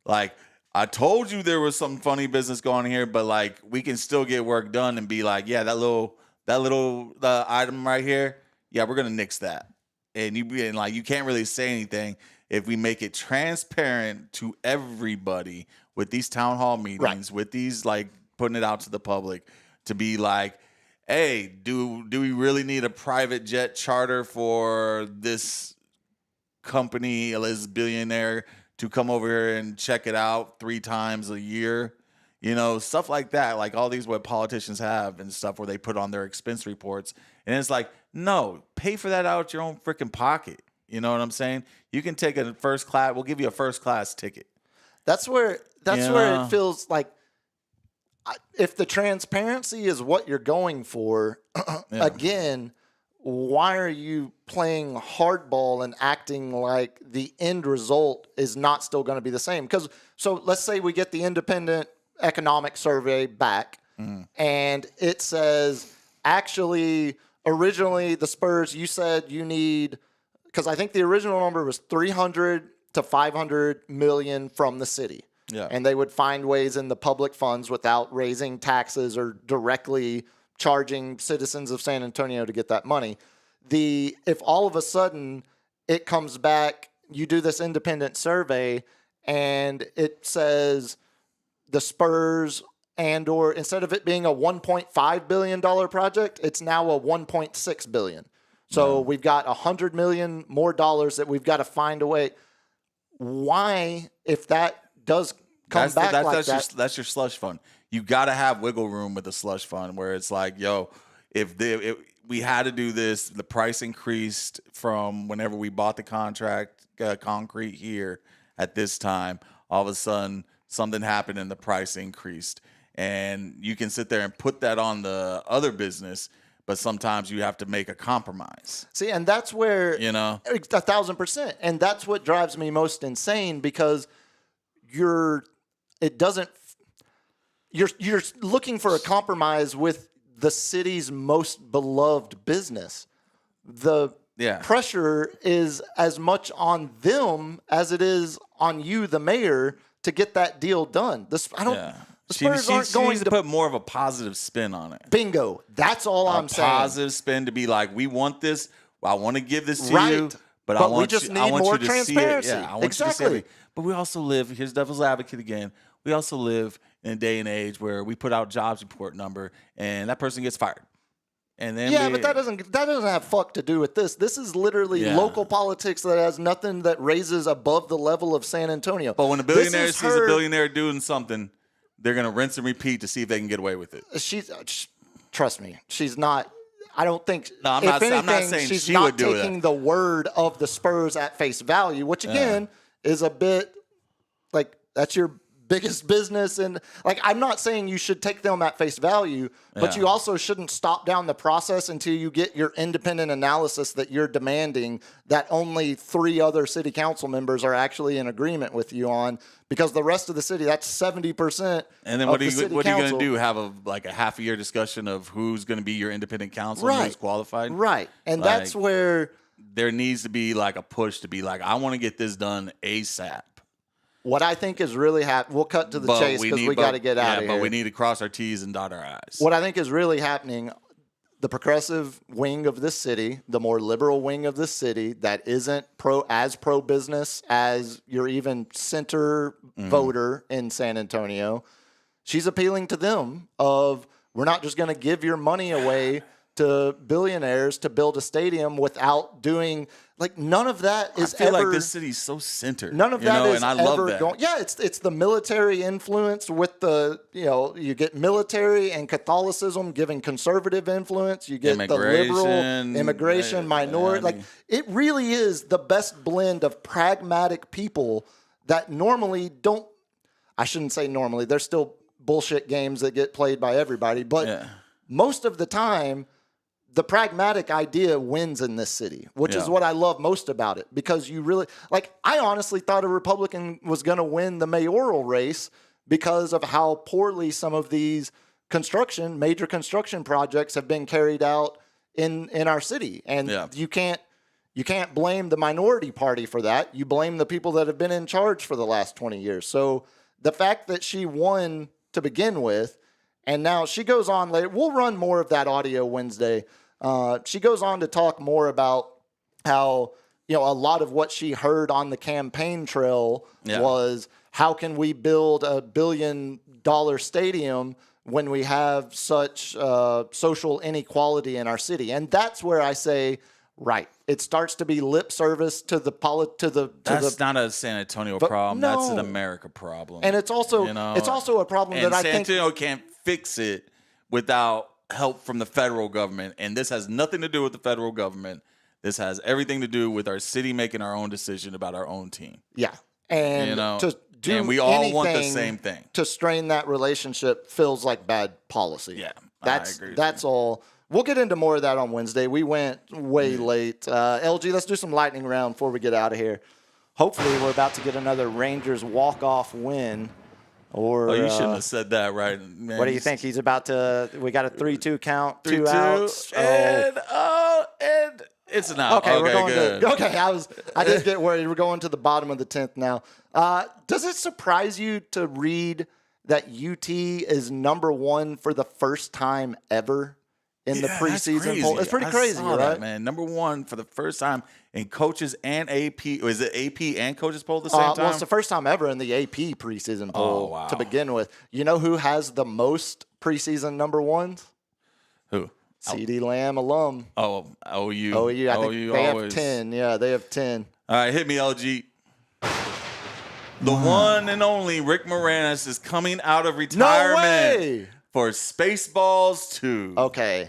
like, I told you there was some funny business going on here, but, like, we can still get work done and be like, yeah, that little item right here, yeah, we're gonna nix that. And you can't really say anything if we make it transparent to everybody with these town hall meetings, with these, like, putting it out to the public to be like, hey, do we really need a private jet charter for this company, this billionaire, to come over here and check it out 3 times a year? Stuff like that, like all these what politicians have and stuff where they put on their expense reports. And it's like, no, pay for that out of your own freaking pocket. You know what I'm saying? You can take a first class. We'll give you a first class ticket. That's where it feels like, if the transparency is what you're going for, again, why are you playing hardball and acting like the end result is not still going to be the same? So let's say we get the independent economic survey back, and it says, actually, originally the Spurs, you said you need because I think the original number was 300 to 500 million from the city. Yeah. And they would find ways in the public funds without raising taxes or directly charging citizens of San Antonio to get that money. If all of a sudden it comes back, you do this independent survey and it says the Spurs or instead of it being a $1.5 billion project, it's now a $1.6 billion. So we've got $100 million more dollars that we've got to find a way. Why, if that does come back like that? That's your slush fund. You got to have wiggle room with the slush fund where it's like, yo, if we had to do this, the price increased from whenever we bought the concrete here at this time, all of a sudden something happened and the price increased. And you can sit there and put that on the other business, but sometimes you have to make a compromise. See, and that's where, 1,000%. And that's what drives me most insane because you're looking for a compromise with the city's most beloved business. The pressure is as much on them as it is on you, the mayor, to get that deal done. The Spurs aren't going needs to put more of a positive spin on it. Bingo. That's all I'm saying. A positive spin to be like, we want this. I want to give this to you, but I want we just need more transparency. See it. Yeah, I want exactly. You to see it. But we also live, here's devil's advocate again, we also live in a day and age where we put out jobs report number and that person gets fired. And then but that doesn't have fuck to do with this. This is literally local politics that has nothing that raises above the level of San Antonio. But when a billionaire sees a billionaire doing something, they're going to rinse and repeat to see if they can get away with it. Trust me, she's not. I don't think. No, I'm not saying she's she not would do taking that. the word of the Spurs at face value, which again is a bit like that's your biggest business. And like, I'm not saying you should take them at face value, but you also shouldn't stop down the process until you get your independent analysis that you're demanding that only 3 other city council members are actually in agreement with you on, because the rest of the city, that's 70%. And then what are you going to do? Have a half a year discussion of who's going to be your independent council and who's qualified? Right. And that's where there needs to be like a push to be like, I want to get this done ASAP. What I think is really we'll cut to the chase because we got to get out of here. But we need to cross our T's and dot our I's. What I think is really happening, the progressive wing of this city, the more liberal wing of this city that isn't pro-business as your even center voter in San Antonio, she's appealing to them of, we're not just going to give your money away to billionaires to build a stadium without doing, like, none of that is I feel like this city's so centered. None of that is and I love that. going. Yeah, it's the military influence with the, you get military and Catholicism giving conservative influence. You get the liberal immigration, minority. Like, it really is the best blend of pragmatic people that normally don't, I shouldn't say normally, there's still bullshit games that get played by everybody, but most of the time, the pragmatic idea wins in this city, which is what I love most about it, because you really, like, I honestly thought a Republican was going to win the mayoral race because of how poorly some of these major construction projects have been carried out in our city. And you can't blame the minority party for that. You blame the people that have been in charge for the last 20 years. So the fact that she won to begin with, and now she goes on later, we'll run more of that audio Wednesday. She goes on to talk more about how, a lot of what she heard on the campaign trail was, how can we build a $1 billion stadium when we have such social inequality in our city? And that's where I say, right, it starts to be lip service to the That's not a San Antonio problem. No. That's an America problem. And it's also a problem that I think San Antonio can't fix it without help from the federal government. And this has nothing to do with the federal government. This has everything to do with our city making our own decision about our own team. Yeah. And to do and we all want the same thing. To strain that relationship feels like bad policy. Yeah. I agree. That's all. We'll get into more of that on Wednesday. We went way late. LG, let's do some lightning round before we get out of here. Hopefully we're about to get another Rangers walk-off win. Or you shouldn't have said that, right? Man, what do you think? He's about to. We got a 3-2 count, 2 outs. And It's not. Okay, we're going good. to. Okay, I did get worried. We're going to the bottom of the 10th now. Does it surprise you to read that UT is number 1 for the first time ever in the preseason poll? It's pretty crazy, right? That, man, number 1 for the first time in coaches and AP. Is it AP and coaches poll at the same time? Well, it's the first time ever in the AP preseason poll to begin with. You know who has the most preseason number 1s? Who? CeeDee Lamb alum. Oh, OU. OU. I think they always. have 10. Yeah, they have 10. All right, hit me, LG. The one and only Rick Moranis is coming out of retirement for Spaceballs 2. Okay.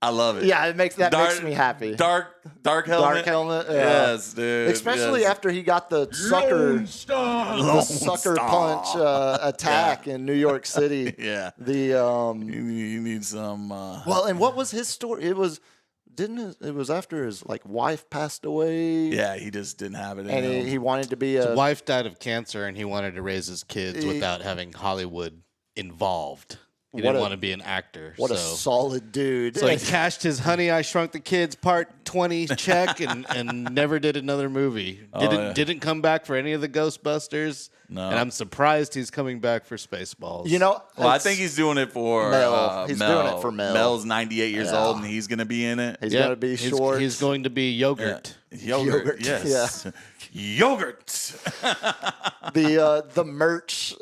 I love it. Yeah, makes me happy. Dark helmet. Dark helmet. Yeah. Yes, dude. Especially after he got the sucker punch attack in New York City. Yeah. You need some. Well, and what was his story? It was after his wife passed away. Yeah, he just didn't have it. And he wanted to be his wife died of cancer, and he wanted to raise his kids without having Hollywood involved. He didn't want to be an actor. What a solid dude. So he cashed his Honey, I Shrunk the Kids Part 20 check and never did another movie. Didn't come back for any of the Ghostbusters. No. And I'm surprised he's coming back for Spaceballs. Well, I think he's doing it for Mel. He's doing it for Mel. Mel's 98 years old, and he's going to be in it. He's going to be short. He's going to be Yogurt. Yeah. Yogurt, yes. Yeah. Yogurt. The merch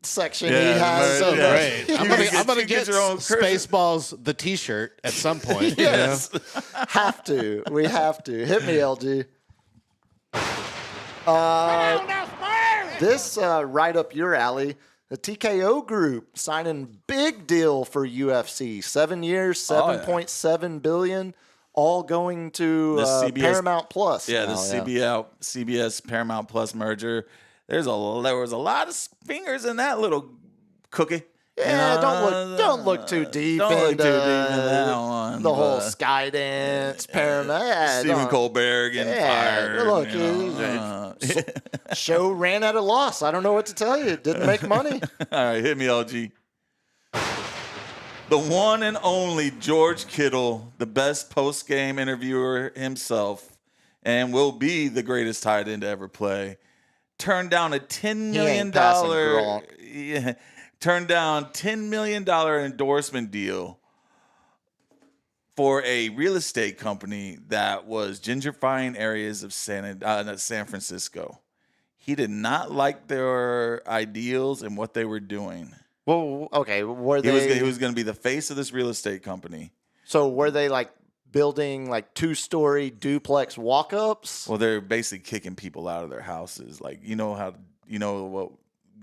section he has. So great. I'm gonna get Spaceballs the T-shirt at some point. Yes, have to. We have to. Hit me, LG. This right up your alley. The TKO Group signing big deal for UFC. 7 years, $7.7 billion, all going to Paramount Plus. Yeah, the CBS Paramount Plus merger. There was a lot of fingers in that little cookie. Yeah, don't look too deep. Don't look too deep in that one. The whole Skydance, Paramount. Stephen Colbert getting fired. Look, show ran at a loss. I don't know what to tell you. It didn't make money. All right, hit me, LG. The one and only George Kittle, the best post-game interviewer himself, and will be the greatest tight end to ever play. Turned down a $10 million endorsement deal for a real estate company that was gentrifying areas of San Francisco. He did not like their ideals and what they were doing. Well, okay, He was going to be the face of this real estate company. So were they building 2-story duplex walk-ups? Well, they're basically kicking people out of their houses.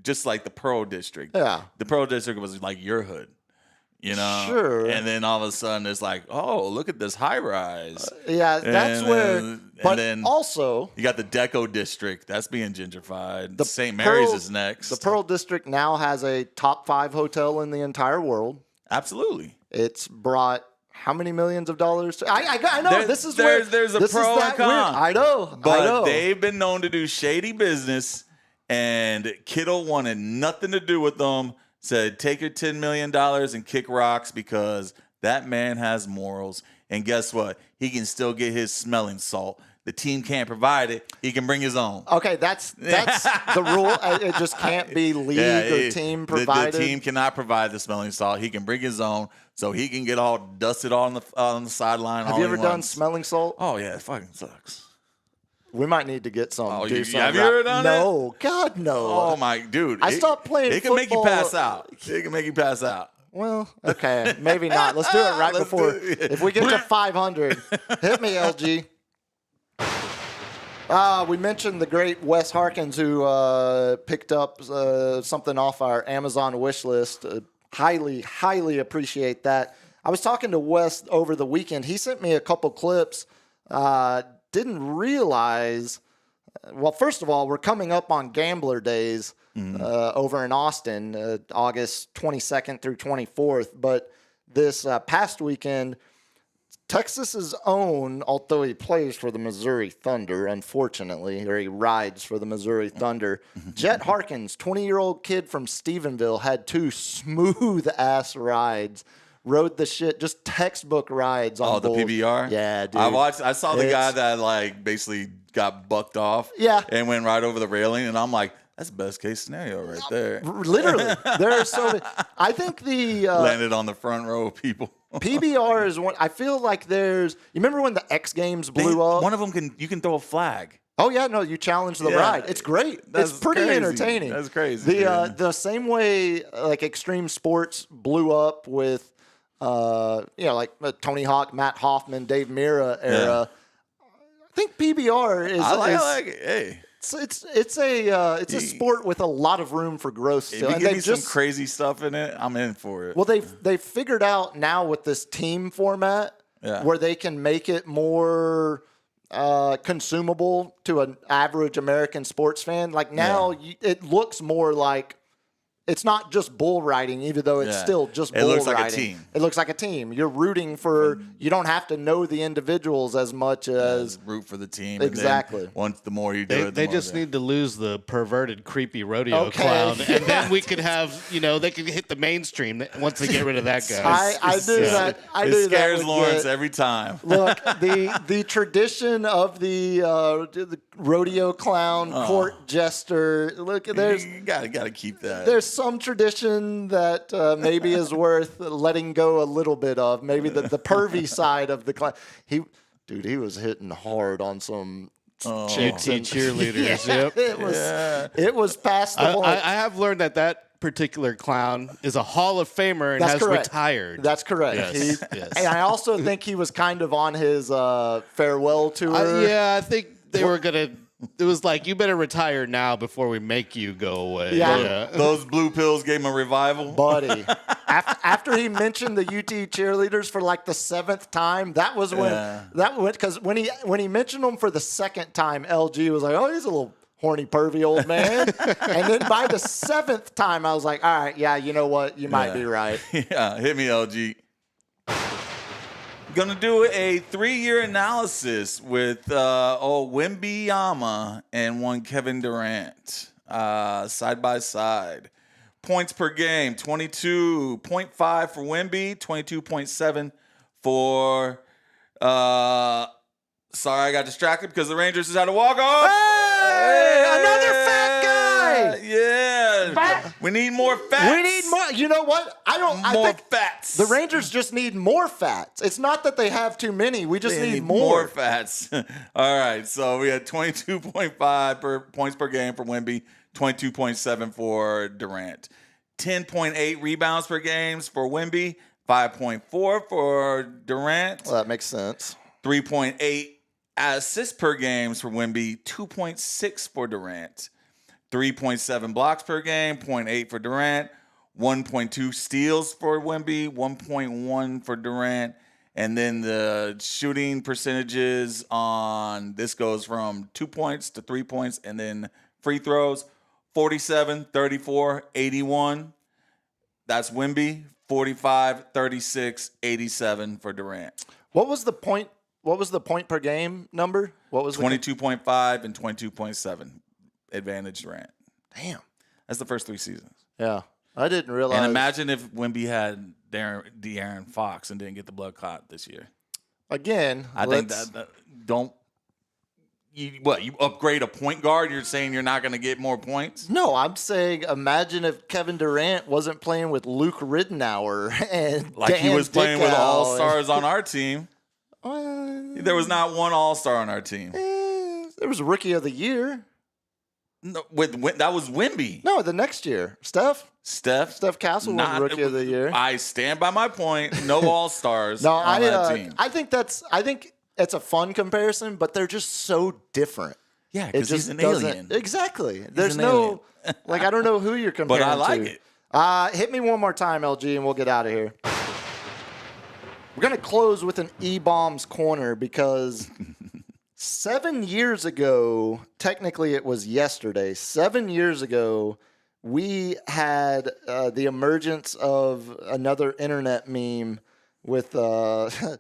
Just like the Pearl District. Yeah. The Pearl District was like your hood, Sure. And then all of a sudden it's like, oh, look at this high rise. That's also you got the Deco District. That's being gentrified. St. Mary's is next. The Pearl District now has a top 5 hotel in the entire world. Absolutely. It's brought how many millions of dollars? I know. There's a pro and con. I know. But they've been known to do shady business, and Kittle wanted nothing to do with them. Said, take your $10 million and kick rocks because that man has morals. And guess what? He can still get his smelling salt. The team can't provide it. He can bring his own. Okay, that's the rule. It just can't be league or team provided. The team cannot provide the smelling salt. He can bring his own, so he can get all dusted on the sideline. Have you ever done smelling salt? Oh yeah, it fucking sucks. We might need to get some. Have you ever done it? No, God no. Oh my dude! I stopped playing. It can make you pass out. It can make you pass out. Well, okay, maybe not. Let's do it right before. If we get to 500, hit me, LG. We mentioned the great Wes Harkins, who picked up something off our Amazon wish list. Highly, highly appreciate that. I was talking to Wes over the weekend. He sent me a couple clips. Didn't realize. Well, first of all, we're coming up on Gambler Days over in Austin, August 22nd through 24th. But this past weekend, Texas's own, although he plays for the Missouri Thunder, unfortunately, or he rides for the Missouri Thunder, Jet Harkins, 20-year-old kid from Stephenville, had 2 smooth-ass rides rode the shit, just textbook rides on the bulls. PBR? Yeah, dude. I saw the guy that like basically got bucked off and went right over the railing, and I'm like, that's best case scenario right there. Literally. There are so many. I think the landed on the front row of people. PBR is one. I feel like there's. You remember when the X Games blew up? One of them you can throw a flag. Oh yeah, no, you challenge the ride. It's great. It's pretty entertaining. That's crazy. The same way like extreme sports blew up with like Tony Hawk, Matt Hoffman, Dave Mira era. I think PBR is. I like it. Hey. It's a sport with a lot of room for growth still. If you give me some crazy stuff in it, I'm in for it. Well, they figured out now with this team format where they can make it more consumable to an average American sports fan. Like now, it looks more like it's not just bull riding, even though it's still just bull riding. It looks like a team. It looks like a team. You're rooting for. You don't have to know the individuals as much as root for the team. Exactly. And once the more you do it, they just need to lose the perverted, creepy rodeo clown, and then we could have they could hit the mainstream once they get rid of that guy. I do that. It scares Lawrence every time. Look, the tradition of the rodeo clown, court jester. Look, there's you gotta keep that. There's some tradition that maybe is worth letting go a little bit of. Maybe the pervy side of the clown. He was hitting hard on some chicks and cheerleaders. Yep. It was past the point. I have learned that particular clown is a Hall of Famer and has retired. That's correct. Yes. And I also think he was kind of on his farewell tour. I think they were gonna. It was like, you better retire now before we make you go away. Yeah. Those blue pills gave him a revival. Buddy. After he mentioned the UT cheerleaders for like the 7th time, that was when because when he mentioned them for the 2nd time, LG was like, oh, he's a little horny, pervy old man. And then by the 7th time, I was like, all right, yeah, you know what? You might be right. Yeah, hit me, LG. Gonna do a 3-year analysis with Wembanyama and one Kevin Durant side by side. Points per game: 22.5 for Wemby, 22.7 for. Sorry, I got distracted because the Rangers just had to walk off. Hey, another fat guy. Yeah, Fat. We need more fats. We need more. You know what? I think fats. The Rangers just need more fats. It's not that they have too many. We just need more. More fats. All right. So we had 22.5 points per game for Wemby, 22.7 for Durant, 10.8 rebounds per game for Wemby, 5.4 for Durant. Well, that makes sense. 3.8 assists per game for Wemby, 2.6 for Durant. 3.7 blocks per game, 0.8 for Durant, 1.2 steals for Wemby, 1.1 for Durant. And then the shooting percentages on this goes from 2 points to 3 points, and then free throws, 47, 34, 81. That's Wemby, 45, 36, 87 for Durant. What was the point per game number? What was 22.5 and 22.7. Advantage Durant. Damn. That's the first 3 seasons. Yeah. I didn't realize. And imagine if Wemby had De'Aaron Fox and didn't get the blood clot this year. Again, I think that don't you upgrade a point guard? You're saying you're not going to get more points? No, I'm saying imagine if Kevin Durant wasn't playing with Luke Ridenour and like Dan he was playing with Dickau all-stars on our team. There was not one all-star on our team. There was a Rookie of the Year. No, that was Wemby. No, the next year. Steph Castle won Rookie of the Year. I stand by my point. No all-stars no, on that team. I think it's a fun comparison, but they're just so different. Yeah, because he's an alien. Exactly. There's no I don't know who you're comparing to. But I like it. Hit me one more time, LG, and we'll get out of here. We're going to close with an E-Bombs corner because 7 years ago, technically it was yesterday, 7 years ago, we had the emergence of another internet meme with what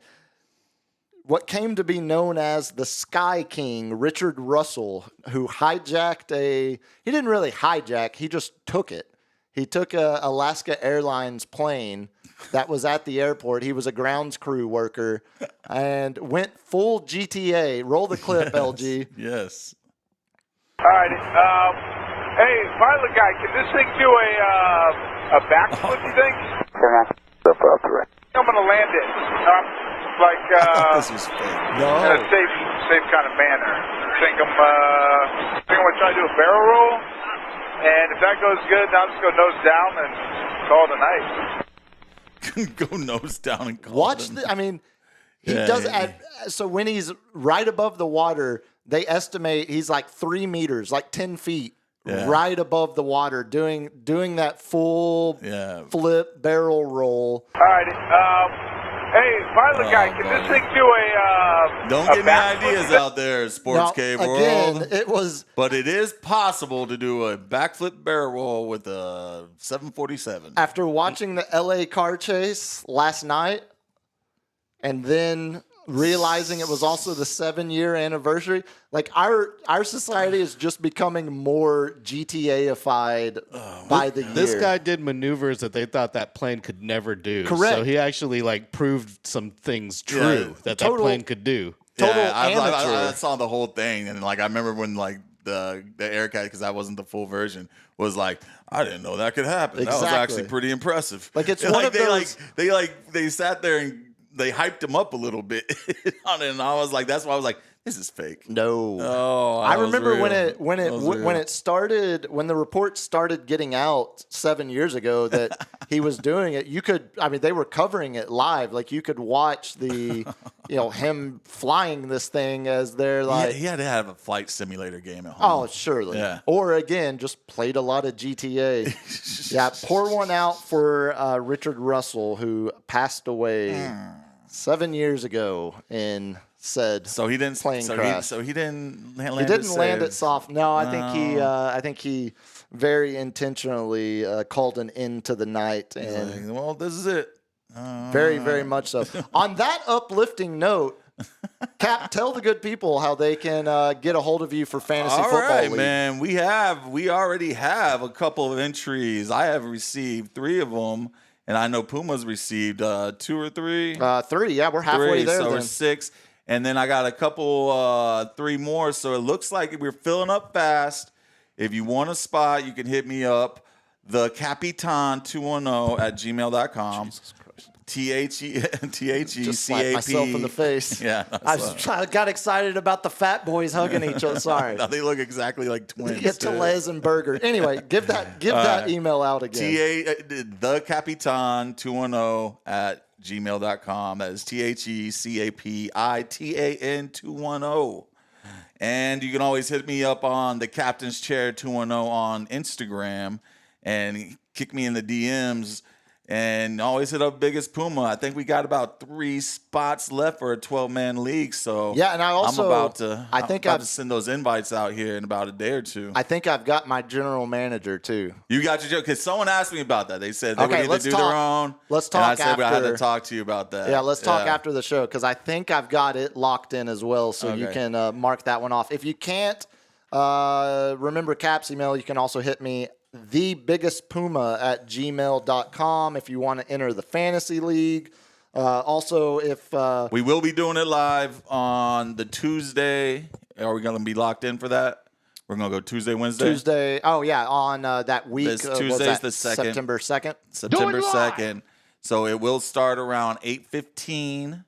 came to be known as the Sky King, Richard Russell, who hijacked he didn't really hijack, he just took it. He took a Alaska Airlines plane that was at the airport. He was a grounds crew worker and went full GTA. Roll the clip, LG. Yes. All right. Hey, pilot guy, can this thing do a backflip, you think? I'm going to land it. This was fake. In a safe kind of manner. I think I'm going to try to do a barrel roll. And if that goes good, then I'll just go nose down and call it a night. Go nose down and call Watch it. I mean, he does. So when he's right above the water, they estimate he's like 3 meters, like 10 feet, right above the water, doing that full flip barrel roll. All right. Hey, pilot guy, can this thing do Don't get any ideas out there, Sports Cave World. But it is possible to do a backflip barrel roll with a 747. After watching the LA car chase last night, and then realizing it was also the 7-year anniversary, like our society is just becoming more GTA-ified by the year. This guy did maneuvers that they thought that plane could never do. Correct. So he actually like proved some things true that plane could do. Total amateur. I saw the whole thing, and like I remember when like the Aircat, because that wasn't the full version, was like, I didn't know that could happen. Exactly. That was actually pretty impressive. Like it's one of those. They sat there and they hyped him up a little bit on it, and I was like, that's why I was like, this is fake. No. Oh, I remember when it started, when the report started getting out 7 years ago that he was doing it. They were covering it live. Like you could watch the, him flying this thing as they're like. He had to have a flight simulator game at home. Oh, surely. Yeah. Or again, just played a lot of GTA. Yeah. Pour one out for Richard Russell, who passed away 7 years ago in said plane crash. He didn't land. He didn't land it soft. No, I think he very intentionally called an end to the night. And well, this is it. Very, very much so. On that uplifting note, Cap, tell the good people how they can get a hold of you for fantasy football. All right, league. man. We already have a couple of entries. I have received 3 of them. And I know Puma's received 2 or 3. 3, yeah, we're halfway there. So we're 6. And then I got a couple, 3 more. So it looks like we're filling up fast. If you want a spot, you can hit me up. TheCapitan210 at gmail.com. Jesus Christ. THECAP. Just slapped myself in the face. Yeah. I got excited about the fat boys hugging each other. Sorry. Now they look exactly like twins. Get to Les and Burger. Anyway, give that email out again. TheCapitan210 at gmail.com. That is TheCapitan 210. And you can always hit me up on the Captain's Chair 210 on Instagram and kick me in the DMs. And always hit up Biggest Puma. I think we got about 3 spots left for a 12-man league. So yeah, and I'm about to send those invites out here in about a day or 2. I think I've got my general manager too. You got your, because someone asked me about that. They said they would need to do their own. Let's talk. And I said I had to talk to you about that. Yeah, let's talk after the show because I think I've got it locked in as well. So you can mark that one off. If you can't remember Cap's email, you can also hit me. TheBiggestPuma at gmail.com if you want to enter the fantasy league. Also, if we will be doing it live on the Tuesday. Are we going to be locked in for that? We're going to go Tuesday, Wednesday? Tuesday. Oh, yeah, on that week. This Tuesday's the 2nd. September 2nd? September 2nd. So it will start around 8:15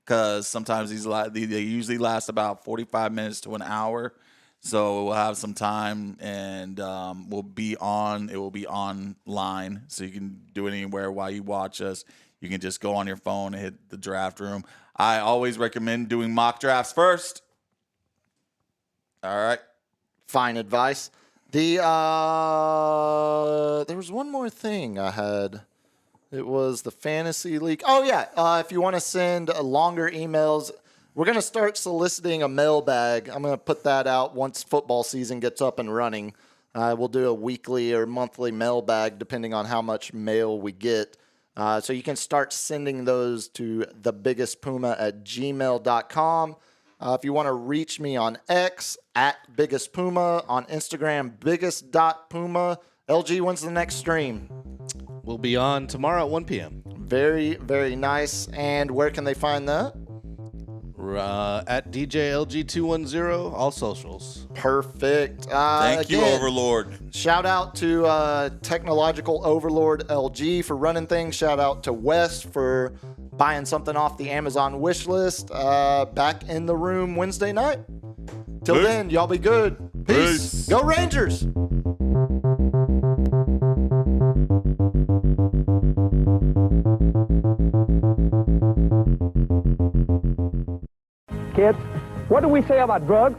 because sometimes they usually last about 45 minutes to an hour. So we'll have some time, and we'll be on. It will be online, so you can do it anywhere while you watch us. You can just go on your phone and hit the draft room. I always recommend doing mock drafts first. All right. Fine advice. There was one more thing I had. It was the fantasy league. Oh yeah. If you want to send longer emails. We're going to start soliciting a mailbag. I'm going to put that out once football season gets up and running. We'll do a weekly or monthly mailbag depending on how much mail we get. So you can start sending those to thebiggestpuma at gmail.com. If you want to reach me on X, at Biggest Puma, on Instagram, biggest.puma, LG, when's the next stream? We'll be on tomorrow at 1 p.m. Very, very nice. And where can they find that? At DJLG210, all socials. Perfect. Thank you, Overlord. Shout out to Technological Overlord LG for running things. Shout out to Wes for buying something off the Amazon wish list. Back in the room Wednesday night. Till then, y'all be good. Peace. Go Rangers. Kids, what do we say about drugs?